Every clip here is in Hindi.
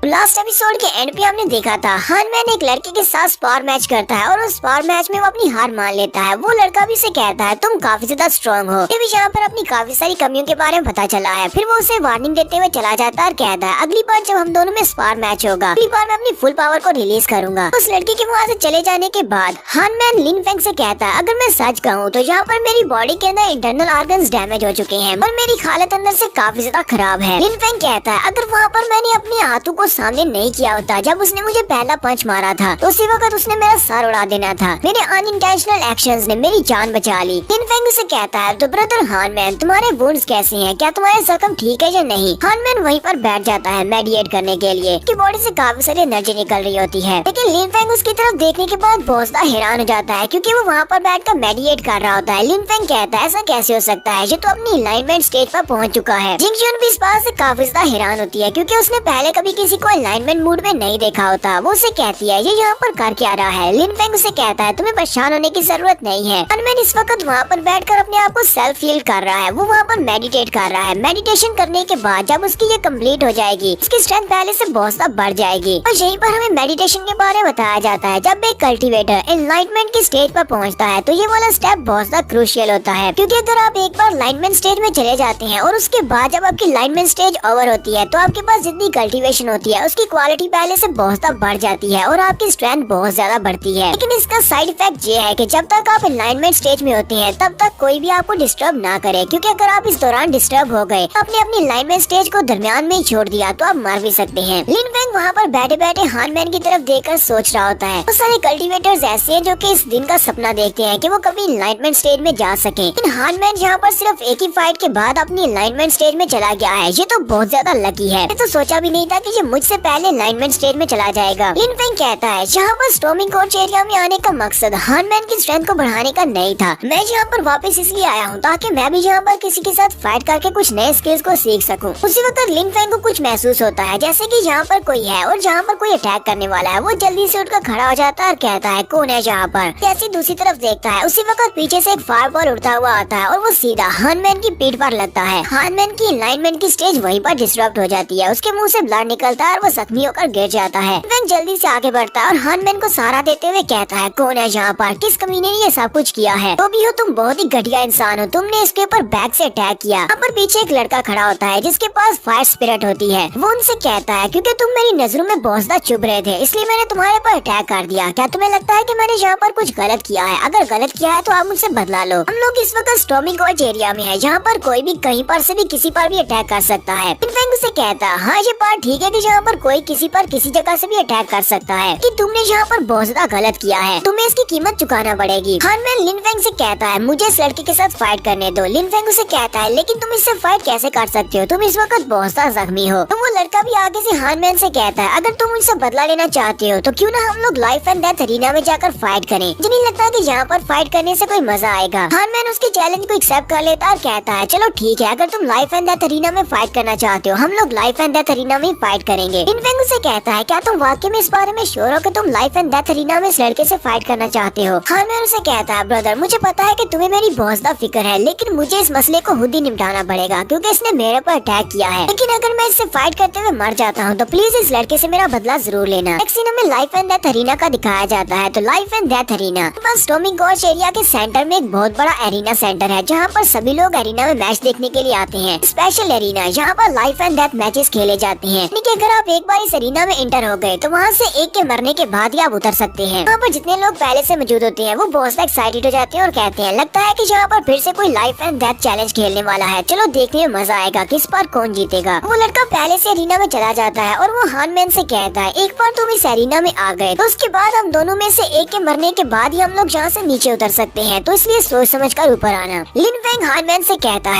लास्ट एपिसोड के एंड पे हमने देखा था हानमैन एक लड़के के साथ स्पार मैच करता है और उस स्पार मैच में वो अपनी हार मान लेता है। वो लड़का भी उसे कहता है तुम काफी ज्यादा स्ट्रॉन्ग हो। ये भी यहाँ पर अपनी काफी सारी कमियों के बारे में पता चला है। फिर वो उसे वार्निंग देते हुए चला जाता है और कहता है अगली बार जब हम दोनों में स्पार मैच होगा, अगली बार मैं अपनी फुल पावर को रिलीज करूंगा। उस लड़के के वहाँ से चले जाने के बाद हानमैन लिन फेंग से कहता है अगर मैं सच कहूँ तो यहाँ पर मेरी बॉडी के अंदर इंटरनल ऑर्गन्स डैमेज हो चुके हैं और मेरी हालत अंदर से काफी ज्यादा खराब है। लिन फेंग कहता है अगर वहाँ पर मैंने अपने हाथों को सामने नहीं किया होता जब उसने मुझे पहला पंच मारा था तो उसी वक्त उसने मेरा सर उड़ा देना था। मेरे अनइंटेंशनल एक्शंस ने मेरी जान बचा ली। लिन फेंग से कहता है तो ब्रदर हानमैन तुम्हारे वुंड्स कैसे हैं? क्या तुम्हारे जख्म ठीक है या नहीं? हानमैन वहीं पर बैठ जाता है मेडिएट करने के लिए। उसकी बॉडी से काफी सारी एनर्जी निकल रही होती है, लेकिन लिन फेंग उसकी तरफ देखने के बाद बहुत ज्यादा हैरान हो जाता है क्योंकि वो वहाँ पर बैठकर मेडिएट कर रहा होता है। लिन फेंग कहता है ऐसा कैसे हो सकता है, ये तो अपनी अलाइनमेंट स्टेज पर पहुँच चुका है। जिंगजुन भी इस बात से काफी ज्यादा हैरान होती है क्योंकि उसने पहले कभी किसी को अलाइनमेंट मूड में नहीं देखा होता। वो उसे कहती है ये यहाँ पर कर क्या रहा है? लिन फेंग उसे कहता है तुम्हें परेशान होने की जरूरत नहीं है। हानमैन इस वक्त वहाँ पर बैठकर अपने आप को सेल्फ हील कर रहा है। वो वहाँ पर मेडिटेट कर रहा है। मेडिटेशन करने के बाद जब उसकी ये कम्प्लीट हो जाएगी उसकी स्ट्रेंथ पहले से बहुत ज्यादा बढ़ जाएगी। और यहीं पर हमें मेडिटेशन के बारे में बताया जाता है जब एक कल्टीवेटर एनलाइटमेंट की स्टेज पर पहुँचता है तो ये वाला स्टेप बहुत ज्यादा क्रूशियल होता है क्योंकि अगर आप एक बार लाइनमेंट स्टेज में चले जाते हैं और उसके बाद जब आपकी लाइनमेंट स्टेज ओवर होती है तो आपके पास जितनी कल्टीवेशन होती है उसकी क्वालिटी पहले से बहुत ज्यादा बढ़ जाती है और आपकी स्ट्रेंथ बहुत ज्यादा बढ़ती है। लेकिन इसका साइड इफेक्ट ये है कि जब तक आप अलाइनमेंट स्टेज में होते हैं तब तक कोई भी आपको डिस्टर्ब ना करे क्योंकि अगर आप इस दौरान डिस्टर्ब हो गए आपने अपनी अलाइनमेंट स्टेज को दरमियान में ही छोड़ दिया तो आप मर भी सकते हैं। लिन फेंग वहाँ पर बैठे बैठे हानमैन की तरफ देखकर सोच रहा होता है बहुत सारे कल्टीवेटर्स ऐसे हैं जो कि इस दिन का सपना देखते हैं कि वो कभी अलाइनमेंट स्टेज में जा सके। लेकिन हानमैन यहाँ पर सिर्फ एक ही फाइट के बाद अपनी अलाइनमेंट स्टेज में चला गया है। ये तो बहुत ज्यादा लकी है। मैं तो सोचा भी नहीं था कि ये मुझसे पहले अलाइनमेंट स्टेज में चला जाएगा। लिन फेंग कहता है यहाँ पर स्टॉर्मिंग कोर्ट एरिया में आने का मकसद हानमैन की स्ट्रेंथ को बढ़ाने का नहीं था। मैं यहाँ पर वापस इसलिए आया हूँ ताकि मैं भी यहाँ पर किसी के साथ फाइट करके कुछ नए स्किल्स को सीख सकूँ। उसी वक्त लिन फेंग को कुछ महसूस होता है जैसे कि यहाँ पर कोई है और जहाँ पर कोई अटैक करने वाला है। वो जल्दी से उठकर खड़ा हो जाता है और कहता है कौन है यहाँ पर? जैसे दूसरी तरफ देखता है उसी वक्त पीछे से एक फायरबॉल उड़ता हुआ आता है और वो सीधा हानमैन की पीठ पर लगता है। हानमैन की अलाइनमेंट की स्टेज वहीं पर डिस्टर्ब हो जाती है। उसके मुंह से ब्लड निकलता है और वो जख्मी होकर गिर जाता है। फेंग जल्दी से आगे बढ़ता है और हानमैन को सहारा देते हुए कहता है कौन है यहाँ पर? किस कमीने ने ये सब कुछ किया है? तो भी हो तुम बहुत ही घटिया इंसान हो, तुमने इसके ऊपर बैक से अटैक किया। यहाँ पर पीछे एक लड़का खड़ा होता है जिसके पास फायर स्पिरिट होती है। वो उनसे कहता है क्योंकि तुम मेरी नजरों में बहुत ज्यादा चुभ रहे थे इसलिए मैंने तुम्हारे पर अटैक कर दिया। क्या तुम्हें लगता है कि मैंने यहाँ पर कुछ गलत किया है? अगर गलत किया है तो आप मुझसे बदला लो। हम लोग इस वक्त स्टॉर्मिंग कोर्ट एरिया में है, यहाँ पर कोई भी कहीं पर से भी किसी पर भी अटैक कर सकता है। लिन फेंग उसे कहता है हाँ ये बात ठीक है कि यहाँ पर कोई किसी पर किसी जगह से भी अटैक कर सकता है कि तुमने यहाँ पर बहुत ज्यादा गलत किया है, तुम्हें इसकी कीमत चुकाना पड़ेगी। हानमैन लिन फेंग से कहता है मुझे इस लड़के के साथ फाइट करने दो। लिन फेंग उसे कहता है लेकिन तुम इससे फाइट कैसे कर सकते हो, तुम इस वक्त बहुत ज्यादा जख्मी हो। तो वो लड़का भी आगे से हानमैन से कहता है अगर तुम मुझसे बदला लेना चाहते हो तो क्यों ना हम लोग लाइफ एंड डेथ अरीना में जाकर फाइट करें। मुझे नहीं लगता कि यहाँ पर फाइट करने से कोई मजा आएगा। हानमैन उसके चैलेंज को एक्सेप्ट कर लेता है और कहता है चलो ठीक है, अगर तुम लाइफ एंड डेथ अरीना में फाइट करना चाहते हो हम लोग लाइफ एंड डेथ अरीना में फाइट करेंगे। लिन फेंग उसे कहता है क्या तुम वाकई में इस बारे में श्योर हो कि तुम लाइफ एंड डेथ अरीना में इस लड़के से फाइट करना चाहते हो? हानमैन उसे कहता है ब्रदर मुझे पता है कि तुम्हें मेरी बहुत ज्यादा फिक्र है लेकिन मुझे इस मसले को खुद ही निपटाना पड़ेगा क्योंकि इसने मेरे पर अटैक किया है। लेकिन अगर मैं इससे फाइट करते हुए मर जाता हूँ तो प्लीज इस लड़के से मेरा बदला जरूर लेना। नेक्स्ट सीन हमें लाइफ एंड डेथ अरीना का दिखाया जाता है। तो life and death arena storming court area के सेंटर में एक बहुत बड़ा एरिना सेंटर है जहाँ पर सभी लोग एरिना में मैच देखने के लिए आते हैं। स्पेशल एरिना यहाँ पर लाइफ एंड डेथ मैचेस खेले जाते हैं। यानी कि अगर आप एक बार इस एरिना में एंटर हो गए तो वहाँ से एक के मरने के बाद ही आप उतर सकते हैं। यहाँ पर जितने लोग पहले से मौजूद होते हैं वो बहुत ज्यादा एक्साइटेड हो जाते हैं और कहते हैं लगता है कि यहाँ पर फिर से कोई लाइफ एंड डेथ चैलेंज खेलने वाला है, चलो देखने में मजा आएगा किस बार कौन जीतेगा। वो लड़का पहले से एरिना में चला जाता है और वो हानमैन से कहता है एक बार तुम इस एरिना में आ गए तो उसके बाद हम दोनों में से एक के मरने के बाद ही हम लोग यहाँ से नीचे उतर सकते हैं, तो इसलिए सोच समझ कर ऊपर आना। लिन फेंग हानमैन से कहता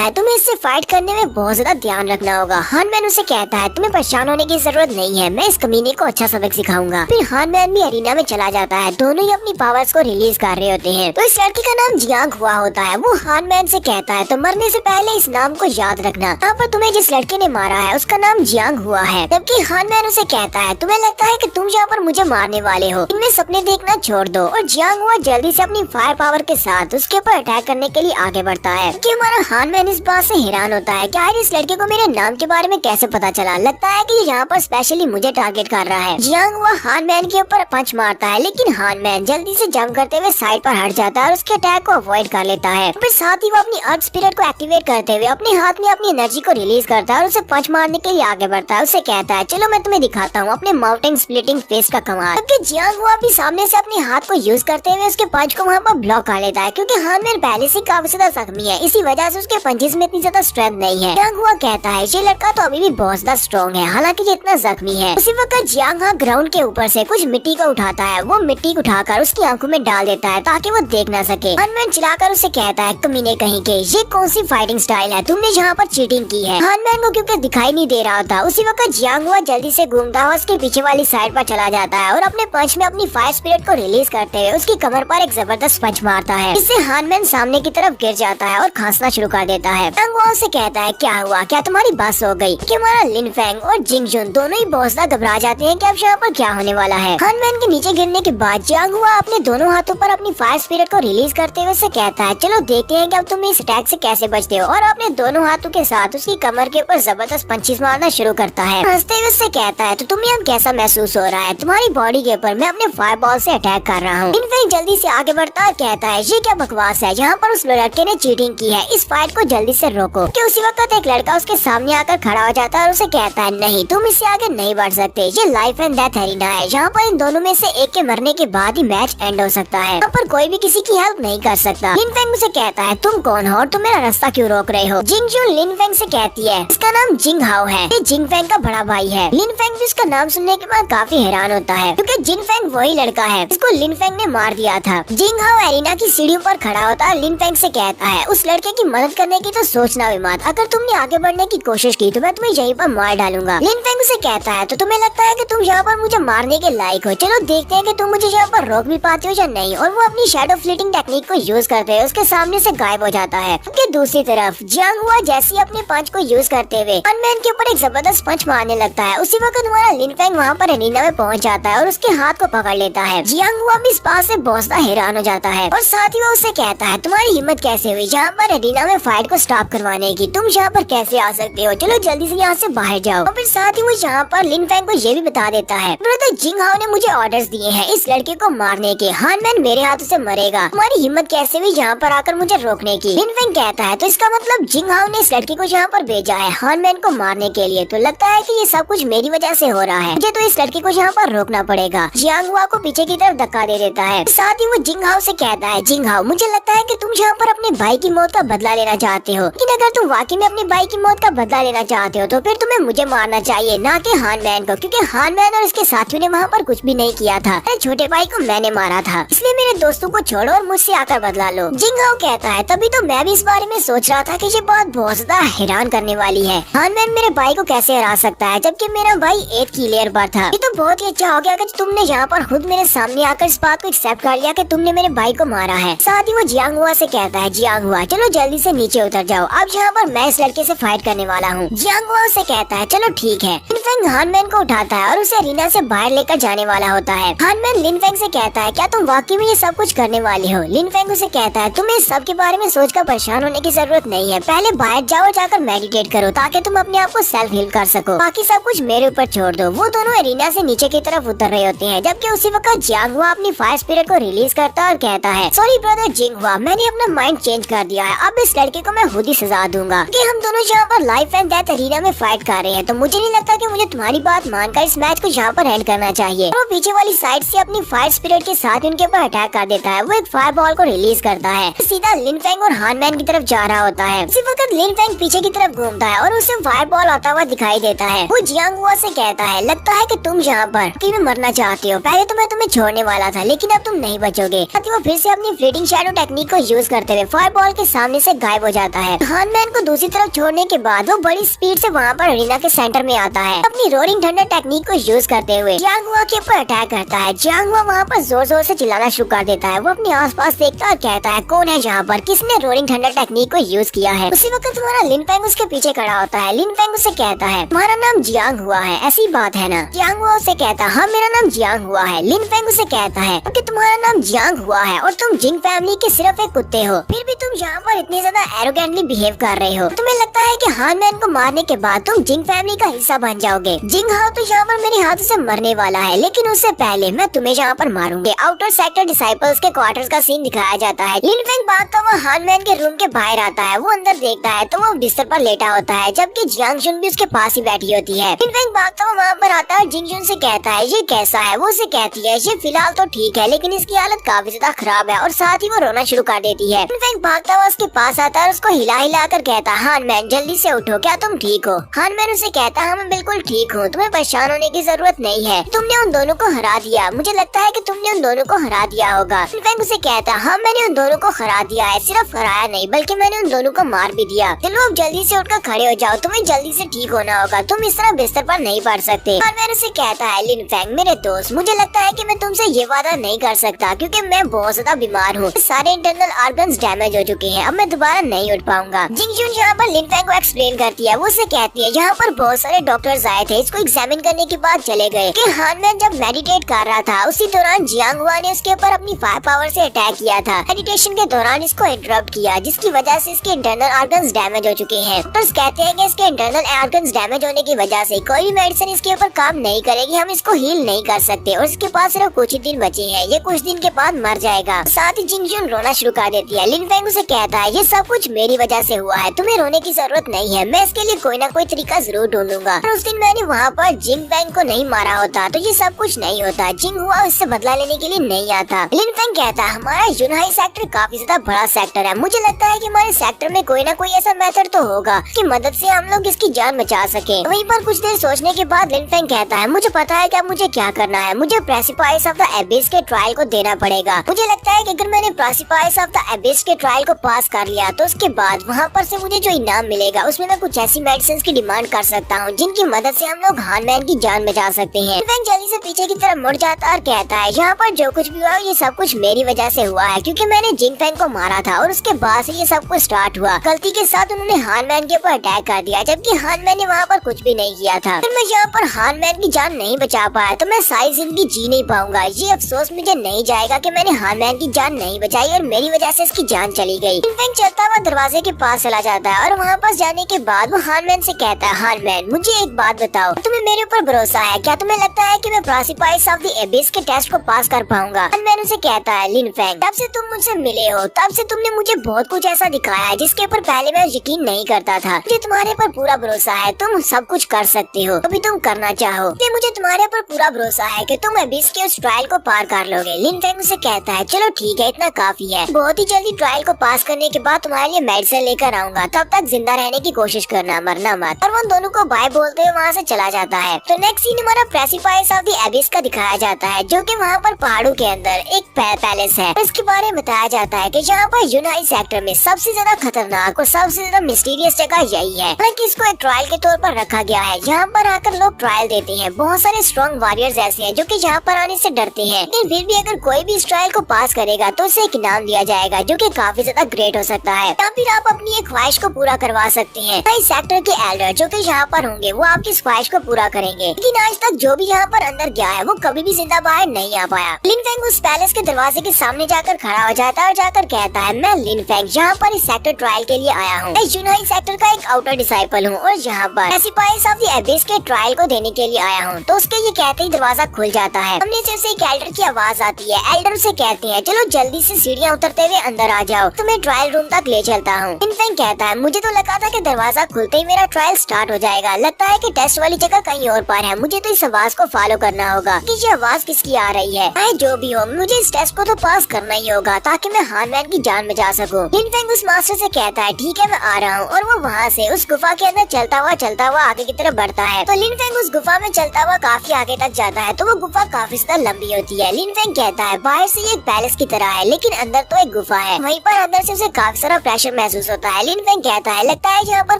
है तुम्हें इससे फाइट करने में बहुत ज्यादा ध्यान रखना होगा। हानमैन उसे कहता है तुम्हें परेशान होने की जरूरत नहीं है, मैं इस कमीने को अच्छा सबक सिखाऊंगा। फिर हानमैन भी एरिना में चला जाता है। दोनों ही अपनी पावर्स को रिलीज कर रहे होते हैं। तो इस लड़के का नाम जियांग हुआ होता है। वो हानमैन से कहता है तो मरने से पहले इस नाम को याद रखना। यहाँ पर तुम्हें जिस लड़के ने मारा है उसका नाम जियांग हुआ है। जबकि हानमैन उसे कहता है तुम्हें लगता है कि तुम यहाँ पर मुझे मारने वाले हो, इनमें सपने देखना छोड़ दो। और जियांग हुआ जल्दी से अपनी फायर पावर के साथ उसके ऊपर अटैक करने के लिए आगे बढ़ता है। कि हमारा हानमैन इस बात से हैरान होता है कि आखिर इस लड़के को मेरे नाम के बारे में तुम्हें कैसे पता चला? लगता है कि यहाँ पर स्पेशली मुझे टारगेट कर रहा है। जियांग हुआ हान मैन के ऊपर पंच मारता है, लेकिन हान मैन जल्दी से जंप करते हुए साइड पर हट जाता है और उसके अटैक को अवॉइड कर लेता है। फिर साथ ही वो अपनी अर्थ स्पिरिट को एक्टिवेट करते हुए अपने हाथ में अपनी एनर्जी को रिलीज करता है और उसे पंच मारने के लिए आगे बढ़ता है। उसे कहता है चलो मैं तुम्हें दिखाता हूँ अपने माउंटेन स्प्लिटिंग फेस का कमाल। जबकि जियांग हुआ भी सामने से अपने हाथ को यूज करते हुए उसके पंच को वहाँ पर ब्लॉक कर लेता है, क्योंकि हान मैन पहले से काफी ज्यादा जख्मी है, इसी वजह से उसके पंचेस में इतनी ज्यादा स्ट्रेंथ नहीं है। जियांग हुआ कहता है ये लड़का तो अभी भी बहुत ज्यादा स्ट्रॉन्ग है, हालांकि ये इतना जख्मी है। उसी वक्त जियांग हा ग्राउंड के ऊपर से कुछ मिट्टी को उठाता है। वो मिट्टी उठाकर उसकी आंखों में डाल देता है ताकि वो देख ना सके। हान मैन चिल्लाकर उसे कहता है कमीने कहीं के, ये कौन सी फाइटिंग स्टाइल है, तुमने यहाँ पर चीटिंग की है। हान मैन को क्योंकि दिखाई नहीं दे रहा था, उसी वक्त जियांग हुआ जल्दी से घूमता हुआ उसके पीछे वाली साइड पर चला जाता है और अपने पंच में अपनी फायर स्पिरिट को रिलीज करते हुए उसकी कमर पर एक जबरदस्त पंच मारता है। इससे हान मैन सामने की तरफ गिर जाता है और खांसना शुरू कर देता है। जियांग हुआ उसे कहता है क्या हुआ, क्या तुम्हारी बस हो गई? कि हमारा लिन फेंग और जिंग जुन दोनों ही बहुत ज्यादा घबरा जाते हैं कि अब यहाँ पर क्या होने वाला है। हान मैन के नीचे गिरने के बाद जियांग हुआ अपने दोनों हाथों पर अपनी फायर स्पिरिट को रिलीज करते हुए उसे कहता है चलो देखते हैं कि अब तुम इस अटैक से कैसे बचते हो, और अपने दोनों हाथों के साथ उसकी कमर के ऊपर जबरदस्त पंचेस मारना शुरू करता है। हंसते हुए उससे कहता है तो तुम्हें अब कैसा महसूस हो रहा है? तुम्हारी बॉडी के ऊपर मैं अपने फायर बॉल से अटैक कर रहा हूँ। लिन फेंग जल्दी से आगे बढ़ता है और कहता है ये क्या बकवास है, यहाँ पर उस लड़के ने चीटिंग की है, इस फाइट को जल्दी से रोको। कि उसी वक्त एक लड़का उसके सामने आकर खड़ा हो जाता है और उसे कहता है नहीं, तुम इससे आगे नहीं बढ़ सकते, ये लाइफ एंड डेथ एरिना है, यहाँ पर इन दोनों में से एक के मरने के बाद ही मैच एंड हो सकता है, यहाँ पर कोई भी किसी की हेल्प नहीं कर सकता। लिन फेंग उसे कहता है तुम कौन हो और तुम मेरा रास्ता क्यों रोक रहे हो? जिंग जुन लिन फेंग से कहती है इसका नाम जिंग हाओ है, ये जिंग फेंग का बड़ा भाई है। लिन फेंग भी इसका नाम सुनने के बाद काफी हैरान होता है, क्योंकि जिंग फेंग वही लड़का है जिसको लिन फेंग ने मार दिया था। जिंग हाओ एरिना की सीढ़ियों पर खड़ा होता है, लिन फेंग से कहता है उस लड़के की मदद करने की तो सोचना भी मत, अगर तुमने आगे बढ़ने की कोशिश की तो मैं तुम्हें यहीं पर मार डालूंगा। लिन फेंग उसे कहता है तो तुम्हें लगता है कि तुम यहाँ पर मुझे मारने के लायक हो, चलो देखते हैं कि तुम मुझे यहाँ पर रोक भी पाते हो या नहीं। और वो अपनी शैडो फ्लीटिंग टेक्निक को यूज करते हुए उसके सामने से गायब हो जाता है। दूसरी तरफ जियांग हुआ जैसे ही अपने पंच को यूज करते हुए हान मैन के ऊपर एक जबरदस्त पंच मारने लगता है, उसी वक्त हमारा लिन फेंग वहाँ पर एरिना में पहुँच जाता है और उसके हाथ को पकड़ लेता है। जियांग हुआ भी इस बात से बहुत ज्यादा हैरान हो जाता है और साथ ही वो उसे कहता है तुम्हारी हिम्मत कैसे हुई यहाँ पर एरिना में फाइट को स्टॉप करवाने की, तुम यहाँ पर कैसे आ सकते हो, चलो जल्दी से यहाँ से बाहर जाओ। और फिर साथ ही वो यहाँ पर लिन फेंग को ये भी बता देता है ब्रदर जिंग हाओ ने मुझे ऑर्डर्स दिए हैं इस लड़के को मारने के, हान मैन मेरे हाथों से मरेगा, तुम्हारी हिम्मत कैसे हुई यहाँ पर आकर मुझे रोकने की? लिन फेंग कहता है तो इसका मतलब जिंग हाओ ने इस लड़के को यहाँ पर भेजा है हान मैन को मारने के लिए, तो लगता है कि ये सब कुछ मेरी वजह से हो रहा है, मुझे तो इस लड़के को यहाँ पर रोकना पड़ेगा। जियांग हुआ को पीछे की तरफ धक्का दे देता है। साथ ही वो जिंग हाओ से कहता है जिंग हाओ मुझे लगता है कि तुम यहाँ पर अपने भाई की मौत का बदला लेना चाहते हो, लेकिन अगर तुम वाकई में अपने भाई की मौत का बदला लेना चाहते हो तो फिर तुम्हें मुझे मारना चाहिए, ना कि हान मैन को, क्योंकि हान मैन और उसके साथियों ने वहाँ पर कुछ भी नहीं किया था, मेरे छोटे भाई को मैंने मारा था, इसलिए मेरे दोस्तों को छोड़ो और मुझसे आकर बदला लो। जिंग हाओ कहता है तभी तो मैं भी इस बारे में सोच रहा था कि ये बात बहुत ज्यादा हैरान करने वाली है, हान मैन मेरे भाई को कैसे हरा सकता है जबकि मेरा भाई 8 की लेयर पर था। ये तो बहुत ही अच्छा हो गया कि तुमने यहाँ पर खुद मेरे सामने आकर इस बात को एक्सेप्ट कर लिया कि तुमने मेरे भाई को मारा है। साथ ही वो जियांग हुआ से कहता है जियांग हुआ चलो जल्दी से नीचे उतर जाओ, अब यहाँ पर मैं इस लड़के से फाइट करने वाला हूँ। जियांग हुआ से कहता है चलो ठीक है। लिन फेंग हान मैन को उठाता है और उसे रीना से बाहर लेकर जाने वाला होता है। हान मैन लिन फेंग से कहता है क्या तुम वाकई में ये सब कुछ करने वाले हो? लिन फेंग उसे कहता है तुम्हें इस सब के बारे में सोचकर परेशान होने की जरूरत नहीं है, पहले बाहर जाओ और जाकर मेडिटेट करो ताकि तुम अपने आप को सेल्फ हील कर सको, बाकी सब कुछ मेरे ऊपर छोड़ दो। वो दोनों एरिना से नीचे की तरफ उतर रहे होते हैं, जबकि उसी वक्त जियांग हुआ अपनी फायर स्पिरिट को रिलीज करता है और कहता है सॉरी ब्रदर जिंग हुआ, मैंने अपना माइंड चेंज कर दिया है, अब इस लड़के को मैं खुद ही सजा दूंगा कि हम दोनों यहाँ पर लाइफ एंड डेथ एरिना में फाइट कर रहे हैं, तो मुझे नहीं लगता कि मुझे तुम्हारी बात मानकर इस मैच को यहाँ पर एंड करना चाहिए। वो पीछे वाली साइड से अपनी फायर स्पिरिट के साथ उनके ऊपर अटैक कर देता है। वो एक फायर बॉल को रिलीज करता है, सीधा लिन फेंग और हान मैन की तरफ जा रहा होता है। उसी वक्त लिन फेंग पीछे की तरफ घूमता है और उसे फायर बॉल आता हुआ दिखाई देता है। वो जियांग हुआ से कहता है लगता है कि तुम यहाँ पर में मरना चाहते हो, पहले तो मैं तुम्हें छोड़ने वाला था लेकिन अब तुम नहीं बचोगे। वो फिर से अपनी फ्लीटिंग शैडो टेक्निक को यूज करते हुए फायर बॉल के सामने से गायब हो जाता है। हान मैन को दूसरी तरफ छोड़ने के बाद वो बड़ी स्पीड से वहाँ पर अरीना के सेंटर में आता है। अपनी रोरिंग थंडर टेक्निक को यूज करते हुए जियांग हुआ के ऊपर अटैक करता है। जियांग हुआ वहाँ पर जोर जोर से चिल्लाना शुरू कर देता है। वो अपने आसपास देखता है और कहता है कौन है यहाँ पर, किसने रोरिंग थंडर टेक्निक को यूज किया है। उसी वक्त तुम्हारा लिन फेंग उसके पीछे खड़ा होता है। लिन फेंग उसे कहता है तुम्हारा नाम जियांग हुआ है, ऐसी बात है ना। जियांग हुआ उसे कहता है हाँ मेरा नाम जियांग हुआ है। लिन फेंग उसे कहता है कि तुम्हारा नाम जियांग हुआ है और तुम जिंग फैमिली के सिर्फ एक कुत्ते हो, फिर भी तुम यहाँ पर इतनी ज्यादा एरोगेंटली बिहेव कर रहे हो। तुम्हें लगता है कि हान मैन को मारने के बाद तुम जिंग फैमिली का हिस्सा बन जाओगे। जिंग हाओ तो यहाँ पर मेरे हाथों से मरने वाला है, लेकिन उससे पहले मैं तुम्हें यहाँ पर मारूंगी। आउटर सेक्टर डिसाइपल्स के क्वार्टर्स का सीन दिखाया जाता है। लिन फेंग भागता हुआ हान मैन के रूम के बाहर आता है। वो अंदर देखता है तो वो बिस्तर पर लेटा होता है, जबकि जियांग जुन भी उसके पास ही बैठी होती है। लिन फेंग भागता हुआ वहाँ पर आता है और जिंग जुन से कहता है ये कैसा है। वो उसे कहती है ये फिलहाल तो ठीक है, लेकिन इसकी हालत काफी ज्यादा खराब है, और साथ ही वो रोना शुरू कर देती है। लिन फेंग भागता हुआ उसके पास आता है और उसको हिला हिला कर कहता है हान मैन जल्दी से उठो, क्या तुम ठीक हो। हान मैन उसे कहता है हाँ मैं बिल्कुल ठीक हूँ, तुम्हें परेशान होने की जरूरत नहीं है, तुमने उन दोनों को हरा दिया, मुझे लगता है कि तुमने उन दोनों को हरा दिया होगा। लिन फेंग उसे कहता है हाँ मैंने उन दोनों को हरा दिया है, सिर्फ हराया नहीं बल्कि मैंने उन दोनों को मार भी दिया। चलो अब जल्दी से उठकर खड़े हो जाओ, तुम्हें जल्दी से ठीक होना होगा, तुम इस तरह बिस्तर पर नहीं पड़ सकते। हान मैन उसे कहता है लिन फेंग मेरे दोस्त, मुझे लगता है कि मैं तुमसे ये वादा नहीं कर सकता क्योंकि मैं बहुत ज्यादा बीमार हूँ, सारे इंटरनल ऑर्गन्स डैमेज हो चुके हैं, अब मैं दोबारा नहीं उठ पाऊंगा। जिंग जुन यहाँ पर लिन फेंग को एक्सप्लेन करती है। वो उसे कहती है यहाँ पर बहुत सारे डॉक्टर्स आए थे, इसको एग्जामिन करने के बाद चले गए कि हान मैन जब मेडिटेट कर रहा था उसी दौरान जियांग हुआ ने उसके ऊपर अपनी फायर पावर से अटैक किया था। मेडिटेशन के दौरान इसको इंटरप्ट किया, जिसकी वजह से इसके इंटरनल ऑर्गन्स डैमेज हो चुके हैं। डॉक्टर्स कहते हैं कि इसके इंटरनल ऑर्गन्स डैमेज होने की वजह से कोई भी मेडिसिन इसके ऊपर काम नहीं करेगी, हम इसको हील नहीं कर सकते और इसके पास सिर्फ कुछ ही दिन बचे हैं, ये कुछ दिन के बाद मर जाएगा। साथ ही जिंग जुन रोना शुरू कर देती है। लिन फेंग उसे कहता है ये सब कुछ मेरी वजह से हुआ है, तुम्हें रोने की जरूरत नहीं है, मैं इसके लिए कोई ना कोई तरीका जरूर ढूंढूंगा। उस दिन मैंने वहाँ पर जिंग फेंग को नहीं मारा होता तो ये सब कुछ नहीं होता, जिंग हुआ इससे बदला लेने के लिए नहीं आता। लिन फेंग कहता है हमारा यूनहाई सेक्टर काफी ज्यादा बड़ा सेक्टर है, मुझे लगता है कि हमारे सेक्टर में कोई ना कोई ऐसा मेथड तो होगा कि मदद से हम लोग इसकी जान बचा सके। वहीं पर कुछ देर सोचने के बाद लिन फेंग कहता है मुझे पता है कि अब मुझे क्या करना है, मुझे प्रेसिपिस ऑफ द एबिस के ट्रायल को देना पड़ेगा। मुझे लगता है कि अगर मैंने प्रेसिपिस ऑफ द एबिस के ट्रायल को पास कर लिया तो उसके बाद वहाँ पर से मुझे जो इनाम मिलेगा उसमें मैं कुछ ऐसी मेडिसिन की डिमांड कर सकता हूँ जिनकी मदद से हम लोग हान मैन की जान बचा सकते हैं। लिन फेंग जल्दी से पीछे की तरफ मुड़ जाता है और कहता है यहाँ पर जो कुछ भी हुआ ये सब कुछ मेरी वजह से हुआ है, क्योंकि मैंने जिंग फेंग को मारा था और उसके बाद से ये सब कुछ स्टार्ट हुआ। गलती के साथ उन्होंने हान मैन के ऊपर अटैक कर दिया, जबकि हान मैन ने वहाँ पर कुछ भी नहीं किया था। फिर मैं यहाँ पर हान मैन की जान नहीं बचा पाया तो मैं सारी जिंदगी जी नहीं पाऊंगा। ये अफसोस मुझे नहीं जाएगा कि मैंने हान मैन की जान नहीं बचाई और मेरी वजह से इसकी जान चली गई। लिन फेंग चलता हुआ दरवाजे के पास चला जाता है और वहाँ पास जाने के बाद वो हान मैन से कहता है हान मैन मुझे एक बात बताओ, तुम्हें मेरे ऊपर भरोसा है क्या? तुम्हें लगता है कि मैं प्रेसिपिस ऑफ द एबिस के टेस्ट को पास कर पाऊंगा? हान मैन उसे कहता है लिन फेंग तब से तुम मुझसे मिले हो तब से तुमने मुझे बहुत कुछ ऐसा दिखाया है जिसके ऊपर पहले मैं यकीन नहीं करता था। मुझे तुम्हारे पर पूरा भरोसा है, तुम सब कुछ कर सकते हो अभी तुम करना चाहो। मुझे तुम्हारे पर पूरा भरोसा है कि तुम एबिस के उस ट्रायल को पार कर लोगे। लिन फेंग उसे कहता है चलो ठीक है इतना काफी है, बहुत ही जल्दी ट्रायल को पास करने के बाद तुम्हारे लिए मेडिसिन लेकर आऊंगा, तब तक जिंदा रहने की कोशिश करना, मरना मत। और वो दोनों को बाय बोलते हुए वहाँ से चला जाता है। तो नेक्स्ट सीन हमारा प्रेसिपिस ऑफ द एबिस का दिखाया जाता है, जो कि वहाँ पर पहाड़ों के अंदर एक पैलेस है। इसके बारे में बताया जाता है कि यहाँ पर यूनाई सेक्टर में सबसे ज्यादा खतरनाक और सबसे ज्यादा मिस्टीरियस जगह यही है। हालांकि इसको एक ट्रायल के तौर पर रखा गया है, यहाँ पर आकर लोग ट्रायल देते हैं। बहुत सारे स्ट्रॉन्ग वॉरियर्स ऐसे हैं जो कि यहाँ पर आने से डरते हैं, लेकिन फिर भी अगर कोई भी इस ट्रायल को पास करेगा तो उसे एक इनाम दिया जाएगा जो कि काफी ज्यादा ग्रेट हो सकता है, या फिर आप अपनी एक ख्वाहिश को पूरा करवा सकते हैं। इस सेक्टर के एल्डर जो कि यहाँ पर होंगे वो आपकी इस ख्वाहिश को पूरा करेंगे, लेकिन आज तक जो भी यहाँ पर अंदर गया है वो कभी भी जिंदा बाहर नहीं आ पाया। लिन फेंग उस पैलेस के दरवाजे के सामने जाकर खड़ा हो जाता है और जाकर कहता है मैं लिन फेंग यहाँ पर इस सेक्टर ट्रायल के लिए आया हूँ, इस यूनाई सेक्टर का एक आउटर डिसाइपल हूँ और यहाँ पर प्रेसिपिस ऑफ द एबिस के ट्रायल को देने के लिए आया हूँ। तो उसके ये कहते ही दरवाजा खुल जाता है, हमने से एक एल्डर की आवाज आती है। एल्डर उसे कहते हैं चलो जल्दी से सीढ़ियाँ उतरते हुए अंदर आ जाओ, तुम्हें ट्रायल रूम तक ले चलता हूँ। लिन फेंग कहता है मुझे तो लगा था कि दरवाजा खुलते ही मेरा ट्रायल स्टार्ट हो जाएगा, लगता है कि टेस्ट वाली जगह कहीं और पर है, मुझे तो इस आवाज को फॉलो करना होगा कि ये आवाज किसकी आ रही है। चाहे जो भी हो मुझे इस टेस्ट को तो पास करना ही होगा ताकि मैं हान मैन की जान बचा सकूं। लिन फेंग उस मास्टर से कहता है ठीक है मैं आ रहा हूँ, और वो वहाँ से उस गुफा के अंदर चलता हुआ आगे की तरफ बढ़ता है। तो लिन फेंग उस गुफा में चलता हुआ काफी आगे तक जाता है, तो वो गुफा काफी ज्यादा लंबी होती है। लिन फेंग कहता है बाहर से ये एक पैलेस की तरह है लेकिन अंदर तो एक गुफा है, वहीं पर अंदर से उसे काफी सारा प्रेशर महसूस होता है। लिन फेंग कहता है लगता है यहाँ पर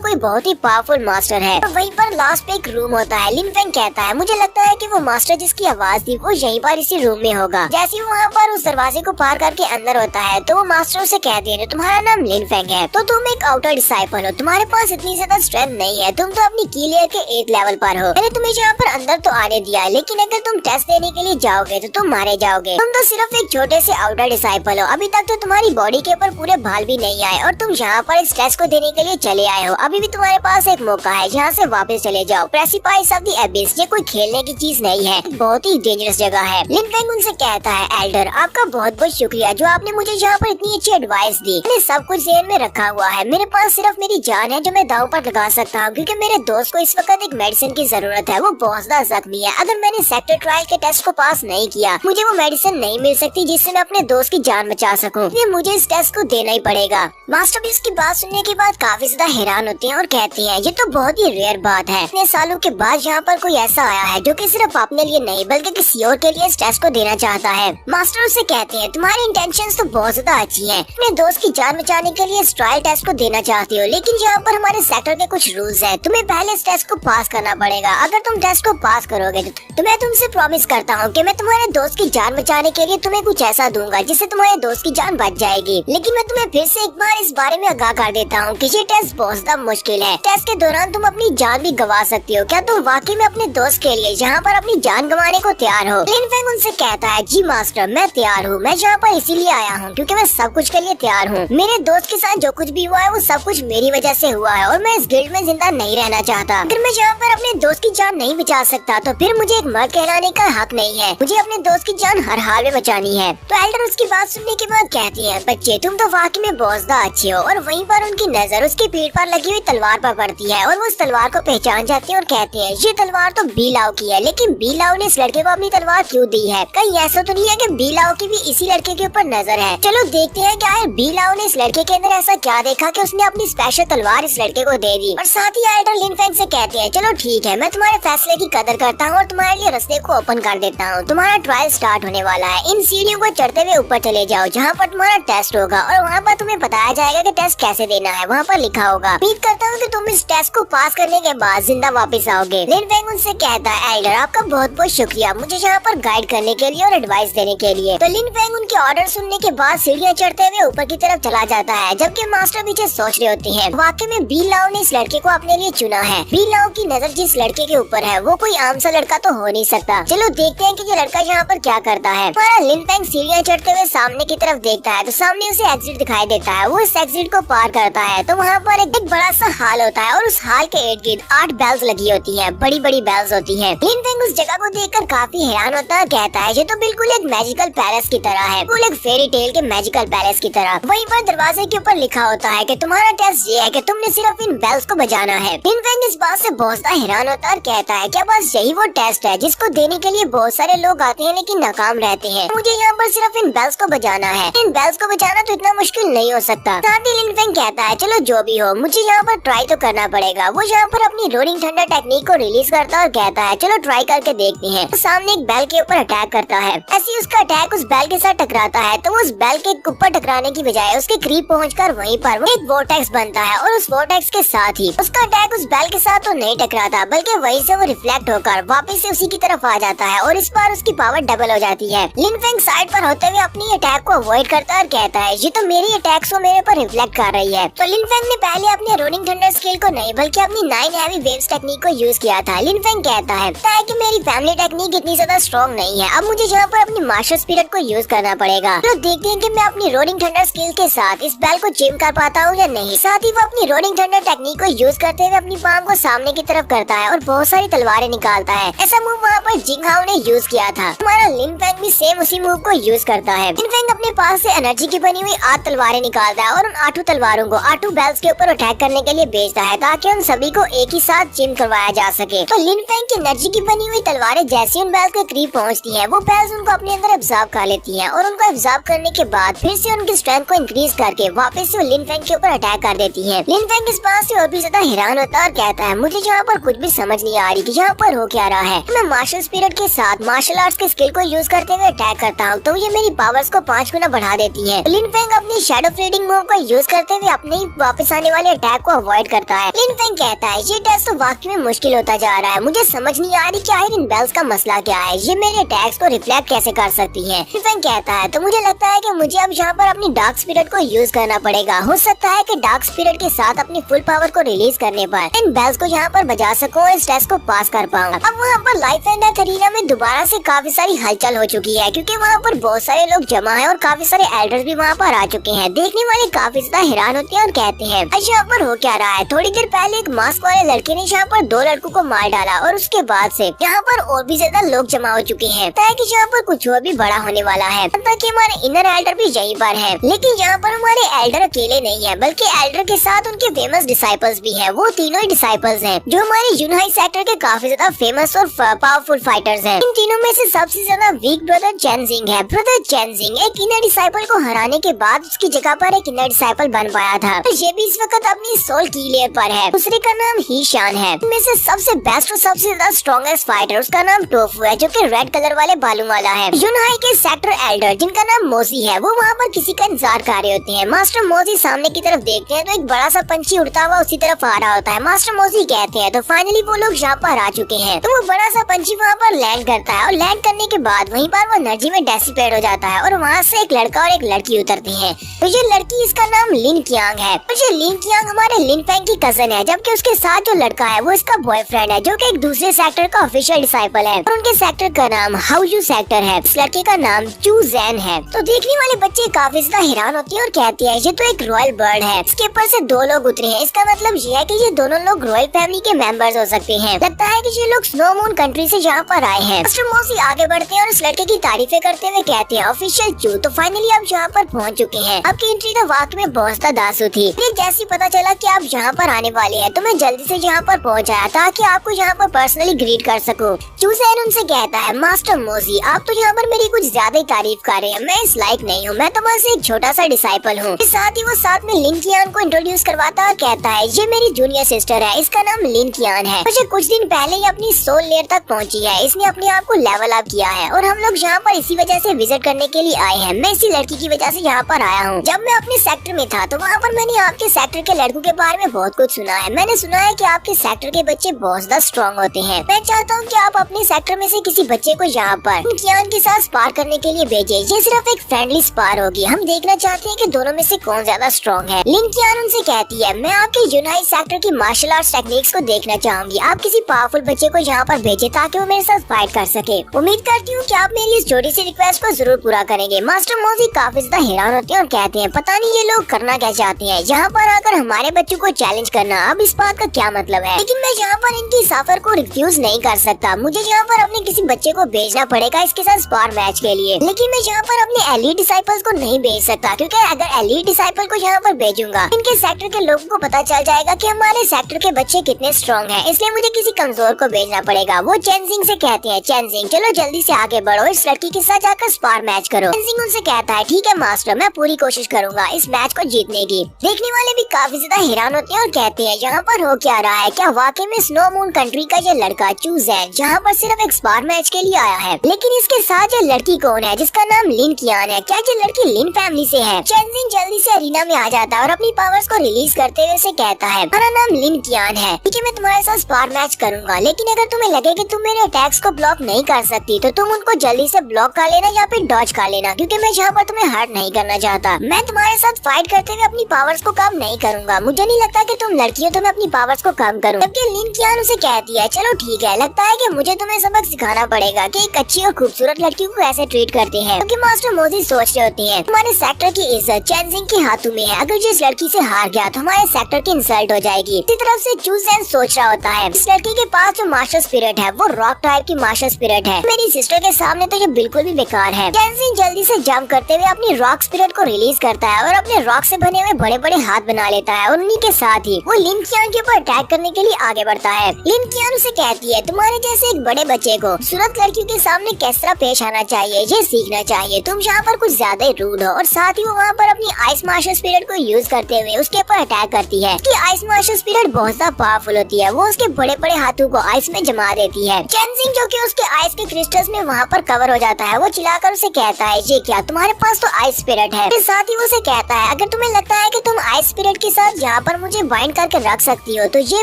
कोई बहुत ही पावरफुल मास्टर है। और वहीं पर लास्ट पे एक रूम होता है। लिन फेंग कहता है मुझे लगता है कि वो मास्टर जिसकी आवाज थी वो यहीं पर इसी रूम में होगा। जैसे ही वहाँ पर उस दरवाजे को पार करके अंदर होता है तो वो मास्टर उसे कहती है तुम्हारा नाम लिन फेंग है तो तुम एक आउटर डिसाइपल हो, तुम्हारे पास इतनी ज्यादा स्ट्रेंथ नहीं है, तुम तो अपनी की लेयर के 8 लेवल पर हो। मैंने तुम्हें यहाँ पर अंदर तो आने दिया है लेकिन अगर तुम टेस्ट देने के लिए जाओगे तो तुम मारे जाओगे। तुम तो सिर्फ एक छोटे से आउटर डिसाइपल हो, अभी तक तो तुम्हारी बॉडी के ऊपर पूरे बाल भी नहीं आए और तुम यहाँ पर इस टेस्ट को देने के लिए चले आए हो। अभी भी तुम्हारे पास एक मौका है यहाँ से वापस चले जाओ। प्रेसिपाइस ऑफ द एबिस ये कोई खेलने की चीज नहीं है, बहुत ही डेंजरस जगह है। लिन फेंग उनसे कहता है एल्डर आपका बहुत बहुत शुक्रिया जो आपने मुझे यहाँ पर इतनी अच्छी एडवाइस दी। मैंने सब कुछ ज़हन में रखा हुआ है, मेरे पास सिर्फ मेरी जान है जो मैं दांव पर लगा सकता हूँ क्योंकि मेरे दोस्त को इस वक्त एक मेडिसिन की जरूरत है, वो बहुत ज्यादा जख्मी है। अगर मैंने सेक्टर ट्रायल के टेस्ट को पास नहीं किया मुझे वो मेडिसिन नहीं मिल सकती जिससे मैं अपने दोस्त की जान बचा सकूं। इसलिए मुझे इस टेस्ट को देना ही पड़ेगा। मास्टर भी इसकी बात सुनने के बाद काफी ज्यादा हैरान होते हैं और कहते हैं ये तो बहुत ही रेयर बात है, इतने सालों के बाद यहाँ पर कोई ऐसा आया है जो कि सिर्फ अपने लिए नहीं बल्कि किसी और के लिए इस टेस्ट को देना चाहता है। मास्टर उससे कहते हैं तुम्हारी इंटेंशंस तो बहुत ज्यादा अच्छी हैं, अपने दोस्त की जान बचाने के लिए इस ट्रायल टेस्ट को देना चाहती हो लेकिन यहाँ पर हमारे सेक्टर के कुछ रूल्स हैं, तुम्हें पहले इस टेस्ट को पास करना पड़ेगा। अगर तुम टेस्ट को पास करोगे तो मैं तुमसे प्रॉमिस करता हूँ कि मैं तुम्हारे दोस्त की जान बचाने के लिए तुम्हें कुछ ऐसा दूंगा जिससे तुम्हारे दोस्त की जान बच जाएगी। लेकिन मैं तुम्हें फिर से एक बार इस बारे में आगाह कर देता हूँ कि ये टेस्ट बहुत ज्यादा मुश्किल है, टेस्ट के दौरान तुम अपनी जान भी गंवा सकती हो। क्या तुम वाकई में अपने दोस्त के लिए यहाँ पर अपनी जान गंवाने को तैयार हो? लिन फेंग उनसे कहता है जी मास्टर मैं तैयार हूँ, मैं यहाँ पर इसीलिए आया हूँ क्योंकि मैं सब कुछ के लिए तैयार हूँ। मेरे दोस्त के साथ जो कुछ भी हुआ है वो सब कुछ मेरी वजह से हुआ है और मैं इस गिल्ड में जिंदा नहीं रहना चाहता। अगर मैं यहाँ पर अपने दोस्त की जान नहीं बचा सकता तो फिर मुझे एक मर्द कहलाने का हक नहीं है, मुझे अपने दोस्त की जान हर हाल में बचानी है। तो एल्डर उसकी बात सुनने के बाद कहती है बच्चे तुम तो वाकई में बहुत ज्यादा अच्छे हो। और वहीं पर उनकी नजर उसकी पीठ पर लगी हुई तलवार पर पड़ती है और वो उस तलवार को पहचान जाती है और कहते हैं ये तलवार तो बी लाओ की है, लेकिन बी लाओ ने इस लड़के को अपनी तलवार क्यों दी है? कहीं ऐसा तो नहीं है कि बी लाओ की भी इसी लड़के के ऊपर नजर है? चलो देखते हैं क्या है बी लाओ ने इस लड़के के अंदर ऐसा क्या देखा कि उसने अपनी स्पेशल तलवार इस लड़के को दे दी। और साथ ही एल्डर लिन फेंग से कहते हैं चलो ठीक है मैं तुम्हारे फैसले की कदर करता हूँ और तुम्हारे लिए रास्ते को ओपन कर देता हूँ। तुम्हारा ट्रायल स्टार्ट होने वाला है, इन सीढ़ियों को चढ़ते हुए ऊपर चले जाओ जहाँ पर तुम्हारा टेस्ट होगा और वहाँ पर तुम्हें बताया जाएगा कि टेस्ट कैसे देना है, वहाँ पर लिखा होगा। उम्मीद करता हूँ कि तुम इस टेस्ट को पास करने के बाद जिंदा वापस आओगे। लिन फेंग उनसे कहता है एल्डर आपका बहुत बहुत शुक्रिया मुझे यहाँ पर गाइड करने के लिए और एडवाइस देने के लिए। तो लिन फेंग उनके ऑर्डर सुनने के बाद सीढ़ियाँ चढ़ते हुए ऊपर की तरफ चला जाता है जबकि मास्टर पीछे सोच रहे होते हैं वाकई में बी लाओ ने इस लड़के को अपने लिए चुना है। बी लाओ की नजर जिस लड़के के ऊपर है वो कोई आम सा लड़का तो हो नहीं सकता। चलो देखते हैं कि ये लड़का यहाँ पर क्या करता है। हमारा लिन फेंग सीढ़ियाँ चढ़ते हुए सामने की तरफ देखता है तो सामने उसे एग्जिट दिखाई देता है। वो इस एग्जिट को पार करता है तो वहाँ पर एक बड़ा सा हाल होता है और उस हाल के इर्द गिर्द 8 बेल्स लगी होती है, बड़ी बड़ी बेल्स होती है। लिन फेंग उस जगह को देखकर काफी हैरान होता है, कहता है ये तो बिल्कुल एक मैजिकल पैलेस की तरह है, बिल्कुल एक फेरी टेल के मैजिकल पैलेस की तरह। वहीं पर दरवाजे के ऊपर लिखा होता है कि तुम्हारा टेस्ट ये है कि तुमने सिर्फ इन बेल्स को बजाना है। लिन फेंग इस बात से बहुत ज्यादा हैरान होता है और कहता है क्या बस यही वो टेस्ट है जिसको देने के लिए बहुत सारे लोग आते हैं लेकिन नाकाम रहते हैं? मुझे यहाँ पर सिर्फ इन बेल्स को बजाना है, इन बेल्स को बजाना तो इतना मुश्किल नहीं हो सकता। साथ ही लिन फेंग कहता है चलो जो भी हो मुझे यहाँ पर ट्राई तो करना पड़ेगा। वो यहाँ पर अपनी रोलिंग थंडर टेक्निक को रिलीज करता है और कहता है चलो ट्राई करके देखते हैं। तो सामने एक बेल के ऊपर अटैक करता है, ऐसे ही उसका अटैक उस बेल के साथ टकराता है तो उस बेल के ऊपर टकराने की बजाय उसके करीब पहुंचकर वहीं पर एक वोर्टेक्स बनता है और उस वोर्टेक्स के साथ ही उसका अटैक उस बेल के साथ तो नहीं टकराता बल्कि वहीं से वो रिफ्लेक्ट होकर वापस से उसी की तरफ आ जाता है और इस बार उसकी पावर डबल हो जाती है। लिन फेंग साइड पर होते हुए अपनी अटैक को अवॉइड करता है और कहता है ये तो मेरी अटैक्स को मेरे पर रिफ्लेक्ट कर रही है। तो लिन फेंग ने पहले अपने रोलिंग थंडर स्किल को नहीं बल्कि अपनी 9 हैवी वेव्स टेक्निक को यूज किया था। लिन फेंग कहता है कि मेरी फैमिली टेक्निक इतनी ज्यादा स्ट्रॉन्ग नहीं है, अब मुझे यहाँ पर अपनी मार्शल स्पिरिट को यूज करना पड़ेगा। तो देखते हैं कि मैं अपनी रोलिंग थंडर स्किल के साथ इस बेल को चिम कर पाता हूँ या नहीं। साथ ही वो अपनी रोलिंग थंडर टेक्निक को यूज करते हुए अपनी पाम को सामने की तरफ करता है और बहुत सारी तलवारें निकालता है। ऐसा मूव वहाँ पर जिंग हाओ ने यूज किया था। हमारा लिन फेंग भी सेम उसी मूव को यूज करता है। लिन फेंग अपने पास से एनर्जी की बनी हुई 8 तलवारें निकालता है और उन 8 तलवारों को 8 बेल्स के ऊपर अटैक करने के लिए भेजता है ताकि उन सभी को एक ही साथ जिम करवाया जा सके। तो लिन फेंग की एनर्जी की बनी हुई तलवारें जैसे उन बेल्स के करीब पहुँचती है वो बेल्स उनको अपने अंदर एब्जॉर्ब कर लेती है और उनको एब्जॉर्ब करने के बाद फिर से उनकी स्ट्रेंथ को इंक्रीज करके वापस से लिन फेंग के ऊपर अटैक कर देती है। लिन फेंग इस बात से और भी ज्यादा हैरान होता है और कहता है मुझे यहाँ पर कुछ भी समझ नहीं आ रही कि यहाँ पर हो क्या रहा है। मैं मार्शल स्पिरिट के साथ मार्शल आर्ट्स के स्किल को यूज करते हुए अटैक करता हूँ तो ये मेरी पावर्स को 5 गुना बढ़ा देती है। लिन फेंग अपनी शैडो फ्रीडिंग मूव को यूज करते हुए अपने ही वापस आने वाले अटैक को अवॉइड करता है। लिन फेंग कहता है ये टेस्ट तो वाकई वाकई में मुश्किल होता जा रहा है। मुझे समझ नहीं आ रही कि आखिर इन बेल्स का मसला क्या है, ये मेरे अटैक्स को रिफ्लेक्ट कैसे कर सकती है। फैंग कहता है तो मुझे लगता है कि मुझे अब यहाँ पर अपनी डार्क स्पिरिट को यूज करना पड़ेगा। हो सकता है कि डार्क स्पिरिट के साथ अपनी फुल पावर को रिलीज करने पर इन बेल्स को यहाँ पर बजा सकूं और इस टेस्ट को पास कर पाऊँ। अब वहाँ पर लाइफ एंड डेथ अरीना में दोबारा से काफी सारी हलचल हो चुकी है, क्योंकि वहाँ पर बहुत सारे लोग जमा हैं और काफी सारे एल्डर्स भी वहाँ पर आ चुके हैं। देखने वाले काफी ज्यादा हैरान होते हैं और कहते हैं अच्छा यहाँ पर हो क्या रहा है। थोड़ी देर पहले एक मास्क वाले लड़के ने यहाँ पर 2 लड़कों को मार डाला और उसके बाद से यहाँ पर और भी ज्यादा लोग जमा हो चुके हैं ताकि यहाँ पर कुछ और भी बड़ा होने वाला है, ताकि हमारे इनर एल्डर भी यहीं पर है। लेकिन यहाँ पर हमारे एल्डर अकेले नहीं है, बल्कि एल्डर के साथ उनके फेमस डिसाइपल्स भी हैं। वो तीनों ही डिसाइपल्स हैं जो हमारे यूनहाई सेक्टर के काफी ज्यादा फेमस और पावरफुल फाइटर्स हैं। इन तीनों में से सबसे ज्यादा वीक ब्रदर चेनजिंग है। ब्रदर चेनजिंग एक इनर डिसाइपल को हराने के बाद उसकी जगह पर एक इनर डिसाइपल बन पाया था। तो ये भी इस वक्त अपनी सोल की लेयर पर है। दूसरे का नाम हीशान है। इनमें से सबसे बेस्ट और सबसे ज्यादा स्ट्रॉन्गेस्ट फाइटर उसका नाम टोफू है, जो कि रेड कलर वाले बालों वाला है। यूनहाई के सेक्टर एल्डर जिनका नाम मोजी है, वो वहाँ पर किसी का इंतजार कर रहे होते हैं। मास्टर मोजी सामने की तरफ देखते हैं तो एक बड़ा सा पंछी उड़ता हुआ उसी तरफ आ रहा होता है। मास्टर मोजी कहते हैं तो फाइनली वो लोग यहाँ पर आ चुके हैं। तो वो बड़ा सा पंछी वहाँ पर लैंड करता है और लैंड करने के बाद वहीं पर वो एनर्जी में डेसिपेट हो जाता है और वहाँ से एक लड़का और एक लड़की उतरती है। तो ये लड़की इसका नाम लिन कियांग है। तो ये लिन कियांग हमारे लिन फेंग की कजन है, जबकि उसके साथ जो लड़का है वो इसका बॉयफ्रेंड है, जो कि एक दूसरे सेक्टर का ऑफिशियल डिसाइपल है और उनके सेक्टर का नाम हाउजू सेक्टर है। इस लड़के का नाम चू जैन है। तो देखने वाले बच्चे काफी ज्यादा हैरान होते हैं और कहते हैं ये तो एक रॉयल बर्ड है, इसके ऊपर से 2 लोग उतरे हैं। इसका मतलब ये है कि ये दोनों लोग रॉयल फैमिली के मेंबर्स हो सकते हैं। लगता है कि ये लोग स्नो मून कंट्री से यहाँ पर आए हैं। मास्टर मोजी आगे बढ़ते हैं और इस लड़के की तारीफें करते हुए कहते हैं ऑफिशियल चू तो फाइनली आप यहाँ पर पहुँच चुके हैं। आपकी एंट्री तो वाकई में बहुत ज्यादा दासू थी। जैसे पता चला कि आप यहाँ पर आने वाले हैं तो मैं जल्दी से यहाँ पर पहुँच आया ताकि आपको यहाँ पर पर्सनली ग्रीट कर सकूं। चू जैन उनसे कहता है मास्टर मोजी आप तो यहाँ पर मेरी कुछ ज्यादा ही तारीफ कर रहे हैं, मैं इस लायक नहीं हूँ, मैं तो बस एक छोटा सा डिसाइपल हूँ। साथ ही वो साथ में लिन कियान को इंट्रोड्यूस करवाता है और कहता है ये मेरी जूनियर सिस्टर है, इसका नाम लिन कियान है। मुझे कुछ दिन पहले ही अपनी सोल लेयर तक पहुँची है, इसने अपने आप को लेवल अप किया है और हम लोग यहाँ पर इसी वजह से विजिट करने के लिए आए हैं। मैं इसी लड़की की वजह से यहाँ पर आया हूँ। जब मैं अपने सेक्टर में था तो वहाँ पर मैंने आपके सेक्टर के लड़कों के बारे में बहुत कुछ सुना है। मैंने सुना है कि आपके सेक्टर के बच्चे बहुत ज्यादा स्ट्रॉन्ग होते हैं। मैं चाहता हूँ कि आप अपने सेक्टर में से किसी बच्चे को यहाँ पर कियान के साथ स्पार करने के लिए भेजे। ये सिर्फ एक फ्रेंडली स्पार होगी, हम देखना चाहते हैं कि दोनों में से कौन ज्यादा स्ट्रॉन्ग है। लिन कियान उनसे कहती है मैं आपके यूनाइट सेक्टर की मार्शल आर्ट्स टेक्निक्स को देखना चाहूंगी। आप किसी पावरफुल बच्चे को यहाँ पर भेजे ताकि वो मेरे साथ फाइट कर सके। उम्मीद करती हूँ कि आप मेरी इस छोटी सी रिक्वेस्ट को जरूर पूरा करेंगे। मास्टर मोजी काफी ज्यादा हैरान होते हैं और कहते हैं पता नहीं ये लोग करना क्या चाहते हैं, यहाँ पर आकर हमारे बच्चों को चैलेंज करना, अब इस बात का क्या मतलब है। लेकिन मैं यहाँ पर इनकी सफर को रिफ्यूज नहीं कर सकता, मुझे यहाँ पर अपने किसी बच्चे को भेजना पड़ेगा इसके साथ स्पार मैच के लिए। लेकिन मैं यहाँ पर अपने एलीट डिसाइपल्स को नहीं भेज सकता, क्योंकि अगर एलीट डिसाइपल को यहाँ पर भेजूंगा इनके सेक्टर के लोगों को पता चल जाएगा कि हमारे सेक्टर के बच्चे कितने स्ट्रॉन्ग हैं, इसलिए मुझे किसी कमजोर को भेजना पड़ेगा। वो चेनजिंग से कहते हैं चेनजिंग चलो जल्दी से आगे बढ़ो, इस लड़की के साथ जाकर स्पार मैच करो। चेनजिंग उनसे कहता है ठीक है मास्टर, मैं पूरी कोशिश करूंगा इस मैच को जीतने की। देखने वाले भी काफी ज्यादा हैरान होते हैं और कहते हैं यहाँ पर हो क्या रहा है, क्या वाकई में स्नो मून कंट्री का ये लड़का चू जैन यहाँ पर सिर्फ एक स्पार मैच के लिए आया है। लेकिन इसके साथ ये लड़की कौन है जिसका नाम लिन कियान है, क्या ये लड़की लिन फैमिली से है। चेनजिंग जल्दी से अरीना में आ जाता है और अपनी पावर्स को रिलीज करते हुए से कहता है मेरा नाम लिन कियान है, ठीक है मैं तुम्हारे साथ स्पार मैच करूंगा, लेकिन अगर तुम्हें लगे कि तुम मेरे अटैक्स को ब्लॉक नहीं कर सकती तो तुम उनको जल्दी से ब्लॉक कर लेना या फिर डॉज कर लेना, क्योंकि मैं यहाँ पर तुम्हें हर्ट नहीं करना चाहता। मैं तुम्हारे साथ फाइट करते हुए अपनी पावर्स को कम नहीं करूंगा, मुझे नहीं लगता कि तुम लड़की हो तो मैं अपनी पावर्स को कम करूँ। जबकि लिन कियान उसे कहती है चलो ठीक है, लगता है कि मुझे तुम्हें सबक सिखाना पड़ेगा कि एक अच्छी और खूबसूरत लड़की को कैसे ट्रीट करते हैं, क्योंकि मास्टर मोजी सोच रहे होते हैं हमारे सेक्टर की इज्जत चेनजिंग के हाथों में है, अगर जिस लड़की से हार गया तो हमारे सेक्टर की इंसल्ट हो जाएगी। इसी तरफ से चू जैन सोच रहा होता है इस लड़की के पास जो मास्टर स्पिरिट है वो रॉक टाइप की मास्टर स्पिरिट है, मेरी सिस्टर के सामने तो ये बिल्कुल भी बेकार है। चेनजिंग जल्दी से जंप करते हुए अपनी रॉक स्पिरिट को रिलीज करता है और अपने रॉक से बने हुए बड़े बड़े हाथ बना लेता है और उन्हीं के साथ ही वो लिन कियान के ऊपर अटैक करने के लिए आगे बढ़ता है। लिन कियान उसे कहती है तुम्हारे जैसे एक बड़े बच्चे को सूरत लड़कियों के सामने किस तरह पेश आना चाहिए ये सीखना चाहिए, तुम यहाँ पर कुछ ज्यादा ही रूड हो। और साथ ही वो वहाँ पर अपनी आइस मास्टर स्पिरिट को यूज करते हुए उसके ऊपर अटैक करती है। कि आइस मास्टर स्पिरिट बहुत ज्यादा पावरफुल होती है, वो उसके बड़े बड़े हाथों को आइस में जमा देती है। चेनजिंग जो कि उसके आइस के क्रिस्टल्स में वहाँ पर कवर हो जाता है, वो चिल्लाकर उसे कहता है ये क्या तुम्हारे पास तो आइस स्पिरिट है। फिर साथ ही वो उसे कहता है अगर तुम्हें लगता है कि तुम आइस स्पिरिट के साथ यहाँ पर मुझे बाइंड करके रख सकती हो तो ये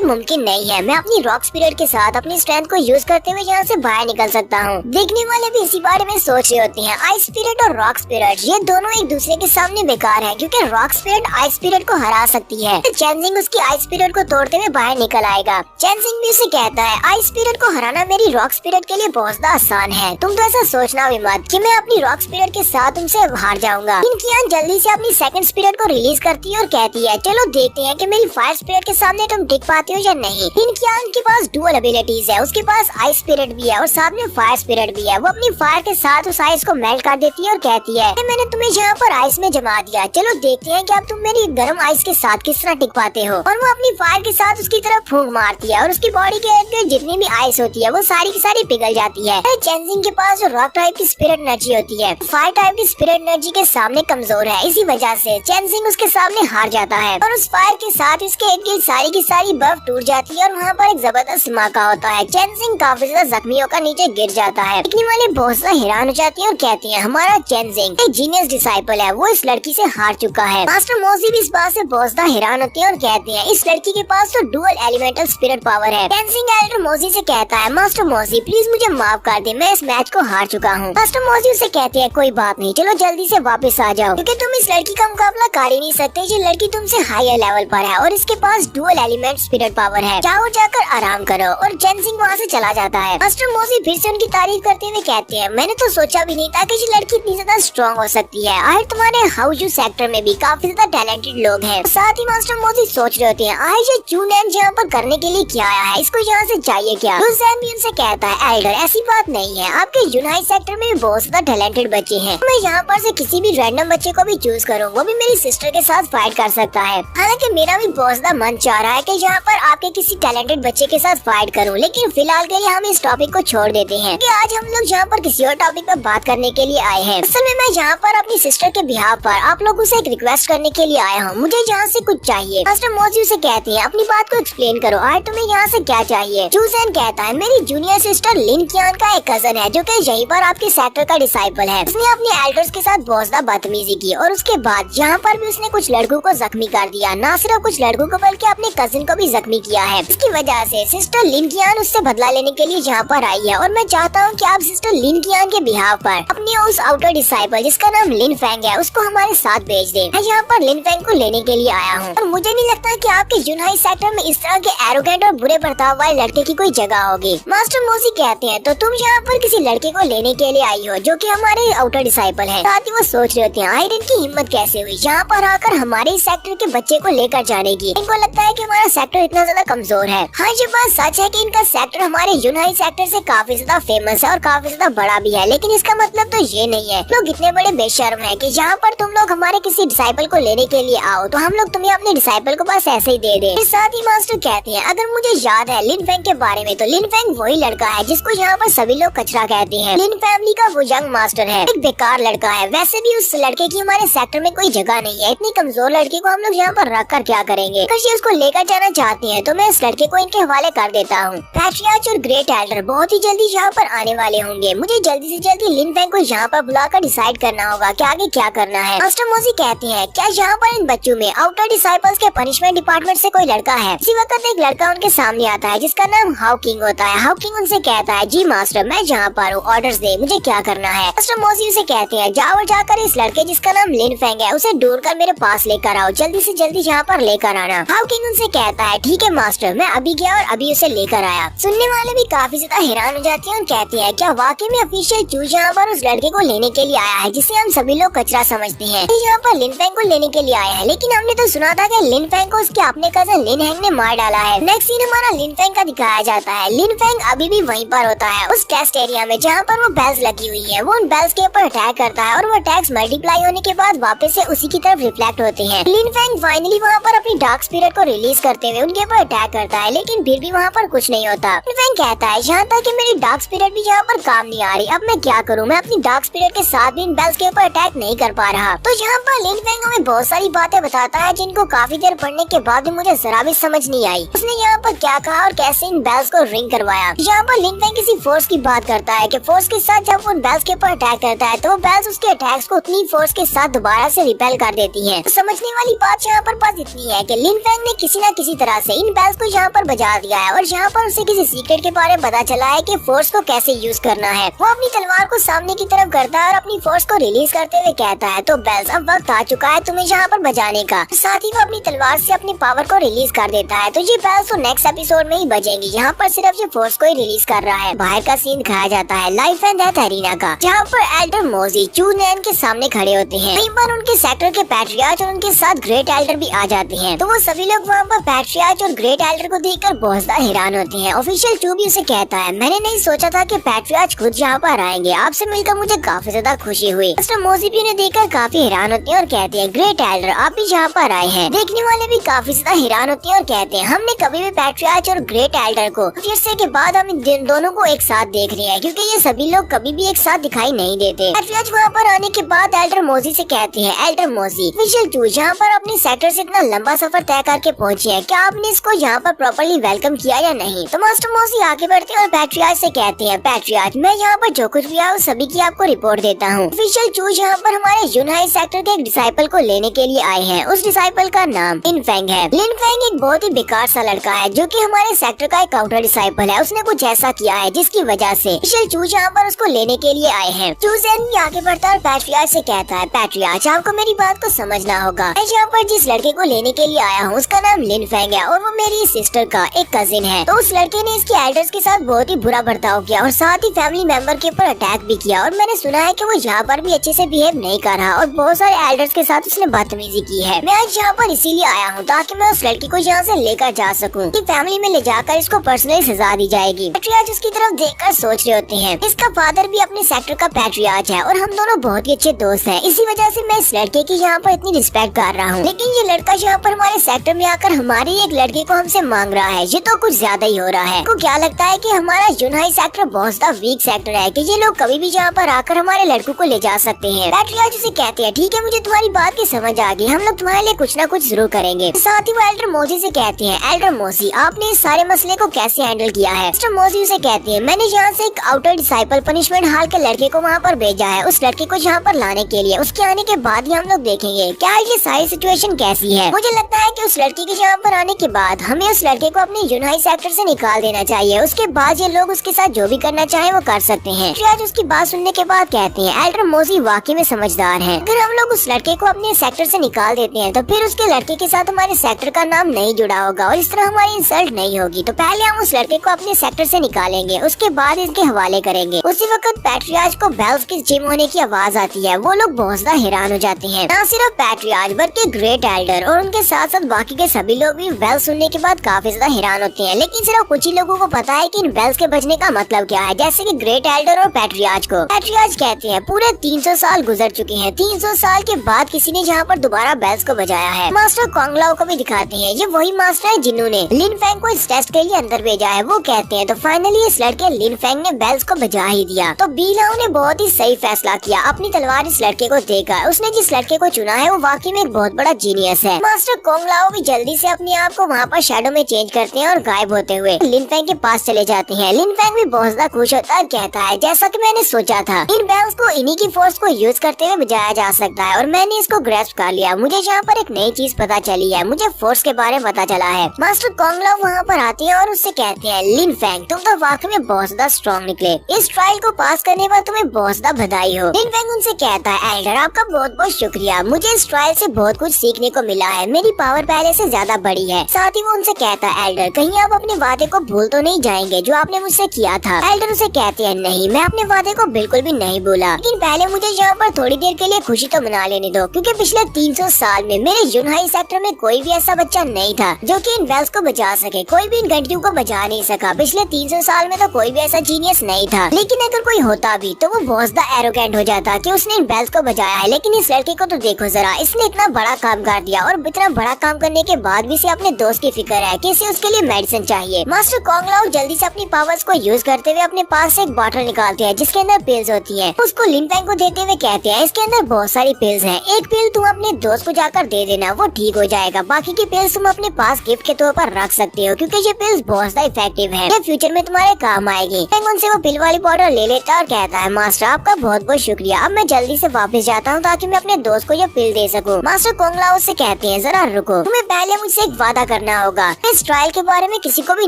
मुमकिन नहीं नहीं है। मैं अपनी रॉक स्पिरिट के साथ अपनी स्ट्रेंथ को यूज करते हुए यहाँ से बाहर निकल सकता हूँ। देखने वाले भी इसी बारे में सोच रहे होते हैं। आइस स्पिरिट और रॉक स्पिरिट ये दोनों एक दूसरे के सामने बेकार है, क्योंकि रॉक स्पिरिट आइस स्पिरिट को हरा सकती है। चेनजिंग उसकी आइस स्पिरिट को तोड़ते हुए बाहर निकल आएगा। चेनजिंग भी उसे कहता है, आइस स्पिरिट को हराना मेरी रॉक स्पिरिट के लिए बहुत ज्यादा आसान है। तुम तो ऐसा सोचना भी मत कि मैं अपनी रॉक स्पिरिट के साथ तुमसे हार जाऊंगा। लिनकियान जल्दी से अपनी सेकंड स्पिरिट को रिलीज करती है और कहती है, चलो देखते हैं कि मेरी फायर स्पिरिट के सामने तुम टिक पाते हो या नहीं। लिनकियान के पास डुअल एबिलिटीज है, उसके पास आइस स्पिरिट भी है और साथ में फायर स्पिरिट भी है। वो अपनी फायर के साथ उस आइस को मेल्ट कर देती है और कहती है, मैंने तुम्हें यहाँ पर आइस में जमा दिया, चलो देखते हैं कि अब तुम मेरी गर्म आइस के साथ किस तरह टिक पाते हो। और वो अपनी फायर के साथ उसकी तरफ फूंक मारती है और उसकी बॉडी के इर्द-गिर्द जितनी भी आइस होती है वो सारी की सारी पिघल जाती है। चेनजिंग के पास जो रॉक टाइप की स्पिरिट एनर्जी होती है, फायर टाइप की स्पिरिट एनर्जी के सामने कमजोर है। इसी वजह से चेनजिंग उसके सामने हार जाता है और उस फायर के साथ इसके इर्द-गिर्द सारी की सारी बर्फ टूट जाती है और वहाँ पर एक जबरदस्त धमाका होता है। चेनजिंग काफी ज्यादा जख्मी होकर नीचे गिर जाता है। देखने वाले बहुत ज्यादा हैरान हो जाती है और कहती है, हमारा चेनजिंग एक जीनियस डिसाइपल है, वो इस लड़की से हार चुका है। मास्टर मोजी भी इस बात से बहुत ज्यादा हैरान होती है और कहते हैं, इस लड़की के पास तो डुअल एलिमेंटल स्पिरिट पावर है। चेनजिंग एल्डर मोजी से कहता है, मास्टर मोजी प्लीज मुझे माफ कर दे, मैं इस मैच को हार चुका हूँ। मास्टर मोजी उसे कहते हैं, कोई बात नहीं, चलो जल्दी से वापस आ जाओ, क्योंकि तुम इस लड़की का मुकाबला कर ही नहीं सकते। ये लड़की तुमसे हायर लेवल पर है और इसके पास डुअल एलिमेंट स्पिरिट पावर है। जाओ जाकर आराम करो। और चेनजिंग वहाँ से चला जाता है। मास्टर मोजी फिर से उनकी तारीफ करते हुए कहते हैं, मैंने तो सोचा भी नहीं था कि ये लड़की इतनी ज्यादा स्ट्रॉन्ग हो सकती है। आखिर तुम्हारे हाउजू सेक्टर में भी काफी ज्यादा टैलेंटेड लोग हैं। साथ ही मास्टर मोजी सोच रहे होते हैं, आज ये चूनैन यहाँ पर करने के लिए क्या आया है, इसको यहाँ से चाहिए क्या। लुज़ैन भी उनसे कहता है, एल्डर ऐसी बात नहीं है, आपके यूनाई सेक्टर में भी बहुत ज्यादा टैलेंटेड बच्चे हैं। मैं यहाँ पर से किसी भी रैंडम बच्चे को भी चूज करूँ, वो भी मेरी सिस्टर के साथ फाइट कर सकता है। हालांकि मेरा भी बहुत ज्यादा मन चाह रहा है कि यहाँ पर आपके किसी टैलेंटेड बच्चे के साथ फाइट करूँ, लेकिन फिलहाल के लिए हम इस टॉपिक को छोड़ देते हैं कि आज हम लोग यहाँ पर किसी और टॉपिक पर बात करने के लिए आए हैं। असल में मैं यहाँ पर अपनी सिस्टर के बिहाफ पर आप लोगों से एक रिक्वेस्ट करने के लिए आया हूँ। मुझे यहाँ से कुछ चाहिए। मास्टर मोजी से कहते हैं, अपनी बात को एक्सप्लेन करो, आज तुम्हें यहाँ से क्या चाहिए। चूज़ैन कहता है, मेरी जूनियर सिस्टर लिनकियान का एक कजन है जो कि यहीं पर आपके सेक्टर का डिसाइपल है। उसने अपने एल्डर्स के साथ बहुत ज्यादा बदतमीजी की और उसके बाद यहाँ पर भी उसने कुछ लड़कों को जख्मी कर दिया। ना सिर्फ कुछ लड़कों को बल्कि अपने कजिन को भी जख्मी किया है। इसकी वजह से सिस्टर लिनकियान उससे बदला लेने के लिए यहाँ पर आई है और मैं चाहता हूँ कि आप सिस्टर लिनकियान के बिहाफ पर अपने उस आउटर डिसाइपल जिसका नाम लिन फेंग है उसको हमारे साथ भेज दे। मैं यहाँ पर लिन फेंग को लेने के लिए आया हूँ और मुझे नहीं लगता कि आपके यूनाई सेक्टर में इस तरह के एरोगेंट और बुरे बर्ताव वाले लड़के की कोई जगह होगी। मास्टर मोजी कहते हैं, तो तुम यहाँ पर किसी लड़के को लेने के लिए आई हो जो कि हमारे आउटर डिसाइपल है। साथ ही वो सोच रहे होते हैं, आयरन की हिम्मत कैसे हुई यहाँ पर आकर हमारे इस सेक्टर के बच्चे को लेकर जाने की। इनको लगता है कि हमारा सेक्टर इतना ज्यादा कमजोर है। हाँ, ये बात सच है कि इनका सेक्टर हमारे यूनाई सेक्टर से काफी ज्यादा फेमस है और काफी ज्यादा बड़ा भी है, लेकिन इसका मतलब तो ये नहीं है लोग इतने बड़े बेशर्म है कि यहाँ पर तुम लोग हमारे किसी डिसाइपल को लेने के लिए आओ तो हम लोग तुम्हें अपने डिसाइपल को बस ऐसे ही दे दे। साथ ही मास्टर कहते हैं, अगर मुझे याद है लिन फेंग के बारे में, तो लिन फेंग वही लड़का है जिसको यहाँ पर सभी लोग कचरा कहते हैं। लिन फैमिली का वो यंग मास्टर है, एक बेकार लड़का है। वैसे भी उस लड़के की हमारे सेक्टर में कोई जगह नहीं है। इतनी कमजोर लड़की को हम लोग यहाँ पर रख कर क्या करेंगे। अगर ये उसको लेकर जाना चाहते हैं तो मैं इस लड़के को इनके हवाले कर देता हूँ। पैट्रियार्च और ग्रेट एल्डर बहुत ही जल्दी यहाँ पर आने वाले होंगे। मुझे जल्दी से जल्दी लिन फेंग को यहाँ पर बुलाकर डिसाइड करना होगा कि आगे क्या करना है। मास्टर मोजी कहते हैं, क्या यहाँ पर इन बच्चों में आउटर डिसाइपल्स के पनिशमेंट डिपार्टमेंट से कोई लड़का है। इसी वक्त एक लड़का उनके सामने आता है जिसका नाम हाउकिंग होता है। हाउकिंग उनसे कहता है, जी मास्टर, मैं जहाँ पर हूँ, ऑर्डर्स दे, मुझे क्या करना है। मास्टर मोजी उसे कहते हैं, जाओ और जाकर इस लड़के जिसका नाम लिन फेंग है उसे ढूंढ कर मेरे पास लेकर आओ, जल्दी से जल्दी यहाँ पर लेकर आना। हाउकिंग उनसे कहता है, ठीक है मास्टर, मैं अभी गया और अभी उसे लेकर आया। सुनने वाले भी काफी ज्यादा हैरान हो जाते हैं और कहते हैं, क्या वाकई में ऑफिशियल चूज यहाँ पर उस लड़के को लेने के लिए आया है जिसे हम सभी लोग कचरा समझते हैं। यहाँ पर लिन फेंग को लेने के लिए आया है, लेकिन हमने तो सुना था कि लिन फेंग को उसके अपने कजन लिन हैंग ने मार डाला है। नेक्स्ट सीन हमारा लिन फेंग का दिखाया जाता है। लिन फेंग अभी भी वहीं पर होता है उस टेस्ट एरिया में जहाँ पर वो बेल्स लगी हुई है। वो उन बेल्स के ऊपर अटैक करता है और वो अटैक्स मल्टीप्लाई होने के बाद वापस से उसी की तरफ रिफ्लेक्ट होते हैं। लिन फेंग फाइनली वहाँ पर अपनी डार्क स्पिरिट को रिलीज करते हुए उनके ऊपर अटैक करता है, लेकिन फिर भी वहाँ पर कुछ नहीं होता। लिन फेंग कहता है, यहाँ तक कि मेरी डार्क स्पिरिट भी यहाँ पर काम नहीं आ रही, अब मैं क्या करूँ। मैं अपनी डार्क स्पिरिट के साथ भी इन बेल्स के ऊपर अटैक नहीं कर पा रहा। तो यहाँ पर लिन फेंग हमें बहुत सारी बातें बताता है जिनको काफी देर पढ़ने के बाद भी मुझे जरा भी समझ नहीं आई। उसने यहाँ पर क्या कहा और कैसे इन बेल्स को रिंग करवाया। यहाँ पर लिन फेंग किसी फोर्स की बात करता है कि फोर्स के साथ जब वो उन बेल्स के ऊपर अटैक करता है तो वो बेल्स उसके अटैक्स को उतनी फोर्स के साथ दोबारा से रिपेल कर देती हैं। तो समझने वाली बात यहाँ पर बस इतनी है कि लिन फेंग ने किसी न किसी तरह से इन बेल्स को यहाँ पर बचा दिया है और यहाँ पर उसे किसी सीक्रेट के बारे में पता चला है कि फोर्स को कैसे यूज करना है। वो अपनी तलवार को सामने की तरफ करता है और अपनी फोर्स को रिलीज करते हुए कहता है, तो बेल्स अब वक्त आ चुका है तुम्हें यहाँ पर बचाने का। साथ ही वो अपनी तलवार से अपनी पावर को रिलीज कर देता है। तो ये बेल्स तो नेक्स्ट एपिसोड में ही बचेंगी, यहाँ पर सिर्फ ये फोर्स को ही रिलीज कर रहा है। बाहर का सीन दिखाया जाता है लाइफ एंड डेथ एरिना का, जहाँ पर एल्डर मोजी चू नैन के सामने खड़े होते हैं। कई बार उनके सेक्टर के पैट्रियार्च और उनके साथ ग्रेट एल्डर भी आ जाते हैं। तो वो सभी लोग वहाँ पर पैट्रियार्च और ग्रेट एल्डर को देखकर बहुत ज्यादा हैरान होते हैं। ऑफिशियल चू भी उसे कहता है, मैंने नहीं सोचा था कि पैट्रियार्च खुद यहाँ पर आएंगे, आपसे मिलकर मुझे काफी ज्यादा खुशी हुई। मिस्टर मोजी भी उन्हें देखकर काफी हैरान होते हैं और कहते हैं, ग्रेट एल्डर आप भी यहाँ पर आए हैं। देखने वाले भी काफी ज्यादा हैरान होते हैं और कहते हैं, हमने कभी भी पैट्रियार्च और ग्रेट एल्डर को फिर के बाद हम इन दोनों को एक साथ देख रहे हैं, क्योंकि ये सभी लोग कभी भी एक साथ दिखाई नहीं देते। पैट्रियार्च वहाँ पर आने के बाद एल्डर मोजी से कहते हैं, एल्डर मोजी ऑफिशियल चू यहाँ पर अपने सेक्टर से इतना लंबा सफर तय करके पहुँचे हैं, क्या आपने इसको यहाँ पर प्रॉपर्ली वेलकम किया या नहीं? तो मास्टर मोजी आगे बढ़ते हैं और पैट्रियार्च से कहते हैं, पैट्रियार्च मैं यहाँ पर जो कुछ भी आया सभी की आपको रिपोर्ट देता हूँ। ऑफिशियल चू यहाँ पर हमारे यूनाई सेक्टर के एक डिसाइपल को लेने के लिए आए हैं। उस डिसाइपल का नाम लिन फेंग है। लिन फेंग एक बहुत ही बेकार सा लड़का है जो कि हमारे सेक्टर का एक काउंटर डिसाइपल है। उसने कुछ ऐसा किया है जिसकी वजह से ऑफिशियल चू यहाँ पर उसको लेने के लिए आए हैं। चू ज़ेन भी आगे बढ़ता है और पैट्रियार्च से कहता है, पैट्रियार्च आपको मेरी बात को समझना होगा। मैं यहाँ पर जिस लड़के को लेने के लिए आया हूँ उसका नाम लिन फेंग है और वो मेरी सिस्टर का एक कजिन है। तो उस लड़के ने इसके एल्डर्स के साथ बहुत ही बुरा बर्ताव किया और साथ ही फैमिली मेंबर के ऊपर अटैक भी किया। और मैंने सुना है कि वो यहाँ पर भी अच्छे से बिहेव नहीं कर रहा और बहुत सारे एल्डर्स के साथ उसने बदतमीजी की है। मैं आज यहाँ पर इसीलिए आया हूँ ताकि मैं उस लड़की को यहाँ से लेकर जा सकूँ कि फैमिली में ले जाकर इसको पर्सनली सजा दी जाएगी। पैट्रियार्च उसकी तरफ देखकर सोच रहे होते हैं, इसका फादर भी अपने सेक्टर का पैट्रियार्च है और हम दोनों बहुत ही अच्छे दोस्त हैं। इसी वजह से मैं इस लड़के की यहाँ पर इतनी रिस्पेक्ट कर रहा हूँ। लेकिन ये लड़का यहाँ पर हमारे सेक्टर में आकर हमारी एक लड़के को हमसे मांग रहा है, ये तो कुछ ज्यादा ही हो रहा है। आपको क्या लगता है कि हमारा यूनाई सेक्टर बहुत ज्यादा वीक सेक्टर है कि ये लोग कभी भी यहाँ पर आकर हमारे लड़कों को ले जा सकते हैं? पैट्रियार्च उसे कहते हैं, ठीक है मुझे तुम्हारी बात की समझ आ गई, हम लोग तुम्हारे लिए कुछ न कुछ जरूर करेंगे। साथ ही वो एल्डर मोजी से कहते हैं, एल्डर मोजी आपने इस सारे मसले को कैसे हैंडल किया है? मिस्टर मोजी उसे कहते हैं, मैंने यहाँ से एक आउटर डिसाइपल पनिशमेंट हाल के लड़के को वहाँ पर भेजा है उस लड़के को यहाँ पर लाने के लिए। उसके आने के बाद ही हम लोग देखेंगे क्या ये सारी सिचुएशन कैसी है। मुझे लगता है कि उस लड़के के यहाँ पर आने के बाद हमें उस लड़के को अपने यूनाई सेक्टर से निकाल देना चाहिए। उसके बाद ये लोग उसके साथ जो भी करना चाहे वो कर सकते हैं। आज उसकी बात सुनने के बाद कहते हैं, एल्डर मोजी वाकई में समझदार है। अगर हम लोग उस लड़के को अपने सेक्टर से निकाल देते हैं तो फिर उसके लड़के के साथ हमारे सेक्टर का नाम नहीं जुड़ा होगा और इस तरह हमारी इंसल्ट नहीं होगी। तो पहले हम उस लड़के को अपने सेक्टर से निकालेंगे, उसके बाद इसके हवाले करेंगे। उसी वक्त पैट्रियार्च को बेल्स के जिम होने की आवाज आती है। वो लोग बहुत ज्यादा हैरान हो जाते हैं। न सिर्फ पैट्रियार्च बल्कि ग्रेट एल्डर और उनके साथ साथ बाकी के सभी लोग भी बेल्स सुनने के बाद काफी ज्यादा हैरान होते हैं। लेकिन सिर्फ कुछ ही लोगों को पता है कि इन बेल्स के बजने का मतलब क्या है, जैसे कि ग्रेट एल्डर और पैट्रियार्च को। पैट्रियार्च कहते हैं, पूरे 300 साल गुजर चुके हैं, 300 साल के बाद किसी ने यहाँ पर दोबारा बेल्स को बजाया है। मास्टर कोंगलाओ को भी दिखाते हैं, ये वही मास्टर है जिन्होंने लिन फेंग को इस टेस्ट के लिए अंदर भेजा है। वो कहते हैं, तो फाइनली इस लड़के लिन फेंग ने बेल्स को बजा ही दिया। तो बीलाओ ने बहुत ही सही फैसला किया, अपनी तलवार इस लड़के को देकर। उसने जिस लड़के को चुना है वो वाकई में एक बहुत बड़ा जीनियस है। मास्टर कोंगलाओ भी जल्दी से अपने आप को वहाँ पर शैडो में चेंज करते हैं और गायब होते हुए लिन फेंग के पास चले जाते हैं। लिन फेंग भी बहुत ज्यादा खुश होता है और कहता है, जैसा कि मैंने सोचा था इन बेल्स को इन्हीं की फोर्स को यूज करते हुए बजाया जा सकता है और मैंने इसको ग्रैस्प कर लिया। मुझे यहाँ पर एक नई चीज पता चली है, मुझे फोर्स के बारे में पता चला है। मास्टर कोंगलाओ वहाँ पर आते हैं और उससे कहते हैं, लिन फेंग तुम तो वाकई में बहुत ज्यादा स्ट्रॉन्ग निकले, इस ट्रायल को पास करने पर तुम्हें बहुत ज्यादा बधाई हो। लिन फेंग उनसे कहता है, एल्डर आपका बहुत बहुत शुक्रिया, मुझे इस ट्रायल से बहुत कुछ सीखने को मिला है, मेरी पावर पहले से ज्यादा बड़ी है। साथ ही वो उनसे कहता है, एल्डर कहीं आप अपने वादे को भूल तो नहीं जाएंगे जो आपने मुझसे किया था? एल्डर उसे कहते हैं, नहीं मैं अपने वादे को बिल्कुल भी नहीं भूला, लेकिन पहले मुझे यहाँ पर थोड़ी देर के लिए खुशी तो मना लेने दो, क्योंकि पिछले 300 साल में मेरे यूनाई सेक्टर में कोई भी ऐसा बच्चा नहीं था जो कि इन बेल्स को बचा सके। कोई भी इन घंटियों को बचा नहीं सका। पिछले 300 साल में तो कोई भी ऐसा जीनियस नहीं था, लेकिन अगर कोई होता भी तो वो बहुत ज्यादा एरोगेंट हो जाता कि उसने इन बेल्स को बचाया है। लेकिन इस लड़के को तो देखो जरा, इसने इतना बड़ा काम कर दिया और इतना बड़ा काम करने के बाद भी इसे अपने दोस्त की फिक्र है कि इसे उसके लिए मेडिसिन चाहिए। मास्टर कोंगलाओ जल्दी से अपनी पावर्स को यूज करते हुए अपने पास से एक बॉटल निकालते हैं जिसके अंदर पिल्स होती हैं। उसको लिन फेंग को देते हुए कहते हैं, इसके अंदर बहुत सारी पिल्स हैं, एक पिल तुम अपने दोस्त को जाकर दे देना, वो ठीक हो जाएगा। बाकी की पिल्स तुम अपने पास गिफ्ट के तौर पर रख सकते हो, क्योंकि ये पिल्स बहुत ज्यादा इफेक्टिव है, ये फ्यूचर में तुम्हारे काम आएगी। फेंग उनसे वो पिल वाली बॉटल ले लेता है और कहता है, मास्टर आपका बहुत बहुत शुक्रिया, अब मैं जल्दी से वापस जाता हूँ ताकि मैं अपने दोस्त को ये पिल दे सकूँ। मास्टर कोंगलाओ से कहते हैं, जरा रुको, तुम्हें पहले मुझसे एक वादा करना होगा। दूंगा। इस ट्रायल के बारे में किसी को भी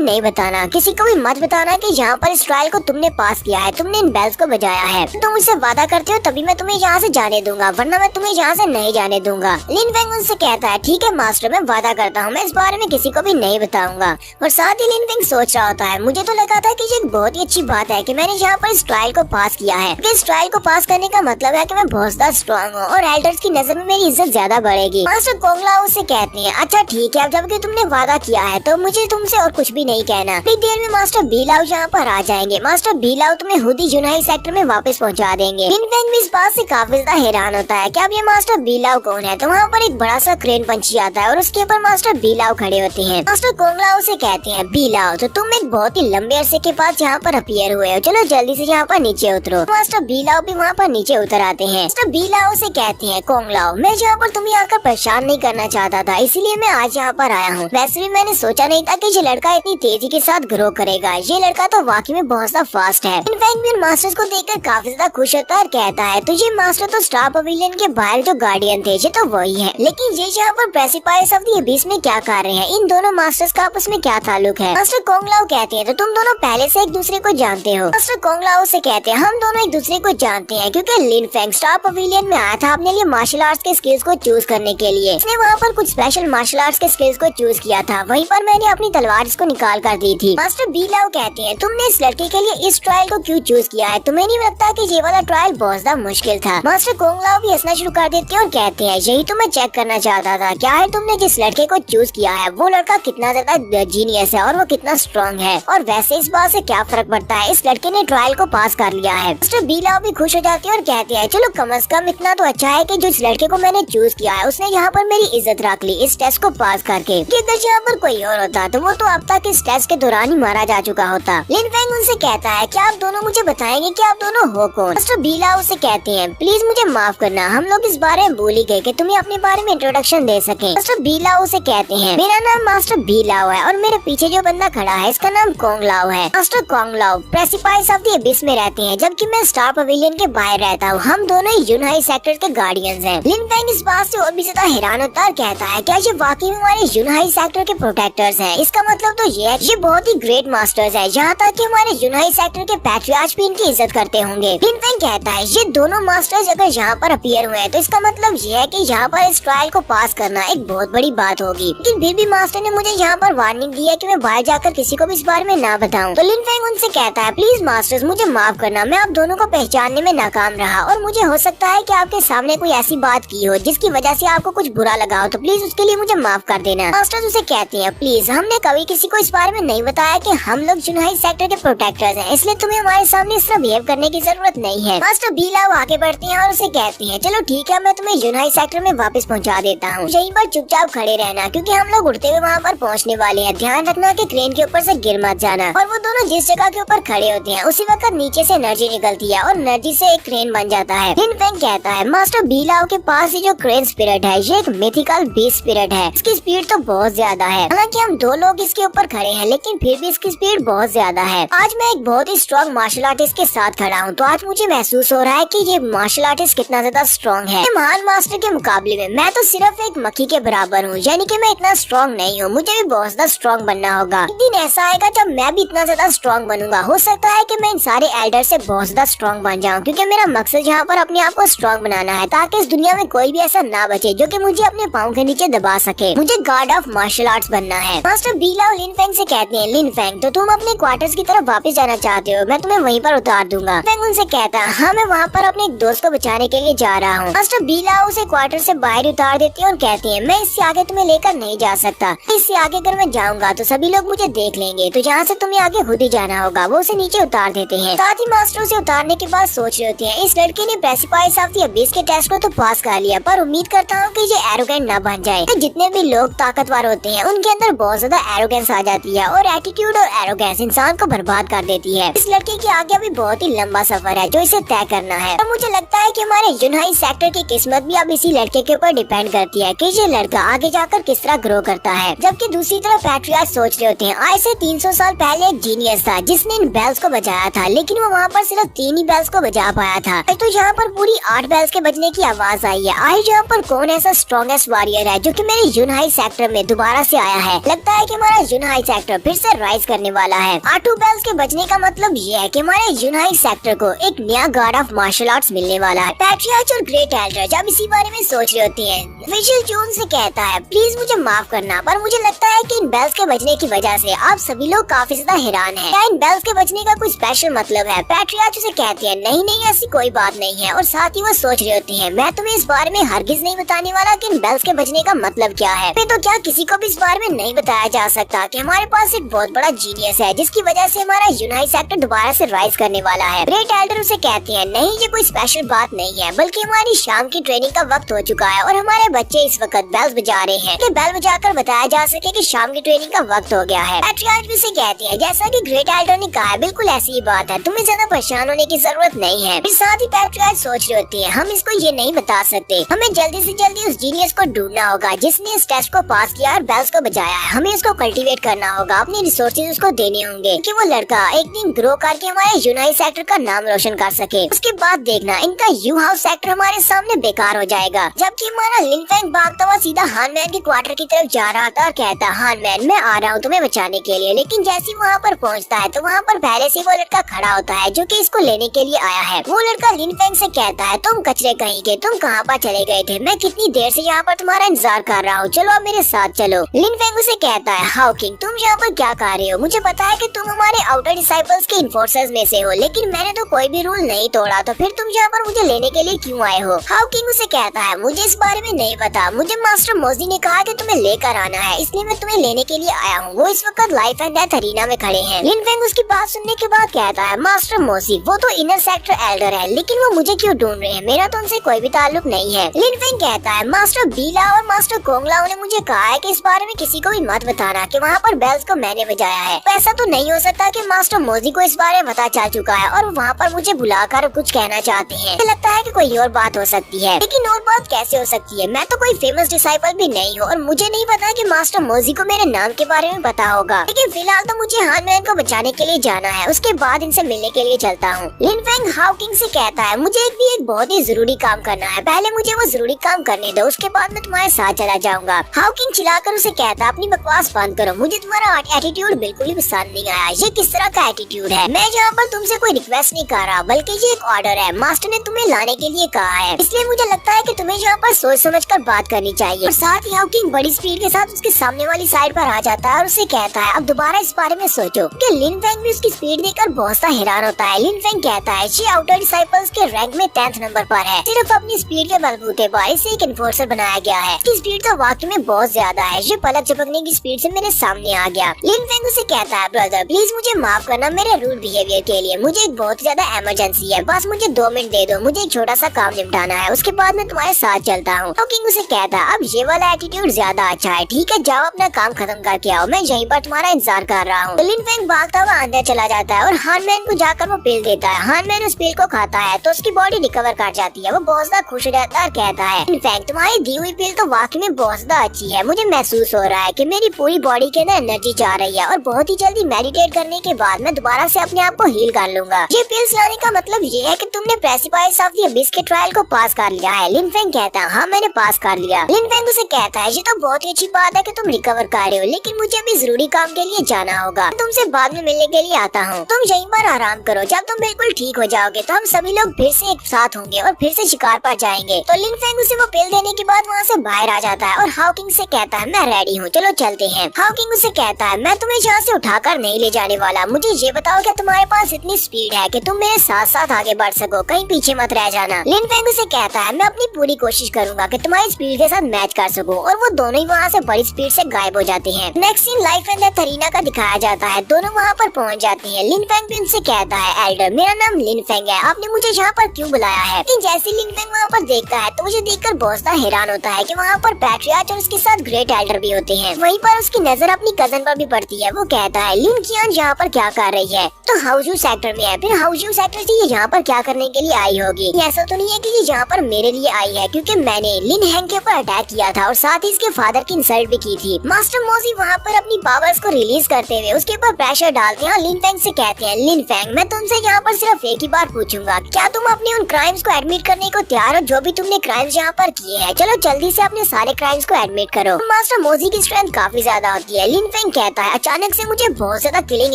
नहीं बताना, किसी को भी मत बताना कि यहाँ पर इस ट्रायल को तुमने पास किया है, तुमने इन बेल्स को बजाया है। तुम मुझसे वादा करते हो तभी मैं तुम्हें यहाँ से जाने दूंगा, वरना मैं तुम्हें यहाँ से नहीं जाने दूंगा। लिन फेंग उनसे कहता है ठीक है मास्टर, मैं वादा करता हूँ मैं इस बारे में किसी को भी नहीं बताऊंगा। और साथ ही लिन फेंग सोच रहा होता है मुझे तो लगा था कि ये एक बहुत ही अच्छी बात है कि मैंने यहाँ पर इस ट्रायल को पास किया है, क्योंकि इस ट्रायल को पास करने का मतलब है कि मैं बहुत ज्यादा स्ट्रॉन्ग हूँ और एल्डर्स की नजर में मेरी इज्जत ज्यादा बढ़ेगी। मास्टर कोंगलाओ से कहते हैं अच्छा ठीक है, अब जबकि तुमने वादा किया है तो मुझे तुमसे और कुछ भी नहीं कहना। इतनी देर में मास्टर बीलाओ यहाँ पर आ जाएंगे। मास्टर बीलाओ तुम्हें हुदी जुनाई सेक्टर में वापस पहुँचा देंगे। लिन फेंग भी इस बात से काफी ज्यादा हैरान होता है कि अब ये मास्टर बीलाओ कौन है। तो वहाँ पर एक बड़ा सा क्रेन पंछी आता है और उसके ऊपर मास्टर बीलाओ खड़े होते हैं। मास्टर कोंगलाओ से कहते हैं बीलाओ तो तुम एक बहुत ही लंबे अरसे के बाद यहाँ पर अपीयर हुए हो, चलो जल्दी से यहाँ पर नीचे उतरो। मास्टर बीलाओ भी वहाँ पर नीचे उतर आते हैं। मास्टर बीलाओ से कहते हैं कोंगलाओ मैं यहाँ पर तुम्हें आकर परेशान नहीं करना चाहता था, इसीलिए मैं आज यहाँ पर आया हूँ। वैसे भी मैंने सोचा नहीं था कि ये लड़का इतनी तेजी के साथ ग्रो करेगा, ये लड़का तो वाकई में बहुत ज्यादा फास्ट है। इनफैक्ट भी मास्टर्स को देखकर काफी ज्यादा खुश होता है और कहता है तो ये मास्टर तो स्टार पवेलियन के बाहर जो गार्डियन थे ये तो वही है, लेकिन ये यहाँ पर प्रेसिपाइस ऑफ द एबिस में क्या कर रहे हैं, इन दोनों मास्टर्स का आपस में क्या ताल्लुक है। मास्टर कोंगलाओ कहते हैं तो तुम दोनों पहले से एक दूसरे को जानते हो। मास्टर कोंगलाओ से कहते हैं हम दोनों एक दूसरे को जानते हैं क्योंकि लिन फेंग स्टार पवेलियन में आया था अपने लिए मार्शल आर्ट्स के स्किल्स को चूज करने के लिए। इसने वहाँ पर कुछ स्पेशल मार्शल आर्ट्स के स्किल्स को चूज किया था, वहीं पर मैंने अपनी तलवार इसको निकाल कर दी थी। मास्टर बीलाओ कहते हैं तुमने इस लड़के के लिए इस ट्रायल को क्यों चूज किया है, तुम्हें नहीं लगता कि ये वाला ट्रायल बहुत ज्यादा मुश्किल था। मास्टर कोंगलाओ भी हंसना शुरू कर देते हैं और कहते हैं यही तो मैं चेक करना चाहता था, क्या है तुमने जिस लड़के को चूज किया है वो लड़का कितना ज्यादा जीनियस है और वो कितना स्ट्रॉन्ग है, और वैसे इस बात से क्या फर्क पड़ता है, इस लड़के ने ट्रायल को पास कर लिया है। मास्टर बीलाओ भी खुश हो जाते हैं और कहते हैं चलो कम से कम इतना तो अच्छा है कि जिस लड़के को मैंने चूज किया है उसने यहाँ पर मेरी इज्जत रख ली इस टेस्ट को पास करके, कि अगर यहाँ पर कोई और होता तो वो तो अब तक इस टेस्ट के दौरान ही मारा जा चुका होता। लिन फेंग उनसे कहता है क्या आप दोनों मुझे बताएंगे कि आप दोनों हो कौन। मास्टर बीलाओ से कहते हैं प्लीज मुझे माफ करना, हम लोग इस बारे में भूल ही गए कि तुम्हें अपने बारे में इंट्रोडक्शन दे सके। मास्टर बीलाओ से कहते हैं मेरा नाम मास्टर बीलाओ है और मेरे पीछे जो बंदा खड़ा है इसका नाम कोंगलाओ है। मास्टर कोंगलाओ प्रेसिपाइस ऑफ द एबिस में रहते हैं जबकि मैं स्टार पवेलियन के बाहर रहता हूँ, हम दोनों ही यूनाई सेक्टर के गार्डियंस हैं। लिन फेंग इस बात से और भी ज्यादा हैरान होता है और कहता है क्या ये वाकई में हमारे यूनाई सेक्टर के प्रोटेक्टर्स हैं, इसका मतलब तो ये बहुत ही ग्रेट मास्टर्स है, यहाँ तक कि हमारे यूनाई सेक्टर के पैट्रियार्च भी इनकी इज्जत करते होंगे। लिन फेंग कहता है ये दोनों मास्टर्स अगर यहाँ पर अपीयर हुए हैं तो इसका मतलब ये है कि यहाँ पर इस ट्रायल को पास करना एक बहुत बड़ी बात होगी, लेकिन फिर भी मास्टर ने मुझे यहाँ पर वार्निंग दी है कि मैं बाहर जाकर किसी को भी इस बारे में ना बताऊं। तो लिन फेंग उनसे कहता है प्लीज मास्टर्स मुझे माफ करना, मैं आप दोनों को पहचानने में नाकाम रहा और मुझे हो सकता है कि आपके सामने कोई ऐसी बात की हो जिसकी वजह से आपको कुछ बुरा लगा हो, तो प्लीज उसके लिए मुझे माफ कर देना। मास्टर्स उसे कहते हैं प्लीज हमने कभी किसी को इस बारे में नहीं बताया कि हम लोग यूनाई सेक्टर के प्रोटेक्टर्स हैं, इसलिए तुम्हें हमारे सामने इस तरह बिहेव करने की जरूरत नहीं है। मास्टर बीलाओ आगे बढ़ते हैं और उसे कहते हैं चलो ठीक है मैं तुम्हें यूनाई सेक्टर में वापस पहुंचा देता हूँ, यहीं पर चुपचाप खड़े रहना क्योंकि हम लोग उड़ते हुए वहाँ पर पहुँचने वाले हैं, ध्यान रखना कि क्रेन के ऊपर से गिर मत जाना। और वो दोनों जिस जगह के ऊपर खड़े होते हैं उसी वक्त नीचे से एनर्जी निकलती है और एनर्जी से एक क्रेन बन जाता है। लिन फेंग कहता है मास्टर बीलाओ के पास ये जो क्रेन स्पिरिट है ये एक मिथिकल बीस्ट स्पिरिट है, इसकी स्पीड तो बहुत ज्यादा है, हालांकि हम दो लोग इसके ऊपर खड़े हैं लेकिन फिर भी इसकी स्पीड बहुत ज्यादा है। आज मैं एक बहुत ही स्ट्रॉन्ग मार्शल आर्टिस्ट के साथ खड़ा हूँ, तो आज मुझे महसूस हो रहा है कि ये मार्शल आर्टिस्ट कितना ज्यादा स्ट्रॉन्ग है। महान मास्टर के मुकाबले में मैं तो सिर्फ एक मक्खी के बराबर हूँ, यानी कि मैं इतना स्ट्रॉन्ग नहीं हूँ, मुझे भी बहुत ज्यादा स्ट्रॉन्ग बनना होगा। एक दिन ऐसा आएगा जब मैं भी इतना ज्यादा स्ट्रॉन्ग बनूंगा, हो सकता है कि मैं इन सारे एल्डर से बहुत ज्यादा स्ट्रॉन्ग बन जाऊँ, क्योंकि मेरा मकसद यहाँ पर अपने आप को स्ट्रॉन्ग बनाना है ताकि इस दुनिया में कोई भी ऐसा ना बचे जो कि मुझे अपने पाँव के नीचे दबा सके। मुझे गॉड ऑफ मार्शल आर्ट्स बनना है। मास्टर बीलाओ लिन फेंग से कहते हैं लिन फेंग तो तुम अपने क्वार्टर्स की तरफ वापस जाना चाहते हो, मैं तुम्हें वहीं पर उतार दूंगा। फेंग उनसे कहता है हाँ मैं वहाँ पर अपने एक दोस्त को बचाने के लिए जा रहा हूँ। मास्टर बीलाओ उसे क्वार्टर से बाहर उतार देते हैं और कहते हैं मैं इससे आगे तुम्हें लेकर नहीं जा सकता, इससे आगे अगर मैं जाऊंगा तो सभी लोग मुझे देख लेंगे, तो जहाँ से तुम्हें आगे खुद ही जाना होगा। वो उसे नीचे उतार देते हैं। साथ ही मास्टर उसे उतारने के बाद सोच रहे होते हैं इस लड़के ने प्रेसिपाइस ऑफ द एबिस के टेस्ट को तो पास कर लिया, पर उम्मीद करता हूँ कि ये एरोगेंट न बन जाए। तो जितने भी लोग ताकतवर होते हैं उनके अंदर बहुत ज्यादा एरोगेंस आ जाती है और एटीट्यूड और एरोगेंस इंसान को बर्बाद कर देती है। इस लड़के के आगे अभी बहुत ही लंबा सफर है जो इसे तय करना है, और मुझे लगता है कि हमारे यूनाई सेक्टर की किस्मत भी अब इसी लड़के के ऊपर डिपेंड करती है कि ये लड़का आगे जाकर किस तरह ग्रो करता है। जबकि दूसरी तरफ पैट्रियार्च सोच रहे होते हैं आज से 300 साल पहले एक जीनियस था जिसने इन बेल्स को बजाया था, लेकिन वो वहाँ पर सिर्फ 3 ही बेल्स को बजा पाया था। तो यहाँ पर पूरी 8 बेल्स के बजने की आवाज आई है। आज यहाँ पर कौन ऐसा स्ट्रॉन्गेस्ट वॉरियर है जो कि मेरे यूनाई सेक्टर में दोबारा से आया है। लगता है कि हमारा यूनहाई सेक्टर फिर से राइज करने वाला है। R2 बेल्स के बचने का मतलब ये है कि हमारे यूनहाई सेक्टर को एक नया गॉड ऑफ मार्शल आर्ट्स मिलने वाला है। पैट्रियार्च और ग्रेट एल्डर जब इसी बारे में सोच रही होती हैं, विजिल जून से कहता है प्लीज मुझे माफ करना, पर मुझे लगता है कि इन बेल्स के बचने की वजह से आप सभी लोग काफी ज्यादा हैरान हैं। क्या इन बेल्स के बचने का कोई स्पेशल मतलब है? पैट्रियार्च उसे कहती है नहीं नहीं, ऐसी कोई बात नहीं है। और साथ ही वो सोच रही होती है मैं तुम्हें इस बारे में हरगिज नहीं बताने वाला कि इन बेल्स के बचने का मतलब क्या है। तो क्या किसी को भी इस बारे में नहीं बताया जा सकता कि हमारे पास एक बहुत बड़ा जीनियस है जिसकी वजह से हमारा यूनाई सेक्टर दोबारा से राइज करने वाला है। ग्रेट एल्डर उसे कहते हैं नहीं, ये कोई स्पेशल बात नहीं है, बल्कि हमारी शाम की ट्रेनिंग का वक्त हो चुका है और हमारे बच्चे इस वक्त बेल्स बजा रहे हैं कि बेल बजाकर बताया जा सके कि शाम की ट्रेनिंग का वक्त हो गया है। पैट्रियार्च भी उसे कहते हैं जैसा कि ग्रेट एल्डर ने कहा है बिल्कुल ऐसी ही बात है, तुम्हें ज्यादा परेशान होने की जरूरत नहीं है। फिर साथ ही पैट्रियार्च सोच रही होती है हम इसको ये नहीं बता सकते, हमें जल्दी से जल्दी उस जीनियस को ढूंढना होगा जिसने इस टेस्ट को पास किया और बेल्स को बजाया है। हमें उसको कल्टीवेट करना होगा, अपने रिसोर्सेज उसको देने होंगे कि वो लड़का एक दिन ग्रो करके हमारे यूनाई सेक्टर का नाम रोशन कर सके। उसके बाद देखना इनका यू हाउस सेक्टर हमारे सामने बेकार हो जाएगा। जबकि हमारा लिन फेंग भागता हुआ सीधा हान मैन के क्वार्टर की तरफ जा रहा था और कहता हान मैन मैं आ रहा हूँ तुम्हें बचाने के लिए। लेकिन जैसे वहाँ पर पहुँचता है तो वहाँ पर पहले से वो लड़का खड़ा होता है जो कि इसको लेने के लिए आया है। वो लड़का लिन फेंग से कहता है तुम कचरे कहीं के, तुम कहाँ पर चले गए थे? मैं कितनी देर से यहाँ पर तुम्हारा इंतजार कर रहा हूँ, चलो अब मेरे साथ चलो। लिन फेंग उसे कहता है हाउ किंग तुम यहाँ पर क्या कर रहे हो? मुझे पता है कि तुम हमारे आउटर डिसाइपल्स के इन्फोर्सर्स में से हो, लेकिन मैंने तो कोई भी रूल नहीं तोड़ा, तो फिर तुम यहाँ पर मुझे लेने के लिए क्यों आए हो? हाउ किंग उसे कहता है मुझे इस बारे में नहीं पता, मुझे मास्टर मोजी ने कहा कि तुम्हें लेकर आना है, इसलिए मैं तुम्हें लेने के लिए आया हूँ। वो इस वक्त लाइफ एंड डेथ अरीना में खड़े हैं। लिन फेंग उसकी बात सुनने के बाद कहता है मास्टर मोजी वो तो इनर सेक्टर एल्डर है, लेकिन वो मुझे क्यों ढूंढ रहे हैं? मेरा तो उनसे कोई भी ताल्लुक नहीं है। लिन फेंग कहता है मास्टर बीला और मास्टर कोंगला ने मुझे कहा है कि इस बारे में किसी को भी मत बताना कि वहाँ पर बेल्स को मैंने बजाया है। तो ऐसा तो नहीं हो सकता कि मास्टर मोजी को इस बारे में पता चल चुका है और वहाँ पर मुझे बुलाकर कुछ कहना चाहते हैं। मुझे लगता है कि कोई और बात हो सकती है, लेकिन और बात कैसे हो सकती है? मैं तो कोई फेमस डिसाइपल भी नहीं हूँ और मुझे नहीं पता कि मास्टर मोजी को मेरे नाम के बारे में पता होगा। लेकिन फिलहाल तो मुझे हान मैन को बचाने के लिए जाना है, उसके बाद इनसे मिलने के लिए चलता हूँ। लिन फेंग हाउ किंग से कहता है मुझे एक बहुत ही जरूरी काम करना है, पहले मुझे वो जरूरी काम करने दो, उसके बाद मैं तुम्हारे साथ चला जाऊंगा। हाउ किंग चिल्लाकर उसे कहता है अपनी बकवास बंद करो, मुझे तुम्हारा एटीट्यूड बिल्कुल भी पसंद नहीं आया। ये किस तरह का एटीट्यूड है? मैं यहाँ पर तुमसे कोई रिक्वेस्ट नहीं कर रहा, बल्कि ये एक ऑर्डर है, मास्टर ने तुम्हें लाने के लिए कहा है, इसलिए मुझे लगता है कि तुम्हें यहाँ पर सोच समझ कर बात करनी चाहिए। और साथ ही हाउ किंग बड़ी स्पीड के साथ उसके सामने वाली साइड पर आ जाता है और उसे कहता है अब दोबारा इस बारे में सोचो। कि लिन फेंग भी उसकी स्पीड देखकर बहुत सा हैरान होता है। लिन फेंग कहता है ये आउटर डिसाइपल्स के रैंक में 10th नंबर पर है, सिर्फ अपनी स्पीड के बलबूते पर इसे एक इन्फोर्सर बनाया गया है। इसकी स्पीड तो वाकई में बहुत ज्यादा है, ये पलक झपकने की स्पीड से मेरे सामने आ गया। लिन फेंग उसे कहता है ब्रदर प्लीज मुझे माफ करना मेरे रूड बिहेवियर के लिए, मुझे एक बहुत ज्यादा इमरजेंसी है, बस मुझे 2 मिनट दे दो, मुझे एक छोटा सा काम निपटाना है, उसके बाद मैं तुम्हारे साथ चलता हूँ। हाउ किंग उसे कहता है अब ये वाला एटीट्यूड ज्यादा अच्छा है, ठीक है जाओ अपना काम खत्म करके आओ, मैं यहीं पर तुम्हारा इंतजार कर रहा हूँ। लिन फेंग भागता हुआ अंदर चला जाता है और हान मैन को जाकर वो पिल देता है। हान मैन उस पिल को खाता है तो उसकी बॉडी रिकवर कर जाती है, वो बहुत ज्यादा खुश हो जाता है और कहता है लिन फेंग तुम्हारी दी हुई पिल तो वाकई में बहुत ज्यादा अच्छी है, मुझे महसूस हो रहा है कि मेरी पूरी बॉडी के अंदर एनर्जी जा रही है और बहुत ही जल्दी मेडिटेट करने के बाद मैं दोबारा से अपने आप को हील कर लूंगा। ये पिल्स लाने का मतलब ये है कि तुमने प्रेसिपाइस ऑफ द अबिस के ट्रायल को पास कर लिया है। लिन फेंग कहता है हाँ मैंने पास कर लिया। लिन फेंग उसे कहता है ये तो बहुत ही अच्छी बात है कि तुम रिकवर कर रहे हो, लेकिन मुझे अभी जरूरी काम के लिए जाना होगा, तुमसे बाद में मिलने के लिए आता हूँ, तुम यहीं पर आराम करो, जब तुम बिल्कुल ठीक हो जाओगे तो हम सभी लोग फिर से एक साथ होंगे और फिर से शिकार पर जाएंगे। तो लिन फेंग उसे वो पिल देने के बाद वहाँ से बाहर आ जाता है और हाउ किंग से कहता है मैं रेडी हूँ, चलो चलते हैं। हाउ किंग उसे कहता है मैं तुम्हें यहाँ से उठाकर नहीं ले जाने वाला, मुझे ये बताओ कि तुम्हारे पास इतनी स्पीड है कि तुम मेरे साथ साथ आगे बढ़ सको, कहीं पीछे मत रह जाना। लिन फेंग उसे कहता है मैं अपनी पूरी कोशिश करूंगा कि तुम्हारी स्पीड के साथ मैच कर सकूं, और वो दोनों ही वहाँ से बड़ी स्पीड से गायब हो जाते हैं। Next scene life and death arena का दिखाया जाता है, दोनों वहाँ पर पहुँच जाते हैं। लिन फेंग भी उनसे कहता है एल्डर मेरा नाम लिन फेंग है, आपने मुझे यहाँ पर क्यों बुलाया है? लेकिन जैसे लिन फेंग वहाँ पर देखता है तो मुझे देखकर बहुत ज्यादा हैरान होता है कि वहाँ पर पैट्रियार्च और उसके साथ ग्रेट एल्डर भी होते हैं। वहीं पर उसकी नजर अपनी कजन पर भी पड़ती है। वो कहता है लिन कियान यहाँ पर क्या कर रही है? तो हाउजू सेक्टर में है, फिर हाउजू सेक्टर से ये यहाँ पर क्या करने के लिए आई होगी? ऐसा तो नहीं है कि ये यहाँ पर मेरे लिए आई है, क्योंकि मैंने लिन हैंग के ऊपर अटैक किया था और साथ ही इसके फादर की इंसल्ट भी की थी। मास्टर मोजी वहाँ पर अपनी पावर्स को रिलीज करते हुए उसके ऊपर प्रेशर डालते हैं और लिन फेंग से कहते हैं लिन फेंग मैं तुमसे यहाँ पर सिर्फ एक ही बार पूछूंगा, क्या तुम अपने उन क्राइम्स को एडमिट करने को तैयार हो जो भी तुमने क्राइम्स यहाँ पर किए हैं? चलो जल्दी से अपने सारे क्राइम्स को एडमिट करो। मास्टर मोजी की की स्ट्रेंथ काफी ज्यादा होती है। लिन फेंग कहता है अचानक से मुझे बहुत ज्यादा किलिंग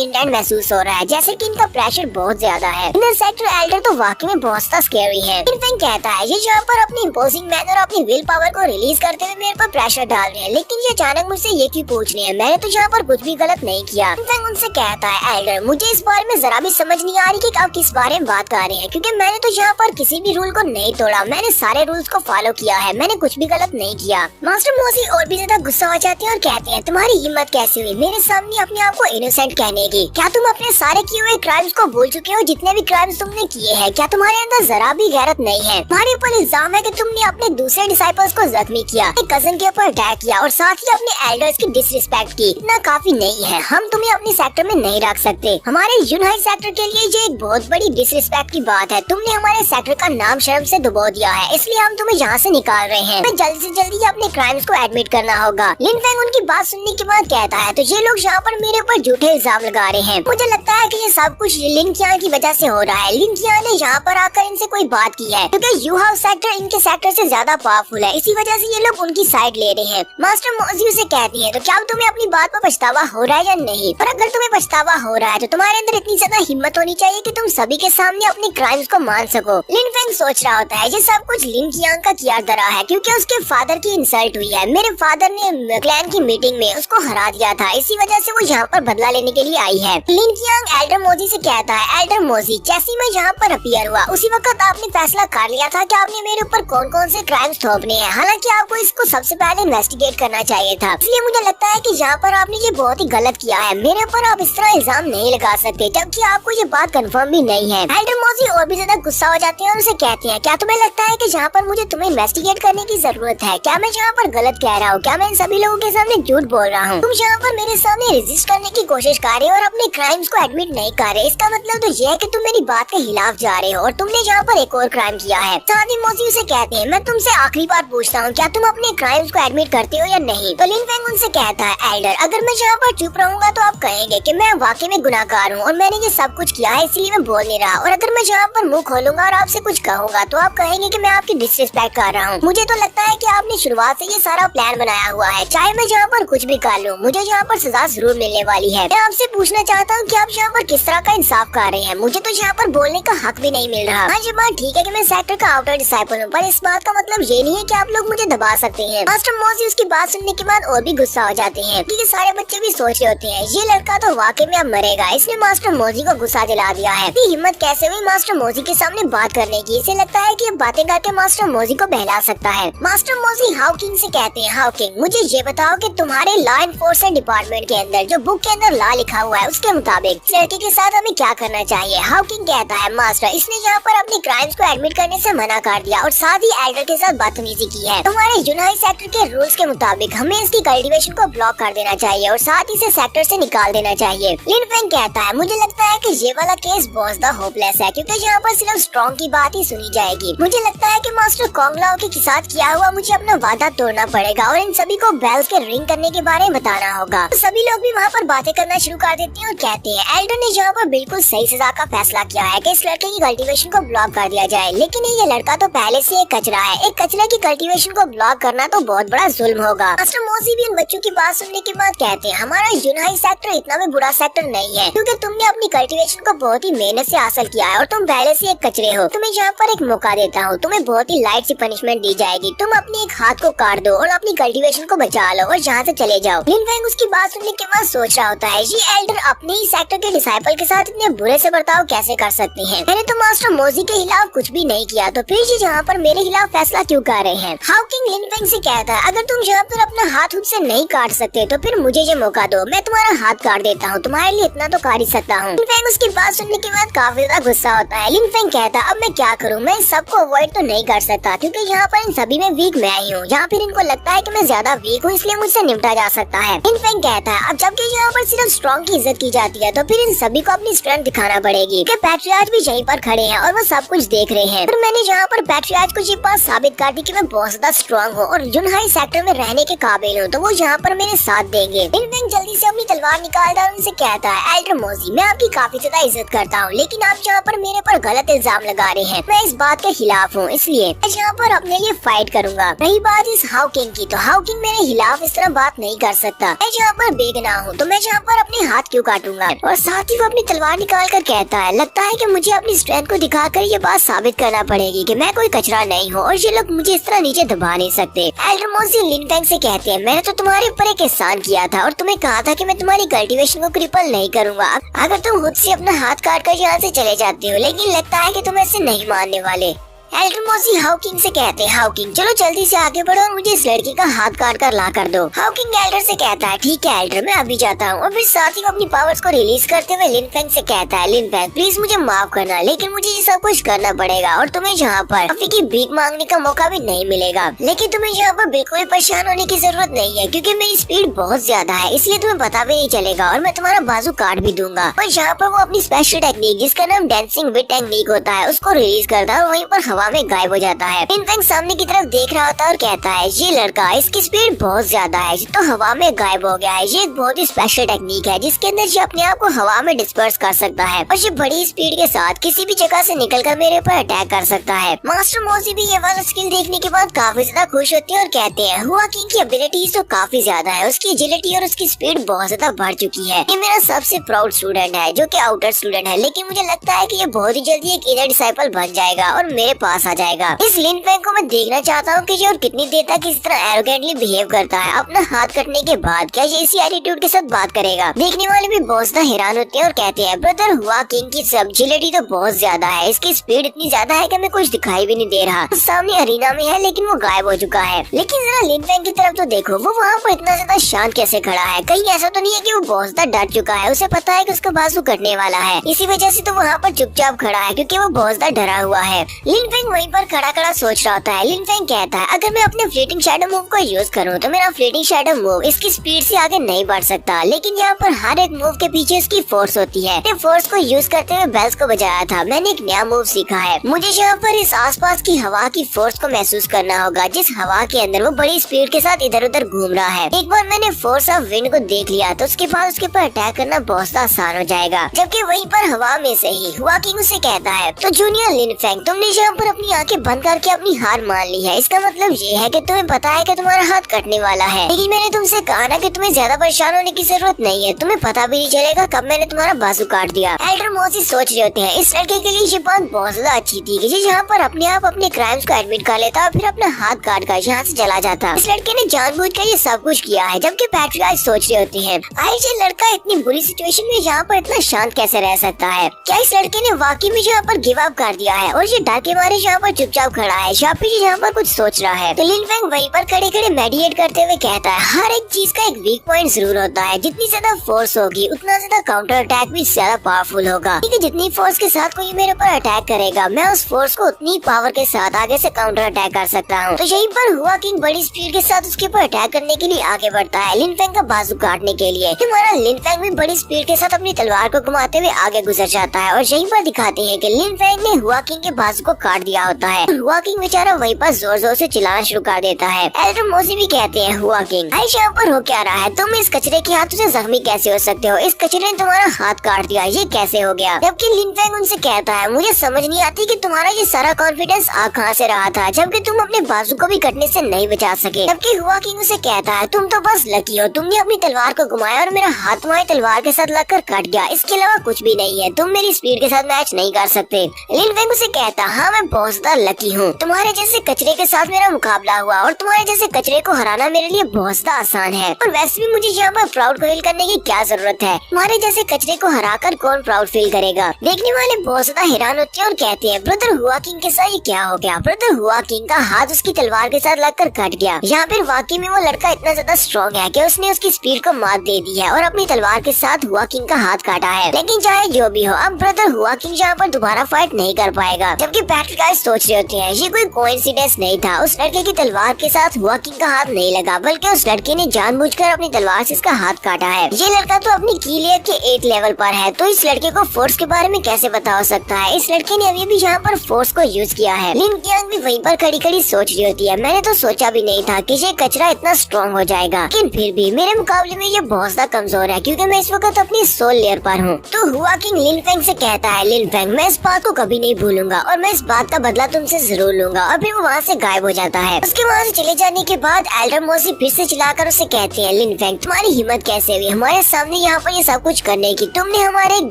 इंटेंट महसूस हो रहा है, जैसे कि इनका प्रेशर बहुत ज्यादा है। इनर सेक्टर एल्डर तो वाकई में बहुत ज्यादा स्कैरी है। लिन फेंग कहता है ये यहाँ पर अपनी इम्पोजिंग मैनर और अपनी विल पावर को रिलीज करते हुए मेरे पर प्रेशर डाल रहे हैं, लेकिन ये अचानक मुझसे ये क्यों पूछ रहे हैं? मैंने तो यहाँ पर कुछ भी गलत नहीं किया। लिन फेंग उनसे कहता है एल्डर मुझे इस बारे में जरा भी समझ नहीं आ रही कि आप किस बारे में बात कर रहे हैं, क्योंकि मैंने तो यहाँ पर किसी भी रूल को नहीं तोड़ा, मैंने सारे रूल्स को फॉलो किया है, मैंने कुछ भी गलत नहीं किया। मास्टर मोजी और भी ज्यादा गुस्सा हो जाते हैं और कहते हैं तुम्हारी हिम्मत कैसे हुई मेरे सामने अपने आप को इनोसेंट कहने की? क्या तुम अपने सारे किए हुए क्राइम्स को भूल चुके हो? जितने भी क्राइम्स तुमने किए हैं, क्या तुम्हारे अंदर जरा भी गैरत नहीं है? तुम्हारे ऊपर इल्जाम है कि तुमने अपने दूसरे डिसाइपल्स को जख्मी किया, एक कजन के ऊपर अटैक किया और साथ ही अपने एल्डर्स की डिसरिस्पेक्ट की। इतना काफी नहीं है, हम तुम्हें अपने सेक्टर में नहीं रख सकते। हमारे यूनाइट सेक्टर के लिए ये एक बहुत बड़ी डिसरिस्पेक्ट की बात है। तुमने हमारे सेक्टर का नाम शर्म से डुबो दिया है, इसलिए हम तुम्हें यहाँ से निकाल रहे हैं। तुम्हें जल्दी से जल्दी अपने क्राइम्स को एडमिट करना होगा। लिन फेंग उनकी बात सुनने के बाद कहता है तो ये लोग यहाँ पर मेरे ऊपर झूठे इल्जाम लगा रहे हैं। मुझे लगता है कि ये सब कुछ लिन कियांग की वजह से हो रहा है। लिन कियांग ने यहाँ पर आकर इनसे कोई बात की है, क्योंकि यू हाउस सेक्टर इनके सेक्टर से ज्यादा पावरफुल है, इसी वजह से ये लोग उनकी साइड ले रहे हैं। मास्टर मोजी से कहती है तो क्या तुम्हें अपनी बात पर पछतावा हो रहा है या नहीं? और अगर तुम्हें पछतावा हो रहा है तो तुम्हारे अंदर इतनी ज्यादा हिम्मत होनी चाहिए कि तुम सभी के सामने अपने क्राइम्स को मान सको। लिन फेंग सोच रहा होता है ये सब कुछ लिन कियांग का किया धरा है, क्योंकि उसके फादर की इंसल्ट हुई है। मेरे फादर ने क्लैन की मीटिंग में उसको हरा दिया था, इसी वजह से वो यहाँ पर बदला लेने के लिए आई है। लिन कियांग एल्डर मोजी से कहता है एल्डर मोजी जैसे मैं यहाँ पर अपीयर हुआ उसी वक्त आपने फैसला कर लिया था कि आपने मेरे ऊपर कौन कौन से क्राइम्स थोपने हैं। हालांकि आपको इसको सबसे पहले इन्वेस्टिगेट करना चाहिए था, इसलिए मुझे लगता है कि यहाँ पर आपने ये बहुत ही गलत किया है। मेरे ऊपर आप इस तरह इल्जाम नहीं लगा सकते जबकि आपको ये बात कंफर्म भी नहीं है। एल्डर मोजी और भी ज्यादा गुस्सा हो जाते हैं और उसे कहते हैं क्या तुम्हें लगता है कि यहाँ पर मुझे तुम्हें इन्वेस्टिगेट करने की जरूरत है? क्या मैं यहाँ पर गलत कह रहा हूँ? क्या मैं इन सभी लोगों के सामने झूठ बोल रहा हूँ? तुम यहाँ पर मेरे सामने रेजिस्ट करने की कोशिश कर रहे हो और अपने क्राइम्स को एडमिट नहीं कर रहे। इसका मतलब तो ये है कि तुम मेरी बात के खिलाफ जा रहे हो और तुमने यहाँ पर एक और क्राइम किया है। साथ ही मोजी उसे कहते हैं मैं तुमसे आखिरी बार पूछता हूँ क्या तुम अपने क्राइम्स को एडमिट करते हो या नहीं? तो लिन फेंग उनसे कहता है एल्डर अगर मैं यहाँ पर चुप रहूंगा तो आप कहेंगे कि मैं वाकई में गुनाहगार हूँ और मैंने ये सब कुछ किया है इसलिए मैं बोल नहीं रहा, और अगर मैं यहाँ पर मुंह खोलूंगा और आपसे कुछ कहूंगा तो आप कहेंगे कि मैं आपकी डिसरिस्पेक्ट कर रहा हूँ। मुझे तो लगता है कि आपने शुरुआत से ये सारा प्लान बनाया हुआ है, चाहे मैं यहाँ पर कुछ भी कर लूँ मुझे यहाँ पर सजा जरूर मिलने वाली है। मैं आपसे पूछना चाहता हूँ कि आप यहाँ पर किस तरह का इंसाफ कर रहे हैं? मुझे तो यहाँ पर बोलने का हक भी नहीं मिल रहा। हाँ ये बात ठीक है कि मैं सेक्टर का आउटर डिसाइपल हूँ, पर इस बात का मतलब ये नहीं है कि आप लोग मुझे दबा सकते हैं। मास्टर मोजी उसकी बात सुनने के बाद और भी गुस्सा हो जाते हैं, क्योंकि सारे बच्चे भी सोच रहे होते हैं ये लड़का तो वाकई में अब मरेगा, इसने मास्टर मोजी को गुस्सा दिला दिया है। हिम्मत कैसे हुई मास्टर मोजी के सामने बात करने की? इसे लगता है कि बातें करके मास्टर मोजी को बहला सकता है। मास्टर मोजी हाउकिंग से कहते हैं हाउकिंग मुझे ये बताओ कि तुम्हारे लॉ एनफोर्समेंट डिपार्टमेंट के अंदर जो बुक के अंदर लॉ लिखा हुआ है उसके मुताबिक इस लड़के के साथ हमें क्या करना चाहिए? हाउकिंग कहता है मास्टर इसने यहाँ पर अपने क्राइम्स को एडमिट करने से मना कर दिया और साथ ही एल्डर के साथ बदतमीजी की है। तुम्हारे यूनाइट सेक्टर के रूल्स के मुताबिक हमें इसकी कल्टीवेशन को ब्लॉक कर देना चाहिए और साथ ही इसे सेक्टर से निकाल देना चाहिए। लिन फेंग कहता है मुझे लगता है कि ये वाला केस बहुत ज्यादा होपलेस है, क्योंकि यहाँ पर सिर्फ स्ट्रॉन्ग की बात ही सुनी जाएगी। मुझे लगता है कि मास्टर कोंग लाओ के साथ किया हुआ मुझे अपना वादा तोड़ना पड़ेगा और इन सभी को बेल्स के रिंग करने के बारे में बताना होगा। तो सभी लोग भी वहाँ पर बातें करना शुरू कर देते हैं और कहते हैं एल्डर ने यहाँ पर बिल्कुल सही सजा का फैसला किया है कि इस लड़के की कल्टीवेशन को ब्लॉक कर दिया जाए, लेकिन ये लड़का तो पहले से एक कचरा है, एक कचरे की कल्टीवेशन को ब्लॉक करना तो बहुत बड़ा जुल्म होगा। मास्टर मोजी भी उन बच्चों की बात सुनने के बाद कहते हैं हमारा यूनाइट सेक्टर इतना भी बुरा सेक्टर नहीं है, क्योंकि तुमने अपनी कल्टीवेशन को बहुत ही मेहनत से हासिल किया है और तुम पहले से एक कचरे हो। तुम्हें यहाँ पर एक मौका देता हूँ, तुम्हें बहुत ही लाइट सी पनिशमेंट दी जाएगी। तुम अपने एक हाथ को काट दो और अपनी कल्टीवेशन को बचा लो और यहाँ से चले जाओ। लिन फेंग उसकी बात सुनने के बाद सोच रहा होता है ये एल्डर अपने ही सेक्टर के डिसाइपल के साथ इतने बुरे से बर्ताव कैसे कर सकते हैं? मैंने तो मास्टर मोजी के खिलाफ कुछ भी नहीं किया, तो फिर ये यहाँ पर मेरे खिलाफ फैसला क्यों कर रहे हैं? हाउकिंग लिन फेंग से कहता है अगर तुम यहाँ पर अपना हाथ खुद से नहीं काट सकते तो फिर मुझे ये मौका दो, मैं तुम्हारा हाथ काट देता हूँ, तुम्हारे लिए इतना तो कर ही सकता हूँ। लिन फेंग उसकी बात सुनने के बाद काफी ज्यादा गुस्सा होता है। लिन फेंग कहता है अब मैं क्या करूँ? मैं इस सबको अवॉइड तो नहीं कर सकता, क्योंकि यहाँ पर इन सभी में वीक मैं ही हूँ। यहाँ फिर इनको लगता है कि मैं ज्यादा वीक हूँ, इसलिए मुझसे निपटा जा सकता है। लिन फेंग कहता है अब जबकि यहाँ पर सिर्फ स्ट्रॉन्ग की इज्जत की जाती है तो फिर इन सभी को अपनी स्ट्रेंथ दिखाना पड़ेगी कि पैट्रियार्च भी यहीं पर खड़े हैं और वो सब कुछ देख रहे हैं। फिर मैंने यहाँ पर पैट्रियार्च को ये बात साबित कर दी कि मैं बहुत ज्यादा स्ट्रॉन्ग हूँ और यूनाइट सेक्टर में रहने के काबिल हूँ, तो वो यहाँ पर मेरे साथ देंगे। लिन फेंग जल्दी से अपनी तलवार निकालता है और उनसे कहता है एल्डर मोजी मैं आपकी काफी ज्यादा इज्जत करता हूँ, लेकिन आप यहाँ पर मेरे पर गलत इल्जाम लगा रहे हैं। मैं इस बात के खिलाफ हूँ, इसलिए मैं यहाँ पर अपने लिए फाइट करूंगा। रही बात इस हाउ किंग की, तो हाउ किंग मेरे खिलाफ इस तरह बात नहीं कर सकता। मैं जहाँ पर बेगुनाह हूँ तो मैं यहाँ पर अपने हाथ क्यों काटूंगा। और साथ ही वो अपनी तलवार निकाल कर कहता है, लगता है कि मुझे अपनी स्ट्रेंथ को दिखाकर ये बात साबित करना पड़ेगी कि मैं कोई कचरा नहीं हूँ और ये लोग मुझे इस तरह नीचे दबा नहीं सकते। एल्डर मोज़ी लिन फेंग से कहते हैं, मैंने तो तुम्हारे ऊपर एक एहसान किया था और तुम्हें कहा था कि मैं तुम्हारी कल्टीवेशन को क्रिपल नहीं करूंगा अगर तुम खुद से अपना हाथ काट कर यहाँ से चले जाते हो, लेकिन लगता है कि तुम ऐसे नहीं मानने वाले। एल्डर मोज़ी हाउ किंग से कहते हैं, हाउ किंग चलो जल्दी से आगे बढ़ो और मुझे इस लड़की का हाथ काट कर ला कर दो। हाउ किंग एल्डर से कहता है, ठीक है एल्डर, मैं अभी जाता हूँ। और फिर साथ ही वो अपनी पावर्स को रिलीज करते हुए लिन फेंग से कहता है, लिन फेंग प्लीज मुझे माफ करना, लेकिन मुझे ये सब कुछ करना पड़ेगा और तुम्हें यहाँ पर काफी की भीख मांगने का मौका भी नहीं मिलेगा। लेकिन तुम्हें यहाँ पर बिल्कुल भी परेशान होने की जरूरत नहीं है, क्योंकि मेरी स्पीड बहुत ज्यादा है, इसलिए तुम्हें पता भी नहीं चलेगा और मैं तुम्हारा बाजू काट भी दूंगा। और यहाँ पर वो अपनी स्पेशल टेक्निक, जिसका नाम डांसिंग विद टेक्निक होता है, उसको रिलीज करता है और वहीं पर हवा में गायब हो जाता है। लिन फेंग सामने की तरफ देख रहा होता है और कहता है, ये लड़का, इसकी स्पीड बहुत ज्यादा है, तो हवा में गायब हो गया है। ये एक बहुत ही स्पेशल टेक्निक है जिसके अंदर ये अपने आप को हवा में डिस्पर्स कर सकता है और ये बड़ी स्पीड के साथ किसी भी जगह से निकलकर मेरे पर अटैक कर सकता है। मास्टर मोज़ी भी ये वाला स्किल देखने के बाद काफी ज्यादा खुश होते हैं और कहते हैं, हुआ किंग की एबिलिटीज तो काफी ज्यादा है, उसकी एजिलिटी और उसकी स्पीड बहुत ज्यादा बढ़ चुकी है। ये मेरा सबसे प्राउड स्टूडेंट है जो कि आउटर स्टूडेंट है, लेकिन मुझे लगता है कि ये बहुत ही जल्दी एक इनर डिसाइपल बन जाएगा और मेरे पास आ जाएगा। इस लिन फेंग को मैं देखना चाहता हूँ कि ये और कितनी देर तक इस तरह एरोगेंटली बिहेव करता है। अपना हाथ कटने के बाद क्या ये इसी एटीट्यूड के साथ बात करेगा। देखने वाले भी बहुत ज्यादा हैरान होते हैं और कहते हैं, ब्रदर हुआ किंग की एजिलिटी तो बहुत ज्यादा है, इसकी स्पीड इतनी ज्यादा है कि हमें कुछ दिखाई भी नहीं दे रहा। सामने अरीना में है लेकिन वो गायब हो चुका है। लेकिन जरा लिन फेंग की तरफ तो देखो, वो वहाँ पर इतना ज्यादा शांत कैसे खड़ा है। कहीं ऐसा तो नहीं है कि वो बहुत ज्यादा डर चुका है, उसे पता है कि उसका बाजू कटने वाला है, इसी वजह से तो वहाँ पर चुपचाप खड़ा है क्योंकि वो बहुत ज्यादा डरा हुआ है। लिन फेंग वहीं पर खड़ा खड़ा सोच रहा होता है। लिन फेंग कहता है, अगर मैं अपने फ्लीटिंग शैडो मूव को यूज करूं तो मेरा फ्लीटिंग शैडो मूव इसकी स्पीड से आगे नहीं बढ़ सकता, लेकिन यहाँ पर हर एक मूव के पीछे उसकी फोर्स होती है। फोर्स को यूज करते हुए बेल्स को बजाया था, मैंने एक नया मूव सीखा है। मुझे यहाँ पर इस आसपास की हवा की फोर्स को महसूस करना होगा, जिस हवा के अंदर वो बड़ी स्पीड के साथ इधर उधर घूम रहा है। एक बार मैंने फोर्स ऑफ विंड को देख लिया तो उसके बाद उसके ऊपर अटैक करना बहुत ज्यादा आसान हो जाएगा। जबकि वहीं पर हवा में से ही हुआ किंग उसे कहता है, तो जूनियर लिन फेंग, तुमने यहाँ पर अपनी आंखें बंद करके अपनी हार मान ली है, इसका मतलब ये है कि तुम्हें पता है कि तुम्हारा हाथ कटने वाला है। लेकिन मैंने तुमसे कहा ना कि तुम्हें ज्यादा परेशान होने की जरूरत नहीं है, तुम्हें पता भी नहीं चलेगा कब मैंने तुम्हारा बाजू काट दिया। एल्डर मोज़ी सोच रहे होते हैं, इस लड़के के लिए ये बात बहुत ज्यादा अच्छी थी कि यहाँ पर अपने आप अपने क्राइम्स को एडमिट कर लेता और फिर अपना हाथ काट कर यहाँ से चला जाता। इस लड़के ने जानबूझकर ये सब कुछ किया है। जबकि पैट्रियार्च सोच रहे होते हैं, आइज ये लड़का इतनी बुरी सिचुएशन में यहाँ पर इतना शांत कैसे रह सकता है। क्या इस लड़के ने वाकई में यहाँ पर गिव अप कर दिया है और ये डर के मारे यहाँ पर चुपचाप खड़ा है या फिर यहाँ पर कुछ सोच रहा है। तो लिन फेंग वहीं पर खड़े खड़े मेडिटेट करते हुए कहता है, हर एक चीज का एक वीक पॉइंट जरूर होता है, जितनी ज्यादा फोर्स होगी उतना ज्यादा काउंटर अटैक भी ज्यादा पावरफुल होगा। ठीक है, जितनी फोर्स के साथ कोई मेरे ऊपर अटैक करेगा मैं उस फोर्स को उतनी पावर के साथ आगे से काउंटर अटैक कर सकता हूँ। तो यहीं पर हुआ किंग बड़ी स्पीड के साथ उसके ऊपर अटैक करने के लिए आगे बढ़ता है, लिन फेंग का बाजू काटने के लिए। हमारा लिन फेंग भी बड़ी स्पीड के साथ अपनी तलवार को घुमाते हुए आगे गुजर जाता है और यहीं पर दिखाते हैं कि लिन फेंग ने हुआ किंग के बाजू को काट दिया होता है। हुआ किंग बेचारा वहीं पर जोर जोर से चिल्लाना शुरू कर देता है। एल्डर मोज़ी भी कहते हैं, हुआ किंग आइश यहाँ पर हो क्या रहा है, तुम इस कचरे के हाथों से जख्मी कैसे हो सकते हो, इस कचरे ने तुम्हारा हाथ काट दिया, ये कैसे हो गया। जबकि लिन फेंग उनसे कहता है, मुझे समझ नहीं आती कि तुम्हारा ये सारा कॉन्फिडेंस आ कहाँ से रहा था, जबकि तुम अपने बाजू को भी कटने से नहीं बचा सके। जबकि हुआ किंग उसे कहता है, तुम तो बस लकी हो, तुमने अपनी तलवार को घुमाया और मेरा हाथ तुम्हारी तलवार के साथ लगकर कट गया, इसके अलावा कुछ भी नहीं है, तुम मेरी स्पीड के साथ मैच नहीं कर सकते। लिन फेंग उसे कहता, हाँ मैं बहुत ज्यादा लकी हूँ, तुम्हारे जैसे कचरे के साथ मेरा मुकाबला हुआ और तुम्हारे जैसे कचरे को हराना मेरे लिए बहुत ज्यादा आसान है। और वैसे भी मुझे यहाँ पर प्राउड फील करने की क्या जरूरत है, तुम्हारे जैसे कचरे को हराकर कौन प्राउड फील करेगा। देखने वाले बहुत ज्यादा हैरान होते हैं और कहते हैं, ब्रदर हुआ किंग के साथ ये क्या हो गया। ब्रदर हुआ किंग का हाथ उसकी तलवार के साथ लगकर कट गया। यहाँ पर वाकई में वो लड़का इतना ज्यादा स्ट्रॉन्ग है कि उसने उसकी स्पीड को मात दे दी है और अपनी तलवार के साथ हुआ किंग का हाथ काटा है। लेकिन चाहे जो भी हो, अब ब्रदर हुआ किंग यहाँ पर दोबारा फाइट नहीं कर पाएगा। जबकि पैट्रिक पैट्रियार्च सोच रहे होते हैं ये कोई कोइंसिडेंस नहीं था। उस लड़के की तलवार के साथ वॉकिंग का हाथ नहीं लगा, बल्कि उस लड़के ने जानबूझकर अपनी तलवार से इसका हाथ काटा है। ये लड़का तो अपनी की लेयर के 8 लेवल पर है, तो इस लड़के को फोर्स के बारे में कैसे पता हो सकता है। इस लड़के ने अभी भी यहाँ पर फोर्स को यूज किया है। लिन कियांग भी वहीं पर खड़ी खड़ी सोच रही होती है, मैंने तो सोचा भी नहीं था कि ये कचरा इतना स्ट्रॉन्ग हो जाएगा, लेकिन फिर भी मेरे मुकाबले में ये बहुत ज्यादा कमजोर है, क्योंकि मैं इस वक्त अपनी सोल लेयर पर हूँ। तो हुआ किंग लिन फेंग से कहता है, लिन फेंग मैं इस बात को कभी नहीं भूलूंगा और मैं इस बात का बदला तुमसे जरूर लूंगा। और फिर वो वहाँ से गायब हो जाता है। उसके वहाँ से चले जाने के बाद एल्डर मोजी फिर से चिल्लाकर उसे कहते हैं, लिन फेंग तुम्हारी हिम्मत कैसे हुई हमारे सामने यहाँ पर ये सब कुछ करने की। तुमने हमारे एक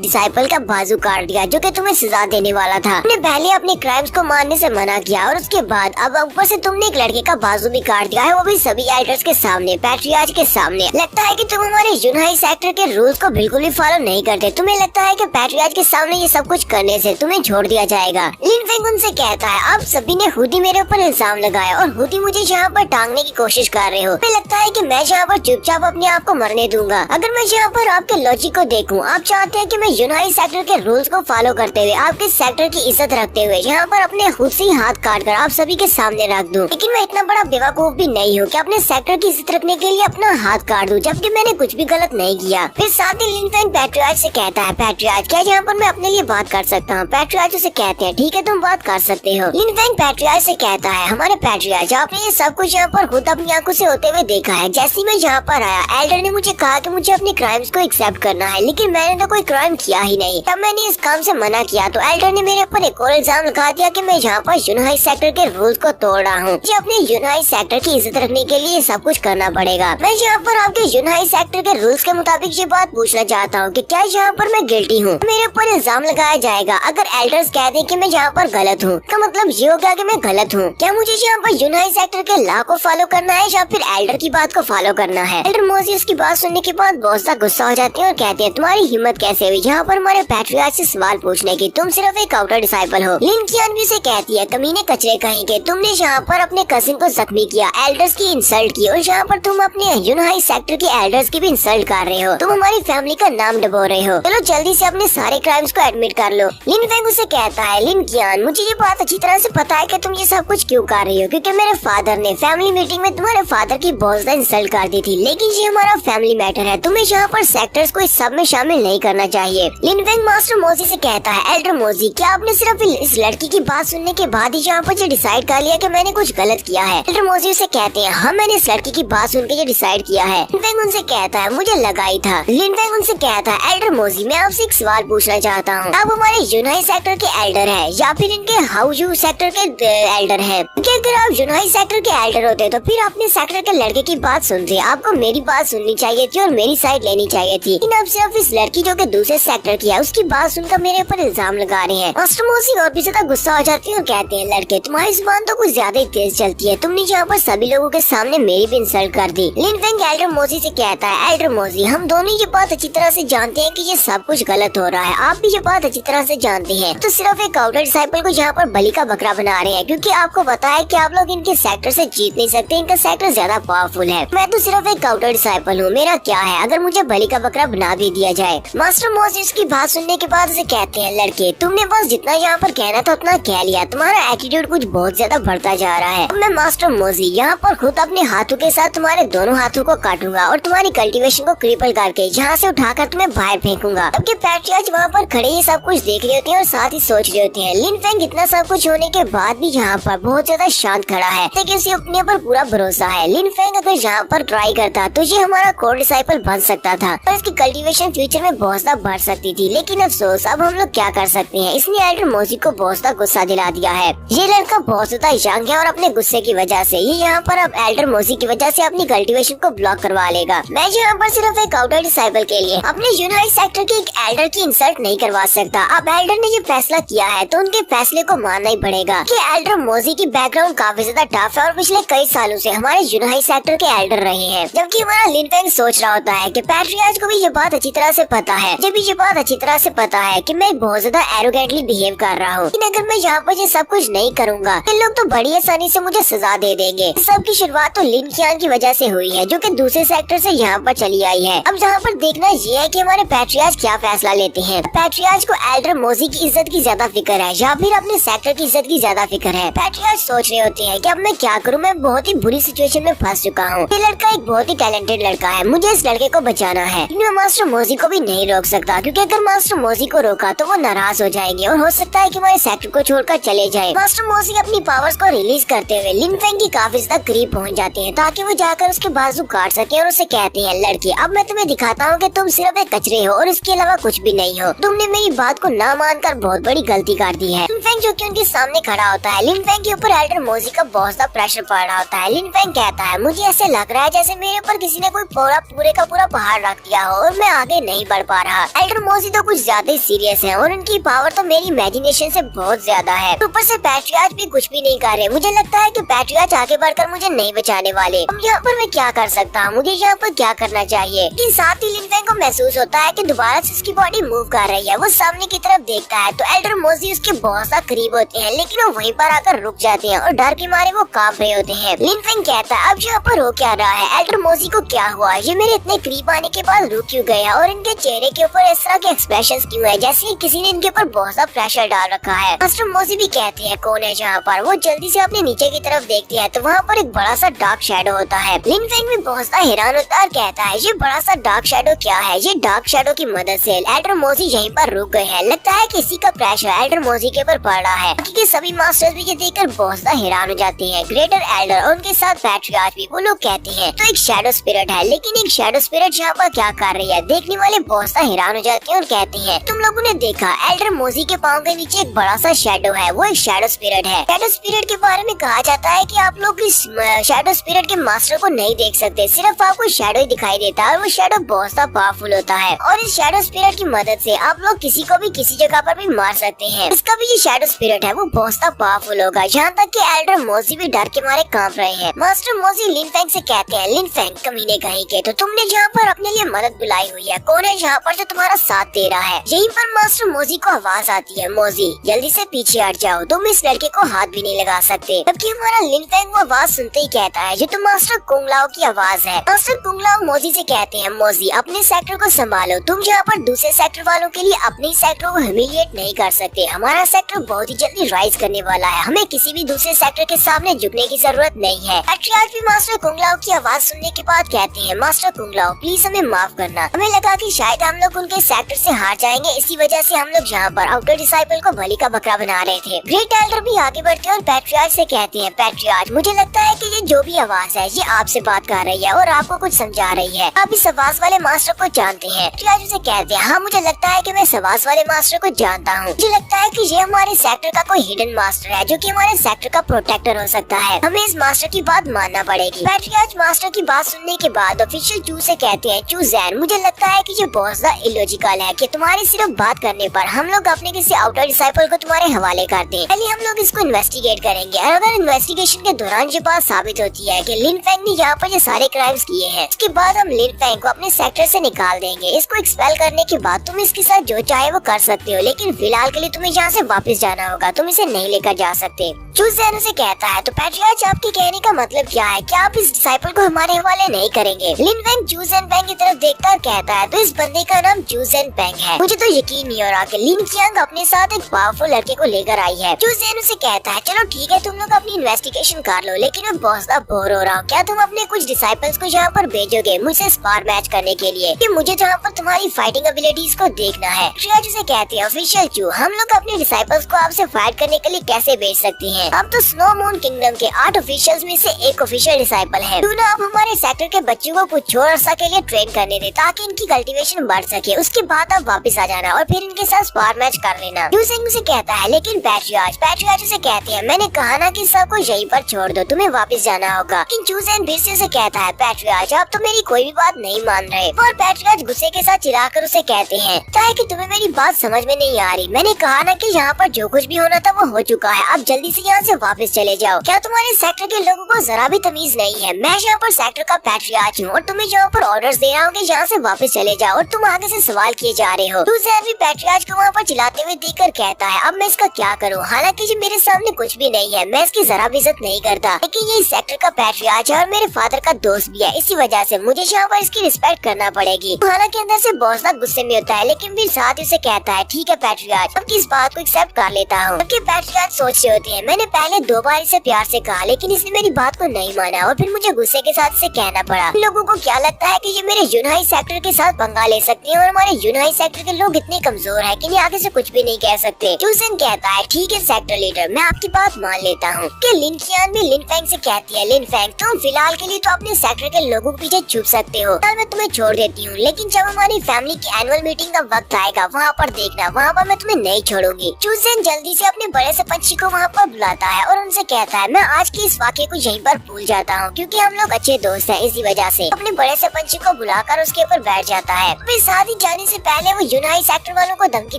डिसाइपल का बाजू काट दिया जो कि तुम्हें सजा देने वाला था। तुमने पहले अपने क्राइम्स को मानने से मना किया और उसके बाद अब ऊपर से तुमने एक लड़के का बाजू भी काट दिया है, वो भी सभी एल्डर्स के सामने, पैट्रियार्च के सामने। लगता है कि तुम हमारे यूनहाई सेक्टर के रूल्स को बिल्कुल भी फॉलो नहीं करते। तुम्हें लगता है कि पैट्रियार्च के सामने ये सब कुछ करने से तुम्हें छोड़ दिया जाएगा। लिन फेंग उनसे कहता है, आप सभी ने खुद ही मेरे ऊपर इल्जाम लगाया और खुद ही मुझे यहाँ पर टांगने की कोशिश कर रहे हो। मुझे लगता है कि मैं यहाँ पर चुपचाप अपने आप को मरने दूंगा। अगर मैं यहाँ पर आपके लॉजिक को देखूं, आप चाहते हैं कि मैं यूनहाई सेक्टर के रूल्स को फॉलो करते हुए, आपके सेक्टर की इज्जत रखते हुए यहाँ पर अपने खुद से ही हाथ काट कर आप सभी के सामने रख दूं। लेकिन मैं इतना बड़ा बेवकूफ भी नहीं हूँ कि अपने सेक्टर की इज्जत रखने के लिए अपना हाथ काट दूं, जबकि मैंने कुछ भी गलत नहीं किया। फिर साथ ही लिन फेंग पैट्रियार्च से कहता है, पैट्रियार्च क्या यहाँ पर मैं अपने लिए बात कर सकता हूँ। पैट्रियार्च उसे कहते हैं, ठीक है तुम बात कर सकते हो। लिन फेंग पैट्रियार्च से कहता है, हमारे पैट्रियार्च आपने ये सब कुछ यहाँ पर खुद अपनी आंखों से होते हुए देखा है। जैसे ही मैं यहाँ पर आया एल्डर ने मुझे कहा कि मुझे अपने क्राइम्स को एक्सेप्ट करना है, लेकिन मैंने तो कोई क्राइम किया ही नहीं। तब मैंने इस काम से मना किया तो एल्डर ने मेरे ऊपर एक और इल्जाम लगा दिया कि मैं यहाँ पर यूनहाई सेक्टर के रूल्स को तोड़ रहा हूँ। मुझे अपने यूनहाई सेक्टर की इज्जत रखने के लिए सब कुछ करना पड़ेगा। मैं यहाँ पर आपके यूनहाई सेक्टर के रूल्स के मुताबिक ये बात पूछना चाहता हूँ कि क्या यहाँ पर मैं गिल्टी हूँ। मेरे ऊपर इल्जाम लगाया जाएगा। अगर एल्डर्स कह दे कि मैं यहाँ पर गलत हूँ, का मतलब ये हो गया कि मैं गलत हूँ। क्या मुझे यहाँ पर यूनहाई सेक्टर के लॉ को फॉलो करना है या फिर एल्डर की बात को फॉलो करना है। एल्डर मोजी उसकी बात सुनने के बाद बहुत सा गुस्सा हो जाते हैं और कहते हैं, तुम्हारी हिम्मत कैसे हुई यहाँ पर हमारे पैट्रियार्च से सवाल पूछने की, तुम सिर्फ एक आउटर डिसाइपल हो। लिन कियान भी से कहती है, कमीने कचरे कहेंगे, तुमने यहाँ पर अपने कजिन को जख्मी किया, एल्डर्स की इंसल्ट की और यहाँ पर तुम अपने यूनहाई सेक्टर के एल्डर्स की भी इंसल्ट कर रहे हो। तुम हमारी फैमिली का नाम डबो रहे हो। चलो जल्दी से अपने सारे क्राइम्स को एडमिट कर लो। लिन फेंग उसे कहता है, लिन कियान मुझे ये बात अच्छी तरह से पता है कि तुम ये सब कुछ क्यों कर रही हो, क्योंकि मेरे फादर ने फैमिली मीटिंग में तुम्हारे फादर की बहुत ज्यादा इंसल्ट कर दी थी। लेकिन ये हमारा फैमिली मैटर है, तुम्हें यहाँ पर सेक्टर्स को इस सब में शामिल नहीं करना चाहिए। लिन फेंग मास्टर मोजी से कहता है, एल्डर मोजी क्या आपने सिर्फ इस लड़की की बात सुनने के बाद ही यहाँ पर ये डिसाइड कर लिया कि मैंने कुछ गलत किया है। एल्डर मोजी उसे कहते हैं, हाँ मैंने इस लड़की की बात सुन के ये डिसाइड किया है। लिन फेंग उनसे कहता है, मुझे लगा ही था। लिन फेंग उनसे कहता है, एल्डर मोजी मैं आपसे एक सवाल पूछना चाहता हूँ, आप हमारे यूनहाई सेक्टर के एल्डर है या फिर इनके हाउजू सेक्टर के एल्डर है? क्योंकि अगर आप यूनहाई सेक्टर के एल्डर होते तो फिर अपने सेक्टर के लड़के की बात सुनते, आपको मेरी बात सुननी चाहिए थी और मेरी साइड लेनी चाहिए थी। लेकिन अब सिर्फ इस लड़की जो कि दूसरे सेक्टर की है उसकी बात सुनकर मेरे ऊपर इल्जाम लगा रहे हैं। मास्टर मोजी और भी ज्यादा गुस्सा हो जाती है और कहते हैं, लड़के तुम्हारी जुबान तो कुछ ज्यादा ही तेज चलती है, तुमने यहाँ पर सभी लोगों के सामने मेरी भी इंसल्ट कर दी। लिन फेंग एल्डर मोजी से कहता है, एल्डर मोजी हम दोनों ये बात अच्छी तरह से जानते हैं कि ये सब कुछ गलत हो रहा है, आप भी ये बात अच्छी तरह से जानते हैं। तो सिर्फ एक आउटर डिसाइपल को यहाँ पर बलि का बकरा बना रहे हैं, क्योंकि आपको पता है कि आप लोग इनके सेक्टर से जीत नहीं सकते, इनका सेक्टर ज्यादा पावरफुल है। मैं तो सिर्फ एक आउटर डिसाइपल हूँ, मेरा क्या है अगर मुझे बलि का बकरा बना भी दिया जाए। मास्टर मोजी इसकी बात सुनने के बाद उसे कहते हैं, लड़के तुमने बस जितना यहाँ पर कहना था उतना कह लिया, तुम्हारा एटीट्यूड कुछ बहुत ज्यादा बढ़ता जा रहा है। मैं मास्टर मोजी यहाँ पर खुद अपने हाथों के साथ तुम्हारे दोनों हाथों को काटूंगा और तुम्हारी कल्टीवेशन को क्रिपल करके यहाँ से उठाकर तुम्हें बाहर फेंकूंगा। जबकि पैट्रियार्च वहाँ पर खड़े ये सब कुछ देख रहे होते हैं और साथ ही सोच रहे होते हैं। लिन फेंग इतना सब कुछ होने के बाद भी यहाँ पर बहुत ज्यादा शांत खड़ा है, लेकिन उसे अपने पर पूरा भरोसा है। लिन फेंग अगर यहाँ पर ट्राई करता तो ये हमारा कोर डिसाइपल बन सकता था और इसकी कल्टीवेशन फ्यूचर में बहुत ज्यादा बढ़ सकती थी। लेकिन अफसोस अब हम लोग क्या कर सकते हैं, इसने एल्डर मोजी को बहुत ज्यादा गुस्सा दिला दिया है। ये लड़का बहुत ज्यादा यंग है और अपने गुस्से की वजह से ये यहाँ पर अब एल्डर मोजी की वजह से अपनी कल्टीवेशन को ब्लॉक करवा लेगा। मैं यहाँ पर सिर्फ एक आउटर डिसाइपल के लिए अपने यूनहाई सेक्टर के एक एल्डर की इंसल्ट नहीं करवा सकता। अब एल्डर ने ये फैसला किया है तो उनके फैसले को मानना ही पड़ेगा कि एल्डर मोजी की बैकग्राउंड काफी ज्यादा टफ है और पिछले कई सालों से हमारे यूनहाई सेक्टर के एल्डर रहे हैं। जबकि हमारा लिन फेंग सोच रहा होता है कि पैट्रियार्च को भी ये बात अच्छी तरह से पता है, जब ये बात अच्छी तरह से पता है कि मैं बहुत ज्यादा एरोगेंटली बिहेव कर रहा हूँ। लेकिन अगर मैं यहाँ पर ये सब कुछ नहीं करूँगा इन लोग तो बड़ी आसानी से मुझे सजा दे देंगे। इस सब की शुरुआत तो लिन कियान की वजह से हुई है, जो कि दूसरे सेक्टर से यहाँ पर चली आई है। अब यहाँ पर देखना ये है कि हमारे पैट्रियार्च क्या फैसला लेते हैं। पैट्रियार्च को एल्डर मोजी की इज्जत की ज्यादा फिक्र है या फिर अपने सेक्टर की इज्जत की ज्यादा फिक्र है। पैट्रियार्च सोच रहे होते हैं कि अब मैं क्या करूं, मैं बहुत ही बुरी सिचुएशन में फंस चुका हूं। ये लड़का एक बहुत ही टैलेंटेड लड़का है, मुझे इस लड़के को बचाना है। मैं मास्टर मोजी को भी नहीं रोक सकता, क्योंकि अगर मास्टर मोजी को रोका तो वो नाराज हो जाएंगे और हो सकता है कि हमारे सेक्टर को छोड़कर चले जाए। मास्टर मोजी अपनी पावर्स को रिलीज करते हुए लिन फेंग की काफी ज्यादा करीब पहुंच जाते हैं ताकि वो जाकर उसके बाजू काट सके और उसे कहते हैं, लड़की अब मैं तुम्हें दिखाता हूँ कि तुम सिर्फ एक कचरे हो और इसके अलावा कुछ भी नहीं हो। तुमने मेरी बात को ना मानकर बहुत बड़ी गलती कर दी है। लिन फेंग जो कि उनके सामने खड़ा होता है, लिन फेंग के ऊपर एल्डर मोजी का बहुत ज्यादा प्रेशर पड़ रहा होता है। लिन फेंग कहता है, मुझे ऐसे लग रहा है जैसे मेरे ऊपर किसी ने कोई पूरे का पूरा पहाड़ रख दिया हो और मैं आगे नहीं बढ़ पा रहा। एल्डर मोजी तो कुछ ज्यादा ही सीरियस है और उनकी पावर तो मेरी इमेजिनेशन से बहुत ज्यादा है। ऊपर से पैट्रियार्च भी कुछ भी नहीं कर रहे। मुझे लगता है कि पैट्रियार्च आगे बढ़कर मुझे नहीं बचाने वाले। अब यहाँ पर मैं क्या कर सकता हूँ, मुझे यहाँ पर क्या करना चाहिए। लेकिन साथ ही लिन फेंग को महसूस होता है कि दोबारा से उसकी बॉडी मूव कर रही है। वो सामने की तरफ देखता है तो एल्डर मोजी उसके बहुत ज्यादा करीब होते हैं, लेकिन वो वहीं पर आकर रुक जाते हैं और डर के मारे वो कांप रहे होते हैं। लिन फेंग कहता है, अब यहाँ पर हो क्या रहा है, एल्डर मोजी को क्या हुआ, ये मेरे इतने करीब आने के बाद रुक क्यों गया और इनके चेहरे के ऊपर इस तरह के एक्सप्रेशंस क्यों है, जैसे किसी ने इनके ऊपर बहुत ज्यादा प्रेशर डाल रखा है। मास्टर मोजी भी कहते हैं, कौन है जहाँ पर। वो जल्दी से अपने नीचे की तरफ देखते हैं तो वहाँ पर एक बड़ा सा डार्क शैडो होता है। लिन फेंग भी बहुत ज्यादा हैरान होता है और कहता है, ये बड़ा सा डार्क शैडो क्या है। ये डार्क शैडो की मदद से एल्डर मोजी यहीं पर रुक गए हैं। लगता है किसी का प्रेशर एल्डर मोजी के ऊपर पड़ रहा है। बाकी के सभी मास्टर्स भी ये देखकर बहुत ज्यादा हैरान हो जाते हैं। ग्रेटर एल्डर और उनके साथ पैट्रियार्च भी। वो लोग कहते हैं, तो एक शैडो स्पिरिट है, लेकिन एक शैडो स्पिरिट यहाँ पर क्या कर रही है। देखने वाले बहुत ज्यादा हैरान हो जाते हैं और कहते हैं, तुम लोगों ने देखा एल्डर मोजी के पाँव के नीचे एक बड़ा सा शैडो है, वो एक शैडो स्पिरिट है। शैडो स्पिरिट के बारे में कहा जाता है कि आप लोग इस शैडो स्पिरिट के मास्टर को नहीं देख सकते, सिर्फ आपको शैडो ही दिखाई देता है और वो शैडो बहुत ज्यादा पावरफुल होता है और इस शैडो स्पिरिट की मदद से आप लोग किसी को भी किसी जगह पर भी मार सकते हैं। इसका भी ये शैडो स्पिरिट है वो बहुत ज्यादा पावरफुल होगा। यहाँ तक कि एल्डर मोजी भी डर के मारे कांप रहे हैं। मास्टर मोजी लिन फेंग से कहते हैं, लिन फेंग कमीने कहीं के, तो तुमने जहाँ पर अपने लिए मदद बुलाई हुई है, कौन है यहाँ पर जो तुम्हारा साथ दे रहा है। यहीं पर मास्टर मोजी को आवाज आती है, मोजी जल्दी से पीछे हट जाओ, तुम इस लड़के को हाथ भी नहीं लगा सकते। जबकि हमारा लिन फेंग वो आवाज सुनते ही कहता है, जो तो मास्टर कुंगलाओ की आवाज है। मास्टर कुंगलाओ मोजी से कहते हैं, मोजी अपने सेक्टर को संभालो, तुम यहाँ पर दूसरे सेक्टर वालों के लिए अपने सेक्टर को ह्यूमिलिएट नहीं कर सकते। हमारा सेक्टर बहुत ही जल्दी राइज करने वाला है, हमें किसी भी दूसरे सेक्टर के सामने झुकने की जरूरत नहीं है। पैट्रियार्च भी मास्टर कुंगलाओ की आवाज सुनने के बाद कहते हैं, मास्टर कुंगलाओ प्लीज हमें माफ करना, हमें लगा कि शायद हम लोग उनके सेक्टर से हार जाएंगे, इसी वजह से हम लोग यहाँ पर आउटर डिसाइपल को बलि का बकरा बना रहे थे। ग्रेट एल्डर भी आगे बढ़ते हैं और पैट्रियार्च से कहते हैं, पैट्रियार्च मुझे लगता है कि ये जो भी आवाज है ये आपसे बात कर रही है और आपको कुछ समझा रही है, आप इस आवाज वाले मास्टर को जानते हैं। पैट्रियार्च उसे कहते हैं, हाँ मुझे लगता है कि मैं इस आवाज वाले मास्टर को जानता हूँ, मुझे लगता है कि ये हमारे सेक्टर का कोई हिडन मास्टर है जो कि हमारे सेक्टर का प्रोटेक्टर हो सकता है, हमें इस मास्टर की बात मानना पड़ेगी। पैट्रियार्च मास्टर की बात सुनने के बाद ऑफिशियल चू से कहते हैं, चू जैन मुझे लगता है कि ये बहुत ज्यादा इलॉजिकल है कि तुम्हारी सिर्फ बात करने पर हम लोग अपने किसी आउटर डिसाइपल को तुम्हारे हवाले कर दें। पहले हम लोग इसको इन्वेस्टिगेट करेंगे और अगर इन्वेस्टिगेशन के दौरान ये बात साबित होती है कि लिन फेंग ने यहाँ पर ये सारे क्राइम्स किए हैं, उसके बाद हम लिन फेंग को अपने सेक्टर से निकाल देंगे। इसको एक्सपेल करने के बाद तुम इसके साथ जो चाहे वो कर सकते हो, लेकिन फिलहाल के लिए तुम्हें यहाँ से वापस जाना होगा, तुम इसे नहीं लेकर जा सकते। चू जैन उसे कहता है, तो पैट्रियार्च आपके कहने का मतलब क्या है, क्या आप इस डिसाइपल को हमारे हवाले नहीं करेंगे। लिन फेंग चू जैन पेंग की तरफ देखकर कहता है, तो इस बंदे का नाम चू जैन पेंग है, मुझे तो यकीन नहीं हो रहा कि लिन कियांग अपने साथ एक पावरफुल लड़के को लेकर आई है। चू जैन उसे कहता है, चलो ठीक है तुम लोग अपनी इन्वेस्टिगेशन कर लो, लेकिन मैं बहुत ज्यादा बोर हो रहा हूँ, क्या तुम अपने कुछ डिसाइपल्स को यहाँ पर भेजोगे मुझसे स्पार मैच करने के लिए, कि मुझे जहाँ पर तुम्हारी फाइटिंग एबिलिटीज को देखना है। पैट्रियार्च उसे कहते हैं, ऑफिशियल चू हम लोग अपने डिसाइपल्स को आपसे फाइट करने के लिए कैसे भेज सकते हैं, आप तो स्नो मून किंगडम के 8 ऑफिशियल्स में से एक ऑफिशियल डिसाइपल है, क्यों ना आप हमारे सेक्टर के बच्चों को कुछ छोड़ अर्सा के लिए ट्रेन करने दे ताकि इनकी कल्टीवेशन बढ़ सके, उसके बाद आप वापस आ जाना और फिर इनके साथ स्पार मैच कर लेना। यूजिंग से कहता है, लेकिन पैट्रियार्च उसे कहते हैं, मैंने कहा ना कि सबको यहीं पर छोड़ दो, तुम्हें वापस जाना होगा। लेकिन चूजन फिर से उसे कहता है, पैट्रियार्च आप तो मेरी कोई भी बात नहीं मान रहे, और पैट्रियार्च गुस्से के साथ चिल्लाकर उसे कहते हैं, क्या है कि तुम्हें मेरी बात समझ में नहीं आ रही, मैंने कहा ना कि यहाँ पर जो कुछ भी होना था वो हो चुका है, अब जल्दी से यहाँ से वापस चले जाओ। क्या तुम्हारे सेक्टर के लोगों को जरा भी तमीज नहीं है, मैं यहाँ पर सेक्टर का पैट्रियार्च हूँ और तुम्हें यहाँ पर ऑर्डर्स दे रहा हूँ कि यहाँ से वापस चले जाओ, और तुम आगे से सवाल किए जा रहे हो। चूजन भी पैट्रियार्च को वहाँ पर चिल्लाते हुए देखकर कहता है, अब मैं इसका क्या करूँ, हालांकि ये मेरे सामने कुछ भी नहीं है, मैं इसकी जरा भी इज्जत नहीं करता, लेकिन ये सेक्टर का पैट्रियार्च है और मेरे फादर का दोस्त भी है, इसी वजह से मुझे यहाँ पर इसकी रिस्पेक्ट करना पड़ेगी। हालांकि अंदर से बहुत ज्यादा गुस्से में होता है, लेकिन फिर साथ ही उसे कहता है, ठीक है पैट्रियार्च, अब इस बात को एक्सेप्ट कर लेता होता हूँ। जबकि पैट्रियार्च सोच रही होती है मैंने पहले 2 बार इसे प्यार से कहा लेकिन इसने मेरी बात को नहीं माना और फिर मुझे गुस्से के साथ इसे कहना पड़ा। लोगों को क्या लगता है कि ये मेरे यूनहाई सेक्टर के साथ पंगा ले सकती है और हमारे यूनहाई सेक्टर के लोग इतने कमजोर हैं कि ये आगे से कुछ भी नहीं कह सकते। चूसन कहता है ठीक है सेक्टर लीडर, मैं आपकी बात मान लेता हूँ। कि लिन qian भी लिन फेंग से कहती है लिन फेंग तुम फिलहाल के लिए तो अपने सेक्टर के लोगों के पीछे छुप सकते हो, मैं तुम्हें छोड़ देती हूँ, लेकिन जब हमारी फैमिली की एनुअल मीटिंग का वक्त आएगा वहाँ पर देखना, वहाँ पर मैं तुम्हें नहीं छोड़ूंगी। चूसन जल्दी से अपने बड़े से पंछी को वहाँ पर बुलाता है और उनसे कहता है मैं आज के इस वाक़ये को यहीं पर भूल जाता हूँ क्योंकि हम लोग अच्छे दोस्त हैं, इसी वजह से अपने बड़े से पंछी को बुलाकर उसके ऊपर बैठ जाता है। फिर शादी जाने से पहले वो यूनहाई सेक्टर वालों को धमकी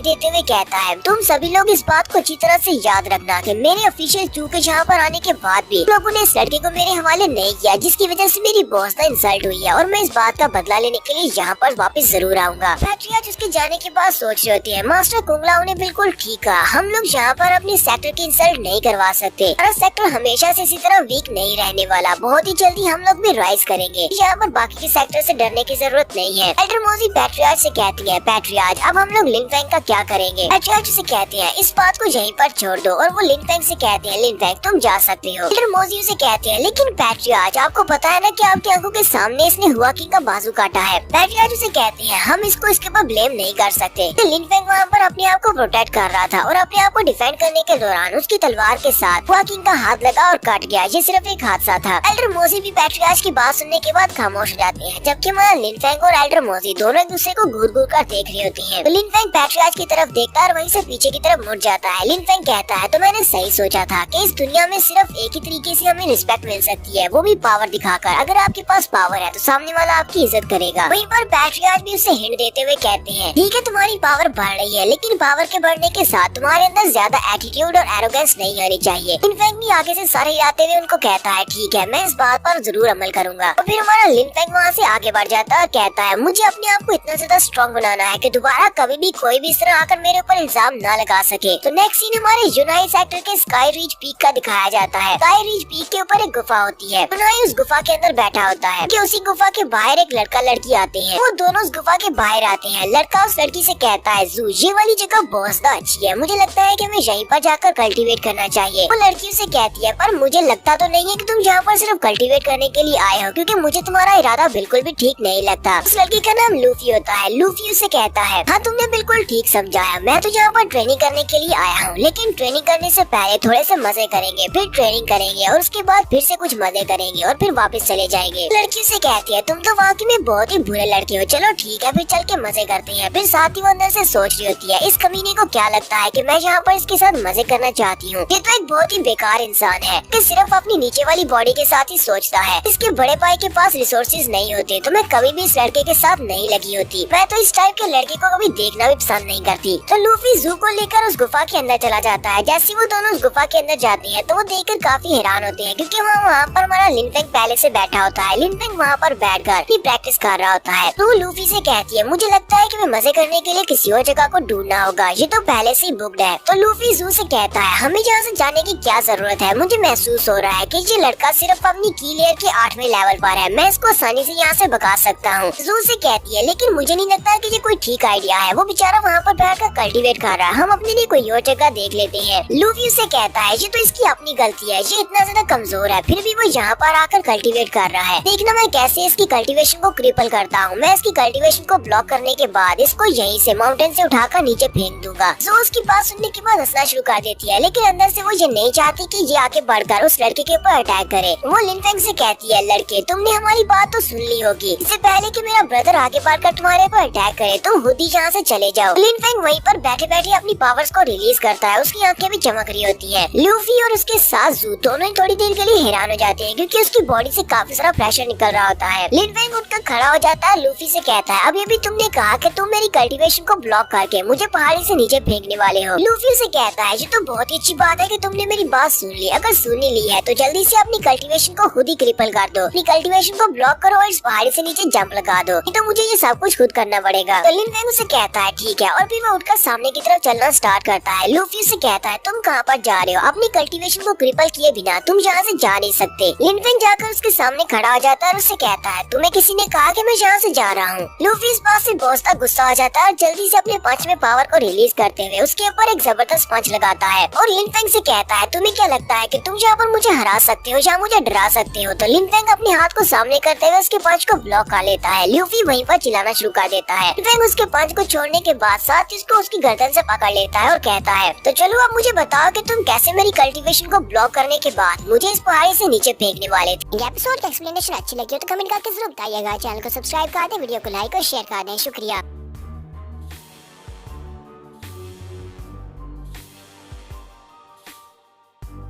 देते हुए कहता है तुम सभी लोग इस बात को अच्छी तरह से याद रखना कि मेरे ऑफिशियल 2 के यहाँ पर आने के बाद भी लोगों ने इस लड़के को मेरे हवाले नहीं किया जिसकी वजह से मेरी बॉस ना इंसल्ट हुई है और मैं इस बात का बदला लेने के लिए यहाँ पर वापस जरूर आऊंगा। पैट्रियार्च उसके जाने के बाद सोच रही होती है मास्टर कुंगला उन्हें बिल्कुल ठीक कहा, हम लोग यहाँ पर अपने सेक्टर की इंसल्ट नहीं करवा सकते। हमारा सेक्टर हमेशा से इसी तरह वीक नहीं रहने वाला, बहुत ही जल्दी हम लोग भी राइज करेंगे। यहाँ पर बाकी के सेक्टर से डरने की जरूरत नहीं है। एल्डर मोजी पैट्रियार्च से कहती है पैट्रियार्च अब हम लोग लिन फेंग का क्या करेंगे। पैट्रियार्च से कहते हैं इस बात को यहीं पर छोड़ दो और वो लिन फेंग से कहते हैं लिन फेंग तुम जा सकते हो। एल्डर मोजी से कहते हैं लेकिन पैट्रियार्च आपको पता है ना कि आपकी आंखों के सामने इसने हुआ किंग का बाजू काटा है। पैट्रियार्च से कहते हैं हम इसको इसके ऊपर ब्लेम नहीं कर सकते। तो लिन फेंग वहाँ पर अपने आप को प्रोटेक्ट कर रहा था और अपने आप को डिफेंड करने के दौरान उसकी तलवार के साथ हुआ किंग का हाथ लगा और कट गया। ये सिर्फ एक हादसा था। एल्डर मोजी भी पैट्रियार्च की बात सुनने के बाद खामोश हो जाते हैं जबकि वहाँ लिन फेंग और एल्डर मोजी दोनों एक दूसरे को घूर घूर कर देख रही होती है। तो लिन फेंग पैट्रियार्च की तरफ देखता है और वहीं से पीछे की तरफ मुड़ जाता है। लिन फेंग कहता है तो मैंने सही सोचा था कि इस दुनिया में सिर्फ एक ही तरीके से हमें रिस्पेक्ट मिल सकती है, वो भी पावर दिखाकर। अगर आपके पास पावर है तो सामने वाला आपकी इज्जत करेगा। वहीं पर पैट्रियार्च भी उसे हिंट देते हुए कहते हैं ठीक है तुम्हारी पावर बढ़ रही है लेकिन पावर के बढ़ने के साथ तुम्हारे अंदर ज्यादा एटीट्यूड और एरोगेंस नहीं होनी चाहिए। लिन फेंग भी आगे से सारे हिलाते हुए उनको कहता है ठीक है मैं इस बात पर जरूर अमल करूंगा। और फिर हमारा लिन फेंग वहाँ से आगे बढ़ जाता है और कहता है मुझे अपने आप को इतना ज्यादा स्ट्रॉन्ग बनाना है कि दोबारा कभी भी कोई भी इस तरह आकर मेरे ऊपर इल्जाम न लगा सके। तो नेक्स्ट सीन हमारे यूनहाई सेक्टर के स्काई रीच पीक का दिखाया जाता है। स्काई रीच पीक के ऊपर एक गुफा होती है। यूनहाई उस गुफा के अंदर बैठा होता है कि उसी गुफा के बाहर एक लड़का लड़की आते हैं। वो दोनों उस गुफा के बाहर आते हैं। लड़का उस लड़की से कहता है जू ये वाली जगह बहुत ज्यादा अच्छी है, मुझे लगता है कि हमें यहीं पर जाकर कल्टीवेट करना चाहिए। वो लड़की उसे कहती है पर मुझे लगता तो नहीं है कि तुम यहाँ पर सिर्फ कल्टीवेट करने के लिए आए हो क्योंकि मुझे तुम्हारा इरादा बिल्कुल भी ठीक नहीं लगता। उस लड़की का नाम लूफी होता है। लूफी उसे कहता है हाँ तुमने बिल्कुल ठीक समझाया, मैं तो यहाँ पर ट्रेनिंग करने के लिए आया हूँ लेकिन ट्रेनिंग करने से पहले थोड़े से मजे करेंगे, फिर ट्रेनिंग करेंगे और उसके बाद फिर से कुछ मजे करेंगे और फिर वापस चले जाएंगे। लड़की से कहती है तुम तो वाकई में बहुत ही बुरे लड़के हो, चलो ठीक है फिर चल के मजे करते हैं। फिर साथ ही वो अंदर से सोच रही होती है इस कमीने को क्या लगता है कि मैं यहाँ पर इसके साथ मजे करना चाहती हूँ, ये तो एक बहुत ही बेकार इंसान है कि सिर्फ अपनी नीचे वाली बॉडी के साथ ही सोचता है। इसके बड़े भाई के पास रिसोर्सेज नहीं होते तो मैं कभी भी इस लड़के के साथ नहीं लगी होती। मैं तो इस टाइप के लड़के को कभी देखना भी पसंद नहीं करती। तो लूफी जू को लेकर उस गुफा के अंदर चला जाता है। जैसे वो दोनों उस गुफा के अंदर जाते हैं तो वो देखकर काफी हैरान होते हैं क्योंकि वहाँ पर हमारा लिन फेंग पहले से बैठा होता है। लिन फेंग वहाँ पर बैठकर अपनी प्रैक्टिस कर रहा होता है। तो वो लूफी से कहती है मुझे लगता है कि मैं मजे करने के लिए किसी और जगह को ढूंढना होगा, ये तो पहले से ही बुक्ड है। तो लूफी जू से कहता है हमें यहाँ से जाने की क्या जरूरत है, मुझे महसूस हो रहा है कि ये लड़का सिर्फ अपनी की लेयर के 8वें लेवल पर है, मैं इसको आसानी से यहाँ से भगा सकता हूँ। जू से कहती है लेकिन मुझे नहीं लगता कि ये कोई ठीक आइडिया है, वो बेचारा वहाँ पर बैठकर कल्टीवेट कर रहा है, हम अपने लिए कोई और जगह देख लेते हैं। लूफी से कहता है ये तो इसकी अपनी गलती है, ये इतना ज्यादा कमजोर है फिर भी वो यहाँ पर आकर कल्टीवेट कर रहा है, देखना मैं कैसे इसकी कल्टीवेशन को क्रिपल करता हूँ। मैं इसकी कल्टीवेशन को ब्लॉक करने के बाद इसको यहीं से माउंटेन से उठाकर नीचे फेंक दूंगा। जो उसकी बात सुनने के बाद हंसना शुरू कर देती है लेकिन अंदर से वो ये नहीं चाहती कि ये आके बढ़कर उस लड़के के ऊपर अटैक करे। वो लिन फेंग से कहती है लड़के तुमने हमारी बात तो सुन ली होगी, इससे पहले कि मेरा ब्रदर आगे बढ़कर तुम्हारे ऊपर अटैक करे तुम खुद ही यहाँ से चले जाओ। लिन फेंग वहीं पर बैठे बैठे अपनी पावर्स को रिलीज करता है, उसकी आंखें भी चमक रही होती है। लूफी और उसके साथ जू दोनों ही थोड़ी देर के लिए हैरान हो जाते हैं क्योंकि उसकी बॉडी से काफी सारा प्रेशर निकल रहा होता है। लिन फेंग उठकर खड़ा हो जाता है। लूफी से कहता है अभी अभी तुमने कहा कि तुम मेरी कल्टीवेशन को ब्लॉक करके मुझे पहाड़ी से नीचे फेंकने वाले हो। लूफी से कहता है ये तो बहुत ही अच्छी बात है कि तुमने मेरी बात सुन ली, अगर सुन ही ली है तो जल्दी से अपनी कल्टीवेशन को खुद ही क्रिपल कर दो, अपनी कल्टीवेशन को ब्लॉक करो और इस पहाड़ी से नीचे जंप लगा दो, नहीं तो मुझे ये सब कुछ खुद करना पड़ेगा। तो लिन फेंग उसे कहता है ठीक है और फिर वो उठकर सामने की तरफ चलना स्टार्ट करता है। लूफी से कहता है तुम कहाँ पर जा रहे हो, अपनी कल्टीवेशन को क्रिपल किए बिना तुम यहाँ से जा नहीं सकते। लिन फेंग जाकर उसके सामने खड़ा हो जाता है और उससे कहता है तुम्हें किसी ने कहा कि मैं यहाँ से जा रहा हूँ। लूफी इस बात से बहुत गुस्सा हो जाता है और जल्दी से अपने 5वें पावर को रिलीज करते हुए उसके ऊपर एक जबरदस्त पंच लगाता है और लिन फेंग से कहता है तुम्हें क्या लगता है कि तुम जहाँ पर मुझे हरा सकते हो, जहाँ मुझे डरा सकते हो। तो लिन फेंग अपने हाथ को सामने करते हुए उसके पंच को ब्लॉक कर लेता है। ल्यूफी वहीं पर चिल्लाना शुरू कर देता है। लिन फेंग उसके पंच को छोड़ने के बाद साथ ही उसको उसकी गर्दन से पकड़ लेता है और कहता है तो चलो अब मुझे बताओ कि तुम कैसे मेरी कल्टीवेशन को ब्लॉक करने के बाद मुझे इस पहाड़ी से नीचे फेंकने वाले थे। ये एपिसोड का एक्सप्लेनेशन अच्छी लगी हो तो कमेंट करके जरूर बताइएगा। चैनल को सब्सक्राइब कर दें, वीडियो को लाइक और शेयर कर दें। शुक्रिया।